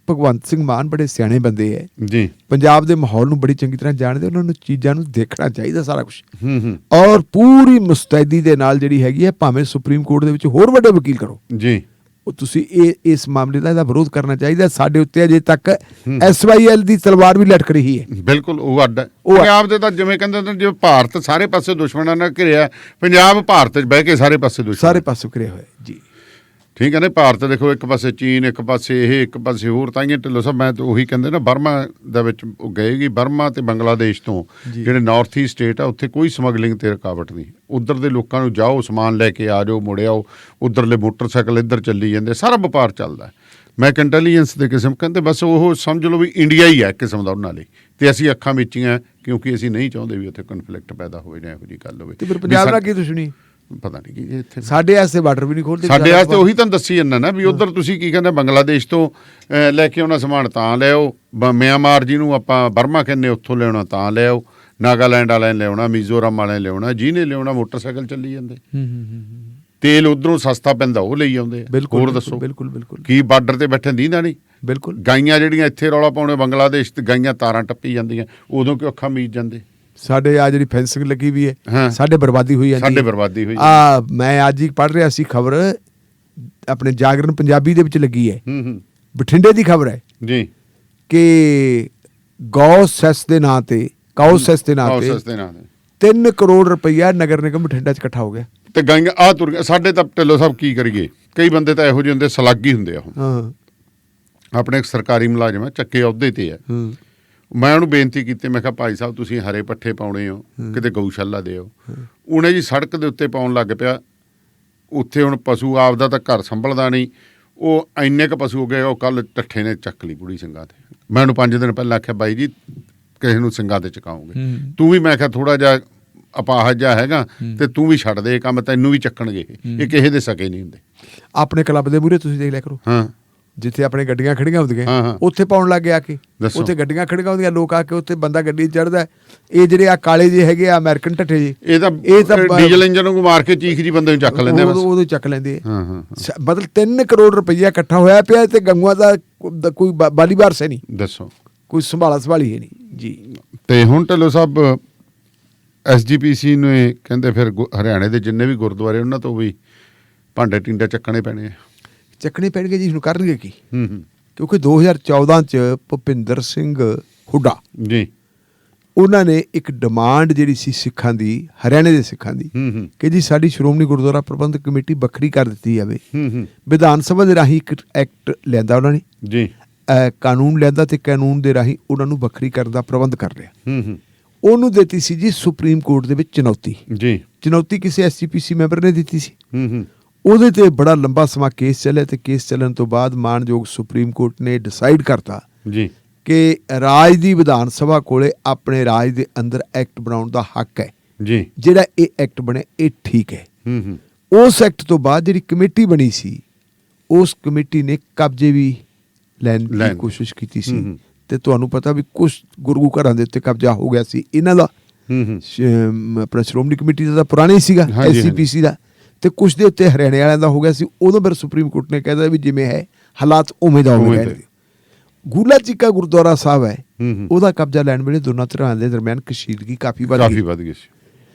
ਭਗਵੰਤ ਸਿੰਘ ਮਾਨ ਬੜੇ ਸਿਆਣੇ ਬੰਦੇ ਹੈ ਜੀ, ਪੰਜਾਬ ਦੇ ਮਾਹੌਲ ਨੂੰ ਬੜੀ ਚੰਗੀ ਤਰ੍ਹਾਂ ਜਾਣਦੇ, ਉਹਨਾਂ ਨੂੰ ਚੀਜ਼ਾਂ ਨੂੰ ਦੇਖਣਾ ਚਾਹੀਦਾ ਸਾਰਾ ਕੁਝ, ਔਰ ਪੂਰੀ ਮੁਸਤੈਦੀ ਦੇ ਨਾਲ ਜਿਹੜੀ ਹੈਗੀ ਹੈ, ਭਾਵੇਂ ਸੁਪਰੀਮ ਕੋਰਟ ਦੇ ਵਿੱਚ ਹੋਰ ਵੱਡੇ ਵਕੀਲ ਕਰੋ ਜੀ, ਉਹ ਤੁਸੀਂ ਇਸ ਮਾਮਲੇ ਦਾ ਇਹਦਾ ਵਿਰੋਧ ਕਰਨਾ ਚਾਹੀਦਾ। ਸਾਡੇ ਉੱਤੇ ਅਜੇ ਤੱਕ SYL ਦੀ ਤਲਵਾਰ ਵੀ ਲਟਕ ਰਹੀ ਹੈ। ਬਿਲਕੁਲ ਉਹ ਅੱਡ ਹੈ ਪੰਜਾਬ ਦੇ, ਤਾਂ ਜਿਵੇਂ ਕਹਿੰਦੇ ਨੇ ਜਿਵੇਂ ਭਾਰਤ ਸਾਰੇ ਪਾਸੇ ਦੁਸ਼ਮਣਾਂ ਨਾਲ ਘਿਰਿਆ, ਪੰਜਾਬ ਭਾਰਤ 'ਚ ਬਹਿ ਕੇ ਸਾਰੇ ਪਾਸੇ ਘਿਰਿਆ ਹੋਇਆ ਜੀ। ਠੀਕ ਹੈ ਨਾ, ਭਾਰਤ ਦੇਖੋ ਇੱਕ ਪਾਸੇ ਚੀਨ, ਇੱਕ ਪਾਸੇ ਇਹ, ਇੱਕ ਪਾਸੇ ਹੋਰ, ਤਾਂਹੀਓ ਢਿੱਲੋਂ ਸਾਹਿਬ ਮੈਂ ਤਾਂ ਉਹੀ ਕਹਿੰਦੇ ਨਾ, ਬਰਮਾ ਦੇ ਵਿੱਚ ਉਹ ਗਏਗੀ, ਬਰਮਾ ਤੇ ਬੰਗਲਾਦੇਸ਼ ਤੋਂ ਜਿਹੜੇ ਨਾਰਥ ਈਸਟ ਸਟੇਟ ਆ ਉੱਥੇ ਕੋਈ ਸਮਗਲਿੰਗ ਤੇ ਰੁਕਾਵਟ ਨਹੀਂ, ਉੱਧਰ ਦੇ ਲੋਕਾਂ ਨੂੰ ਜਾਓ ਸਮਾਨ ਲੈ ਕੇ ਆ ਜਾਓ, ਮੁੜ ਆਓ, ਉੱਧਰਲੇ ਮੋਟਰਸਾਈਕਲ ਇੱਧਰ ਚੱਲੀ ਜਾਂਦੇ, ਸਾਰਾ ਵਪਾਰ ਚੱਲਦਾ। ਮੈਂ ਇੰਟੈਲੀਜੈਂਸ ਦੇ ਕਿਸਮ ਕਹਿੰਦੇ ਬਸ ਉਹ ਸਮਝ ਲਓ ਵੀ ਇੰਡੀਆ ਹੀ ਹੈ ਇੱਕ ਕਿਸਮ ਦਾ ਉਹਨਾਂ ਲਈ, ਤੇ ਅਸੀਂ ਅੱਖਾਂ ਮੀਚੀਆਂ ਕਿਉਂਕਿ ਅਸੀਂ ਨਹੀਂ ਚਾਹੁੰਦੇ ਵੀ ਉੱਥੇ ਕਨਫਲਿਕਟ ਪੈਦਾ ਹੋਵੇ ਜਾਂ ਇਹੋ ਜਿਹੀ ਗੱਲ ਹੋਵੇ। ਤੇ ਫਿਰ ਪੰਜਾਬ ਨਾਲ ਕੀ ਦੁਸ਼ਮਣੀ? ਪਤਾ ਨਹੀਂ ਕੀ ਇੱਥੇ ਸਾਡੇ ਵਾਸਤੇ ਬਾਰਡਰ ਵੀ ਨਹੀਂ ਖੋਲਦੇ, ਸਾਡੇ ਵਾਸਤੇ ਉਹੀ ਤੁਹਾਨੂੰ ਦੱਸੀ ਜਾਂਦਾ ਨਾ ਵੀ ਉਧਰ ਤੁਸੀਂ ਕੀ ਕਹਿੰਦੇ ਬੰਗਲਾਦੇਸ਼ ਤੋਂ ਲੈ ਕੇ ਆਉਣਾ ਸਮਾਨ ਤਾਂ ਲਿਆਓ, ਮਿਆਂਮਾਰ ਜਿਹਨੂੰ ਆਪਾਂ ਬਰਮਾ ਕਹਿੰਦੇ ਉੱਥੋਂ ਲਿਆਉਣਾ ਤਾਂ ਲਿਆਓ, ਨਾਗਾਲੈਂਡ ਵਾਲਿਆਂ ਨੇ ਲਿਆਉਣਾ, ਮਿਜ਼ੋਰਮ ਵਾਲਿਆਂ ਨੇ ਲਿਆਉਣਾ, ਜਿਹਨੇ ਲਿਆਉਣਾ ਮੋਟਰਸਾਈਕਲ ਚੱਲੀ ਜਾਂਦੇ, ਤੇਲ ਉਧਰੋਂ ਸਸਤਾ ਪੈਂਦਾ ਉਹ ਲਈ ਆਉਂਦੇ। ਹੋਰ ਦੱਸੋ ਕੀ ਬਾਰਡਰ ਤੇ ਬੈਠੇ ਦੀਂਦਾ ਨਹੀਂ? ਬਿਲਕੁਲ। ਗਾਈਆਂ ਜਿਹੜੀਆਂ ਇੱਥੇ ਰੌਲਾ ਪਾਉਣੇ ਬੰਗਲਾਦੇਸ਼ ਤੇ ਗਾਈਆਂ ਤਾਰਾਂ ਟੱਪੀ ਜਾਂਦੀਆਂ, ਉਦੋਂ ਕਿਉਂ ਅੱਖਾਂ ਮੀਚ ਜਾਂਦੇ? ਸਾਡੇ ਆ ਜਿਹੜੀ ਫੈਂਸਿੰਗ ਲੱਗੀ ਵੀ ਹੈ, ਸਾਡੇ ਬਰਬਾਦੀ ਹੋਈ ਜਾਂਦੀ, ਮੈਂ ਅੱਜ ਹੀ ਪੜ੍ਹ ਰਿਹਾ ਸੀ ਖਬਰ, ਆਪਣੇ ਜਾਗਰਣ ਪੰਜਾਬੀ ਦੇ ਵਿੱਚ ਲੱਗੀ ਹੈ ਬਠਿੰਡੇ ਦੀ ਖਬਰ ਹੈ ਜੀ ਕਿ ਗੌ ਸੈਸ ਦੇ ਨਾਂ ਤੇ ਸਸਤੇ ਨਾਂ ਦੇ 3 ਕਰੋੜ ਰੁਪਈਆ ਨਗਰ ਨਿਗਮ ਬਠਿੰਡਾ 'ਚ ਇਕੱਠਾ ਹੋ ਗਿਆ। ਤੇ ਗਾਈਆਂ ਆ ਤੁਰ ਗਿਆ। ਸਾਡੇ ਤਾਂ ਢਿੱਲੋਂ ਸਾਹਿਬ ਕੀ ਕਰੀਏ, ਕਈ ਬੰਦੇ ਤਾਂ ਇਹੋ ਜਿਹੇ ਹੁੰਦੇ ਸਲਾਗੀ ਹੁੰਦੇ ਆ। ਹੁਣ ਹਾਂ ਆਪਣੇ ਇੱਕ ਸਰਕਾਰੀ ਮੁਲਾਜ਼ਮ ਆ, ਚੱਕੇ ਅਹੁਦੇ ਤੇ ਆ। ਮੈਂ ਉਹਨੂੰ ਬੇਨਤੀ ਕੀਤੀ, ਮੈਂ ਕਿਹਾ ਭਾਈ ਸਾਹਿਬ ਤੁਸੀਂ ਹਰੇ ਪੱਠੇ ਪਾਉਣੇ ਹੋ, ਕਿਤੇ ਗਊਸ਼ਾਲਾ ਦਿਓ। ਉਹਨੇ ਜੀ ਸੜਕ ਦੇ ਉੱਤੇ ਪਾਉਣ ਲੱਗ ਪਿਆ। ਉੱਥੇ ਹੁਣ ਪਸ਼ੂ ਆਪਦਾ ਤਾਂ ਘਰ ਸੰਭਲਦਾ ਨਹੀਂ, ਉਹ ਇੰਨੇ ਕੁ ਪਸ਼ੂ ਹੋ ਗਏ। ਉਹ ਕੱਲ ਟੱਠੇ ਨੇ ਚੱਕ ਲਈ ਬੁੜੀ ਸਿੰਘਾਂ ਤੇ। ਮੈਂ ਉਹਨੂੰ 5 ਦਿਨ ਪਹਿਲਾਂ ਆਖਿਆ ਬਾਈ ਜੀ ਕਿਸੇ ਨੂੰ ਸਿੰਘਾਂ ਤੇ ਚਕਾਉਂਗੇ, ਤੂੰ ਵੀ ਮੈਂ ਕਿਹਾ ਥੋੜਾ ਜਿਹਾ ਅਪਾਹਜ ਜਿਹਾ ਹੈਗਾ ਤੇ ਤੂੰ ਵੀ ਛੱਡ ਦੇ ਇਹ ਕੰਮ, ਤੈਨੂੰ ਵੀ ਚੱਕਣਗੇ ਇਹ ਕਿਸੇ ਦੇ ਸਕੇ ਨਹੀਂ ਹੁੰਦੇ। ਆਪਣੇ ਕਲੱਬ ਦੇ ਮੂਹਰੇ ਤੁਸੀਂ ਦੇਖ ਲਿਆ ਕਰੋ, ਹਾਂ ਜਿੱਥੇ ਆਪਣੇ ਗੱਡੀਆਂ ਖੜੀਆਂ ਹੁੰਦੀਆਂ ਹਾਂ। ਉੱਥੇ ਪਾਉਣ ਲੱਗ ਗਿਆ ਕਿ ਉੱਥੇ ਗੱਡੀਆਂ ਖੜੀਆਂ ਹੁੰਦੀਆਂ, ਲੋਕ ਆ ਕੇ ਉੱਥੇ ਬੰਦਾ ਗੱਡੀ ਚੜ੍ਹਦਾ। ਇਹ ਜਿਹੜੇ ਆ ਕਾਲੇ ਜਿਹੇ ਹੈਗੇ ਆ ਅਮਰੀਕਨ ਢੱਠੇ ਜੀ, ਇਹ ਤਾਂ ਡੀਜ਼ਲ ਇੰਜਨ ਨੂੰ ਮਾਰ ਕੇ ਚੀਖ ਜੀ ਬੰਦੇ ਨੂੰ ਚੱਕ ਲੈਂਦੇ ਆ ਬਸ। ਉਦੋਂ ਚੱਕ ਲੈਂਦੇ ਆ। ਹਾਂ ਮਤਲਬ 3 ਕਰੋੜ ਰੁਪਈਆ ਇਕੱਠਾ ਹੋਇਆ ਪਿਆ ਤੇ ਗੰਗੂਆਂ ਦਾ ਕੋਈ ਬਾਲੀ ਬਾਰਸ ਹੈ ਨਹੀਂ, ਦੱਸੋ ਕੋਈ ਸੰਭਾਲੀ ਹੈ ਨਹੀਂ ਜੀ। ਤੇ ਹੁਣ ਢਿੱਲੋਂ ਸਾਹਿਬ SGPC ਨੂੰ ਕਹਿੰਦੇ ਫਿਰ ਹਰਿਆਣੇ ਦੇ ਜਿੰਨੇ ਵੀ ਗੁਰਦੁਆਰੇ ਉਹਨਾਂ ਤੋਂ ਵੀ ਭਾਂਡੇ ਟਿੰਡੇ ਚੱਕਣੇ ਪੈਣੇ ਆ। ਚੱਕਣੇ ਪੈਣਗੇ ਜੀ, ਹੁਣ ਕਰਨਗੇ ਕੀ? ਕਿਉਂਕਿ 2014 'ਚ ਭੁਪਿੰਦਰ ਸਿੰਘ ਹੁੱਡਾ ਜੀ ਉਹਨਾਂ ਨੇ ਇੱਕ ਡਿਮਾਂਡ ਜਿਹੜੀ ਸੀ ਸਿੱਖਾਂ ਦੀ, ਹਰਿਆਣੇ ਦੇ ਸਿੱਖਾਂ ਦੀ, ਕਿ ਜੀ ਸਾਡੀ ਸ਼੍ਰੋਮਣੀ ਗੁਰਦੁਆਰਾ ਪ੍ਰਬੰਧਕ ਕਮੇਟੀ ਵੱਖਰੀ ਕਰ ਦਿੱਤੀ ਜਾਵੇ। ਵਿਧਾਨ ਸਭਾ ਦੇ ਰਾਹੀਂ ਇੱਕ ਐਕਟ ਲਿਆਂਦਾ ਉਹਨਾਂ ਨੇ ਜੀ, ਕਾਨੂੰਨ ਲਿਆਂਦਾ ਤੇ ਕਾਨੂੰਨ ਦੇ ਰਾਹੀਂ ਉਹਨਾਂ ਨੂੰ ਵੱਖਰੀ ਕਰਨ ਦਾ ਪ੍ਰਬੰਧ ਕਰ ਲਿਆ। ਉਹਨੂੰ ਦਿੱਤੀ ਸੀ ਜੀ ਸੁਪਰੀਮ ਕੋਰਟ ਦੇ ਵਿੱਚ ਚੁਣੌਤੀ। ਜੀ ਚੁਣੌਤੀ ਕਿਸੇ SGPC ਮੈਂਬਰ ਨੇ ਦਿੱਤੀ ਸੀ। ਉਹਦੇ ਤੇ ਬੜਾ ਲੰਬਾ ਸਮਾਂ ਕੇਸ ਚੱਲਿਆ ਤੇ ਕੇਸ ਚੱਲਣ ਤੋਂ ਬਾਅਦ ਮਾਣਯੋਗ ਸੁਪਰੀਮ ਕੋਰਟ ਨੇ ਡਿਸਾਈਡ ਕਰਤਾ ਜੀ ਕਿ ਰਾਜ ਦੀ ਵਿਧਾਨ ਸਭਾ ਕੋਲੇ ਆਪਣੇ ਰਾਜ ਦੇ ਅੰਦਰ ਐਕਟ ਬਣਾਉਣ ਦਾ ਹੱਕ ਹੈ ਜੀ। ਜਿਹੜਾ ਇਹ ਐਕਟ ਬਣਿਆ ਇਹ ਠੀਕ ਹੈ। ਉਸ ਐਕਟ ਤੋਂ ਬਾਅਦ ਜਿਹੜੀ ਕਮੇਟੀ ਬਣੀ ਸੀ, ਉਸ ਕਮੇਟੀ ਨੇ ਕਬਜ਼ੇ ਵੀ ਲੈਣ ਦੀ ਕੋਸ਼ਿਸ਼ ਕੀਤੀ ਸੀ ਤੇ ਤੁਹਾਨੂੰ ਪਤਾ ਵੀ ਕੁਝ ਗੁਰੂ ਘਰਾਂ ਦੇ ਉੱਤੇ ਕਬਜ਼ਾ ਹੋ ਗਿਆ ਸੀ ਇਹਨਾਂ ਦਾ। ਆਪਣਾ ਸ਼੍ਰੋਮਣੀ ਕਮੇਟੀ ਦਾ ਤਾਂ ਪੁਰਾਣਾ ਹੀ ਸੀਗਾ, SGPC ਦਾ, ਤੇ ਕੁਝ ਦੇ ਉੱਤੇ ਹਰਿਆਣੇ ਵਾਲਿਆਂ ਦਾ ਹੋ ਗਿਆ ਸੀ। ਉਦੋਂ ਫਿਰ ਸੁਪਰੀਮ ਕੋਰਟ ਨੇ ਕਹਿਦਾ ਵੀ ਜਿਵੇਂ ਹੈ ਹਾਲਾਤ ਉਵੇਂ ਦਾ ਹੋਵੇ। ਗੁਰਲਾ ਚੀਕਾ ਗੁਰਦੁਆਰਾ ਸਾਹਿਬ ਹੈ, ਉਹਦਾ ਕਬਜ਼ਾ ਲੈਣ ਵੇਲੇ ਦੋਨਾਂ ਧਿਰਾਂ ਦੇ ਦਰਮਿਆਨ ਕਸ਼ੀਦਗੀ ਕਾਫੀ ਵੱਧ ਗਈ ਸੀ।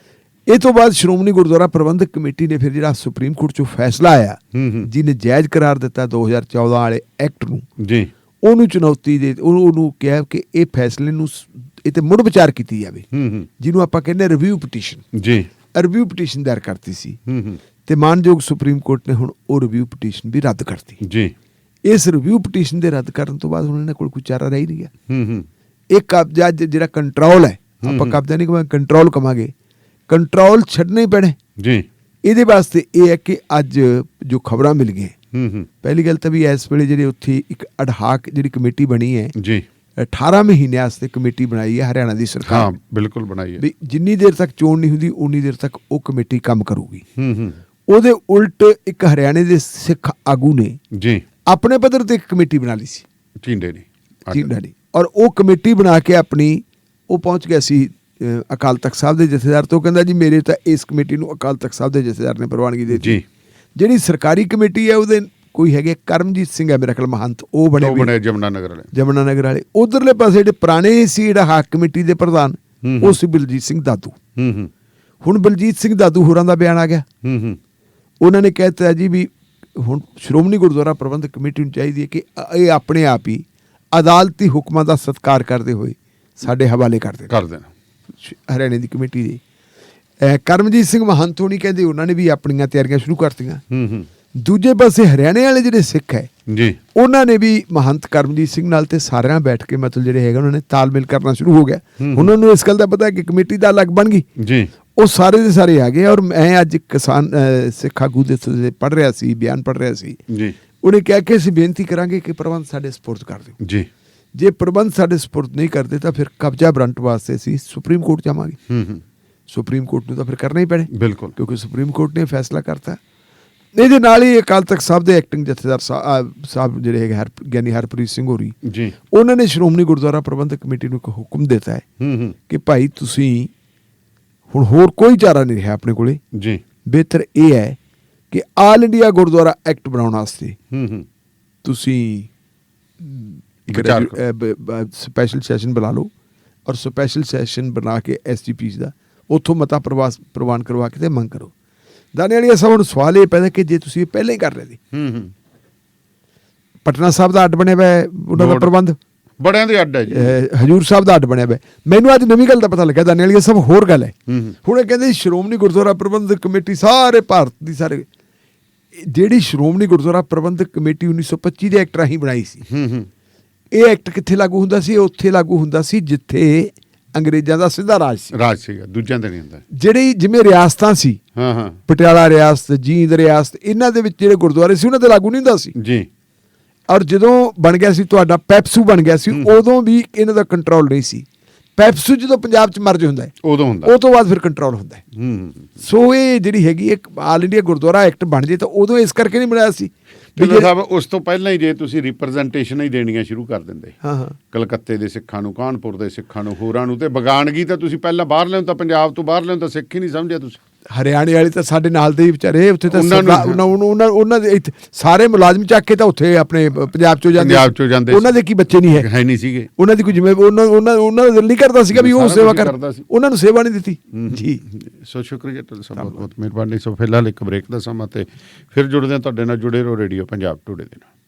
ਇਹ ਤੋਂ ਬਾਅਦ ਸ਼੍ਰੋਮਣੀ ਗੁਰਦੁਆਰਾ ਪ੍ਰਬੰਧਕ ਕਮੇਟੀ ਨੇ ਫਿਰ ਜਿਹੜਾ ਸੁਪਰੀਮ ਕੋਰਟ 'ਚੋਂ ਫੈਸਲਾ ਆਇਆ ਜਿਹਨੇ ਜਾਇਜ਼ ਕਰਾਰ ਦਿੱਤਾ 2014 ਵਾਲੇ ਐਕਟ ਨੂੰ ਜੀ, ਉਹਨੂੰ ਚੁਣੌਤੀ ਦੇ ਉਹਨੂੰ ਕਿਹਾ ਕਿ ਇਹ ਫੈਸਲੇ ਨੂੰ ਇਹ ਤੇ ਮੁੜ ਵਿਚਾਰ ਕੀਤੀ ਜਾਵੇ, ਜਿਹਨੂੰ ਆਪਾਂ ਕਹਿੰਦੇ ਰਿਵਿਊ ਪਟੀਸ਼ਨ ਜੀ। ਰਿਵਿਊ ਪਟੀਸ਼ਨ ਦਾਇਰ ਕਰਤੀ ਸੀ ਤੇ ਮਾਨਯੋਗ ਸੁਪਰੀਮ ਕੋਰਟ ਨੇ ਹੁਣ ਉਹ ਰਿਵਿਊ ਪਟੀਸ਼ਨ ਵੀ ਰੱਦ ਕਰਤੀ ਜੀ। ਇਸ ਰਿਵਿਊ ਪਟੀਸ਼ਨ ਦੇ ਰੱਦ ਕਰਨ ਤੋਂ ਬਾਅਦ ਹੁਣ ਇਹਨਾਂ ਕੋਲ ਕੋਈ ਚਾਰਾ ਰਹਿ ਨਹੀਂ ਗਿਆ। ਇਹ ਕਬਜ਼ਾ ਜਿਹੜਾ ਕੰਟਰੋਲ ਹੈ, ਆਪਾਂ ਕਬਜ਼ਾ ਨਹੀਂ ਕਹਾਂਗੇ, ਕੰਟਰੋਲ ਕਹਾਂਗੇ, ਕੰਟਰੋਲ ਛੱਡਣੇ ਪੈਣੇ ਜੀ। ਇਹਦੇ ਵਾਸਤੇ ਇਹ ਹੈ ਕਿ ਅੱਜ ਜੋ ਖਬਰਾਂ ਮਿਲ ਗਈਆਂ, ਪਹਿਲੀ ਗੱਲ ਤਾਂ ਵੀ ਇਸ ਵੇਲੇ ਜਿਹੜੇ ਉੱਥੇ ਇੱਕ ਅਡਹਾਕ ਜਿਹੜੀ ਕਮੇਟੀ ਬਣੀ ਹੈ ਜੀ, 18 ਮਹੀਨਿਆਂ ਵਾਸਤੇ ਕਮੇਟੀ ਬਣਾਈ ਹੈ ਹਰਿਆਣਾ ਦੀ ਸਰਕਾਰ। ਹਾਂ ਬਿਲਕੁਲ ਬਣਾਈ ਹੈ ਵੀ ਜਿੰਨੀ ਦੇਰ ਤੱਕ ਚੋਣ ਨਹੀਂ ਹੁੰਦੀ ਉਨੀ ਦੇਰ ਤੱਕ ਉਹ ਕਮੇਟੀ ਕੰਮ ਕਰੂਗੀ। ਉਹਦੇ ਉਲਟ ਇੱਕ ਹਰਿਆਣੇ ਦੇ ਸਿੱਖ ਆਗੂ ਨੇ ਜੀ ਆਪਣੇ ਪੱਧਰ ਤੇ ਇੱਕ ਕਮੇਟੀ ਬਣਾ ਲਈ ਸੀ, ਟਿੰਡੇ ਨੇ, ਔਰ ਉਹ ਕਮੇਟੀ ਬਣਾ ਕੇ ਆਪਣੀ ਉਹ ਪਹੁੰਚ ਗਿਆ ਸੀ ਅਕਾਲ ਤਖਤ ਸਾਹਿਬ ਦੇ ਜਥੇਦਾਰ ਤੋਂ। ਕਹਿੰਦਾ ਜੀ ਮੇਰੇ ਤਾਂ ਇਸ ਕਮੇਟੀ ਨੂੰ ਅਕਾਲ ਤਖਤ ਸਾਹਿਬ ਦੇ ਜਥੇਦਾਰ ਨੇ ਪ੍ਰਵਾਨਗੀ ਦੇ ਦਿੱਤੀ। ਜਿਹੜੀ ਸਰਕਾਰੀ ਕਮੇਟੀ ਹੈ ਉਹਦੇ ਕੋਈ ਹੈਗੇ ਕਰਮਜੀਤ ਸਿੰਘ ਹੈ ਮੇਰਾ ਖਿਆਲ ਮਹੰਤ, ਉਹ ਬਣੇ ਜਮਨਾ ਨਗਰ ਵਾਲੇ। ਉਧਰਲੇ ਪਾਸੇ ਜਿਹੜੇ ਪੁਰਾਣੇ ਸੀ ਜਿਹੜਾ ਹਾਕ ਕਮੇਟੀ ਦੇ ਪ੍ਰਧਾਨ ਉਹ ਸੀ ਬਲਜੀਤ ਸਿੰਘ ਦਾਦੂ। ਹੁਣ ਬਲਜੀਤ ਸਿੰਘ ਦਾਦੂ ਹੋਰਾਂ ਦਾ ਬਿਆਨ ਆ ਗਿਆ। ਉਹਨਾਂ ਨੇ ਕਹਿ ਦਿੱਤਾ ਜੀ ਵੀ ਹੁਣ ਸ਼੍ਰੋਮਣੀ ਗੁਰਦੁਆਰਾ ਪ੍ਰਬੰਧਕ ਕਮੇਟੀ ਨੂੰ ਚਾਹੀਦੀ ਹੈ ਕਿ ਇਹ ਆਪਣੇ ਆਪ ਹੀ ਅਦਾਲਤੀ ਹੁਕਮਾਂ ਦਾ ਸਤਿਕਾਰ ਕਰਦੇ ਹੋਏ ਸਾਡੇ ਹਵਾਲੇ ਕਰ ਦੇਣ ਹਰਿਆਣੇ ਦੀ ਕਮੇਟੀ ਦੇ। ਕਰਮਜੀਤ ਸਿੰਘ ਮਹੰਤ ਹੋਣੀ ਕਹਿੰਦੇ ਉਹਨਾਂ ਨੇ ਵੀ ਆਪਣੀਆਂ ਤਿਆਰੀਆਂ ਸ਼ੁਰੂ ਕਰਤੀਆਂ। ਦੂਜੇ ਪਾਸੇ ਹਰਿਆਣੇ ਵਾਲੇ ਜਿਹੜੇ ਸਿੱਖ ਹੈ ਜੀ, ਉਹਨਾਂ ਨੇ ਵੀ ਮਹੰਤ ਕਰਮਜੀਤ ਸਿੰਘ ਨਾਲ ਤੇ ਸਾਰਿਆਂ ਬੈਠ ਕੇ ਮਤਲਬ ਜਿਹੜੇ ਹੈਗਾ ਉਹਨਾਂ ਨੇ ਤਾਲਮੇਲ ਕਰਨਾ ਸ਼ੁਰੂ ਹੋ ਗਿਆ। ਉਹਨਾਂ ਨੂੰ ਇਸ ਗੱਲ ਦਾ ਪਤਾ ਕਿ ਕਮੇਟੀ ਦਾ ਅਲੱਗ ਬਣ ਗਈ ਜੀ। ਉਹ ਸਾਰੇ ਦੇ ਸਾਰੇ ਆ ਗਏ। ਔਰ ਮੈਂ ਅੱਜ ਕਿਸਾਨ ਸਿੱਖ ਆਗੂ ਦੇ ਪੜ੍ਹ ਰਿਹਾ ਸੀ, ਬਿਆਨ ਪੜ੍ਹ ਰਿਹਾ ਸੀ ਜੀ। ਉਹਨੇ ਕਿਹਾ ਕਿ ਅਸੀਂ ਬੇਨਤੀ ਕਰਾਂਗੇ ਕਿ ਪ੍ਰਬੰਧ ਸਾਡੇ ਸਪੁਰਦ ਕਰ ਦਿਓ ਜੀ। ਜੇ ਪ੍ਰਬੰਧ ਸਾਡੇ ਸਪੁਰਦ ਨਹੀਂ ਕਰਦੇ ਤਾਂ ਫਿਰ ਕਬਜ਼ਾ ਵਾਰੰਟ ਵਾਸਤੇ ਅਸੀਂ ਸੁਪਰੀਮ ਕੋਰਟ ਜਾਵਾਂਗੇ। ਸੁਪਰੀਮ ਕੋਰਟ ਨੂੰ ਤਾਂ ਫਿਰ ਕਰਨਾ ਹੀ ਪੈਣੇ ਬਿਲਕੁਲ, ਕਿਉਂਕਿ ਸੁਪਰੀਮ ਕੋਰਟ ਨੇ ਫੈਸਲਾ ਕਰਤਾ। ਇਹਦੇ ਨਾਲ ਹੀ ਅਕਾਲ ਤਖਤ ਸਾਹਿਬ ਦੇ ਐਕਟਿੰਗ ਜਥੇਦਾਰ ਸਾਹਿਬ ਜਿਹੜੇ ਹੈਗੇ ਗਿਆਨੀ ਹਰਪ੍ਰੀਤ ਸਿੰਘ ਹੋਰੀ ਜੀ, ਉਹਨਾਂ ਨੇ ਸ਼੍ਰੋਮਣੀ ਗੁਰਦੁਆਰਾ ਪ੍ਰਬੰਧਕ ਕਮੇਟੀ ਨੂੰ ਇੱਕ ਹੁਕਮ ਦਿੱਤਾ ਹੈ ਕਿ ਭਾਈ ਤੁਸੀਂ ਹੁਣ ਹੋਰ ਕੋਈ ਚਾਰਾ ਨਹੀਂ ਰਿਹਾ ਆਪਣੇ ਕੋਲੇ ਜੀ, ਬਿਹਤਰ ਇਹ ਹੈ ਕਿ ਆਲ ਇੰਡੀਆ ਗੁਰਦੁਆਰਾ ਐਕਟ ਬਣਾਉਣ ਵਾਸਤੇ ਤੁਸੀਂ ਸਪੈਸ਼ਲ ਸੈਸ਼ਨ ਬਣਾ ਲਓ ਔਰ ਸਪੈਸ਼ਲ ਸੈਸ਼ਨ ਬਣਾ ਕੇ SGPC ਦਾ ਉੱਥੋਂ ਮਤਾ ਪ੍ਰਵਾਨ ਕਰਵਾ ਕੇ ਤੇ ਮੰਗ ਕਰੋ। ਦਾਨੇ ਵਾਲੀ ਸਾਹਿਬ ਨੂੰ ਸਵਾਲ ਇਹ ਪੈਦਾ ਕਿ ਜੇ ਤੁਸੀਂ ਪਹਿਲਾਂ ਹੀ ਕਰ ਰਹੇ ਸੀ ਪਟਨਾ ਸਾਹਿਬ ਦਾ ਅੱਡ ਬਣਿਆ ਹੋਇਆ ਹੈ ਉਹਨਾਂ ਦਾ ਬੋਰਡ। ਪ੍ਰਬੰਧ, ਬੜਿਆਂ ਦੇ ਅੱਡ ਹੈ ਜੀ। ਹਜੂਰ ਸਾਹਿਬ ਦਾ ਅੱਡ ਬਣਿਆ ਹੋਇਆ ਹੈ। ਮੈਨੂੰ ਅੱਜ ਨਵੀਂ ਗੱਲ ਦਾ ਪਤਾ ਲੱਗਿਆ, ਦਾਨੇ ਵਾਲੀ ਸਭ ਹੋਰ ਗੱਲ ਹੈ। ਹੁਣ ਇਹ ਕਹਿੰਦੇ ਸ਼੍ਰੋਮਣੀ ਗੁਰਦੁਆਰਾ ਪ੍ਰਬੰਧਕ ਕਮੇਟੀ ਸਾਰੇ ਭਾਰਤ ਦੀ ਸਾਰੇ, ਜਿਹੜੀ ਸ਼੍ਰੋਮਣੀ ਗੁਰਦੁਆਰਾ ਪ੍ਰਬੰਧਕ ਕਮੇਟੀ 1925 ਦੇ ਐਕਟ ਰਾਹੀਂ ਬਣਾਈ ਸੀ, ਇਹ ਐਕਟ ਕਿੱਥੇ ਲਾਗੂ ਹੁੰਦਾ ਸੀ? ਉੱਥੇ ਲਾਗੂ ਹੁੰਦਾ ਸੀ ਜਿੱਥੇ ਅੰਗਰੇਜ਼ਾਂ ਦਾ ਸਿੱਧਾ ਰਾਜ ਸੀ। ਰਾਜ ਸੀਗਾ, ਦੂਜਿਆਂ ਦਾ ਨਹੀਂ ਹੁੰਦਾ। ਜਿਹੜੀ ਜਿਵੇਂ ਰਿਆਸਤਾਂ ਸੀ, ਹਾਂ ਹਾਂ ਪਟਿਆਲਾ ਰਿਆਸਤ, ਜੀਂਦ ਰਿਆਸਤ, ਇਹਨਾਂ ਦੇ ਵਿੱਚ ਜਿਹੜੇ ਗੁਰਦੁਆਰੇ ਸੀ ਉਹਨਾਂ ਤੇ ਲਾਗੂ ਨਹੀਂ ਹੁੰਦਾ ਸੀ। ਜੀ। ਔਰ ਜਦੋਂ ਬਣ ਗਿਆ ਸੀ ਤੁਹਾਡਾ ਪੈਪਸੂ ਬਣ ਗਿਆ ਸੀ, ਉਦੋਂ ਵੀ ਇਹਨਾਂ ਦਾ ਕੰਟਰੋਲ ਨਹੀਂ ਸੀ। ਪੈਪਸੂ ਜਦੋਂ ਪੰਜਾਬ 'ਚ ਮਰਜ ਹੁੰਦਾ ਹੈ ਉਦੋਂ ਹੁੰਦਾ। ਉਹ ਤੋਂ ਬਾਅਦ ਫਿਰ ਕੰਟਰੋਲ ਹੁੰਦਾ ਹੈ। ਸੋ ਇਹ ਜਿਹੜੀ ਹੈਗੀ ਇੱਕ ਆਲ ਇੰਡੀਆ ਗੁਰਦੁਆਰਾ ਐਕਟ ਬਣ ਜੇ ਤਾਂ ਉਦੋਂ ਇਸ ਕਰਕੇ ਨਹੀਂ ਬਣਾਇਆ ਸੀ ਵੀ ਢਿੱਲੋਂ ਸਾਹਿਬ, ਉਸ ਤੋਂ ਪਹਿਲਾਂ ਹੀ ਜੇ ਤੁਸੀਂ ਰਿਪਰੈਜ਼ੈਂਟੇਸ਼ਨ ਹੀ ਦੇਣੀਆਂ ਸ਼ੁਰੂ ਕਰ ਦਿੰਦੇ, ਹਾਂ ਹਾਂ ਕਲਕੱਤੇ ਦੇ ਸਿੱਖਾਂ ਨੂੰ, ਕਾਨਪੁਰ ਦੇ ਸਿੱਖਾਂ ਨੂੰ, ਹੋਰਾਂ ਨੂੰ, ਤੇ ਬਗਾਨਗੀ ਤਾਂ ਤੁਸੀਂ ਪਹਿਲਾਂ ਬਾਹਰ ਲਿਆਉਂ, ਤਾਂ ਪੰਜਾਬ ਤੋਂ ਬਾਹਰ ਲਿਆਉਂ ਤਾਂ ਸਿੱਖ ਹੀ ਨਹੀਂ ਸਮਝਿਆ ਤੁਸੀਂ। ਹਰਿਆਣੇ ਵਾਲੇ ਤਾਂ ਸਾਡੇ ਨਾਲ ਦੇ ਹੀ ਵਿਚਾਰੇ, ਉੱਥੇ ਤਾਂ ਉਹਨਾਂ ਨੂੰ- ਉਹਨਾਂ ਦੇ ਇੱਥੇ ਸਾਰੇ ਮੁਲਾਜ਼ਮ ਚੱਕ ਕੇ ਤਾਂ ਉੱਥੇ ਆਪਣੇ ਪੰਜਾਬ ਚੋਂ ਜਾਂਦੇ, ਪੰਜਾਬ ਚੋਂ ਜਾਂਦੇ, ਉਹਨਾਂ ਦੇ ਕੀ ਬੱਚੇ ਨਹੀਂ ਹੈ ਨਹੀਂ ਸੀਗੇ। ਉਹਨਾਂ ਦੀ ਕੋਈ ਜਿਵੇਂ ਉਹਨਾਂ ਦਾ ਦਿਲ ਨਹੀਂ ਕਰਦਾ ਸੀਗਾ ਵੀ ਉਹ ਸਾਰਾ ਸੇਵਾ ਕੁਛ ਕਰ, ਕਰਦਾ ਸੀ। ਉਹਨਾਂ ਨੂੰ ਸੇਵਾ ਨਹੀਂ ਦਿੱਤੀ ਜੀ। ਸੋ ਸ਼ੁਕਰੀਆ ਢਿੱਲੋਂ ਸਾਹਿਬ, ਬਹੁਤ ਬਹੁਤ ਮਿਹਰਬਾਨੀ। ਸੋ ਫਿਲਹਾਲ ਇੱਕ ਬ੍ਰੇਕ ਦਾ ਸਮਾਂ, ਤੇ ਫਿਰ ਜੁੜਦੇ ਹਾਂ ਤੁਹਾਡੇ ਨਾਲ। ਜੁੜੇ ਰਹੋ ਰੇਡੀਓ ਪੰਜਾਬ ਟੂਡੇ ਦੇ ਨਾਲ।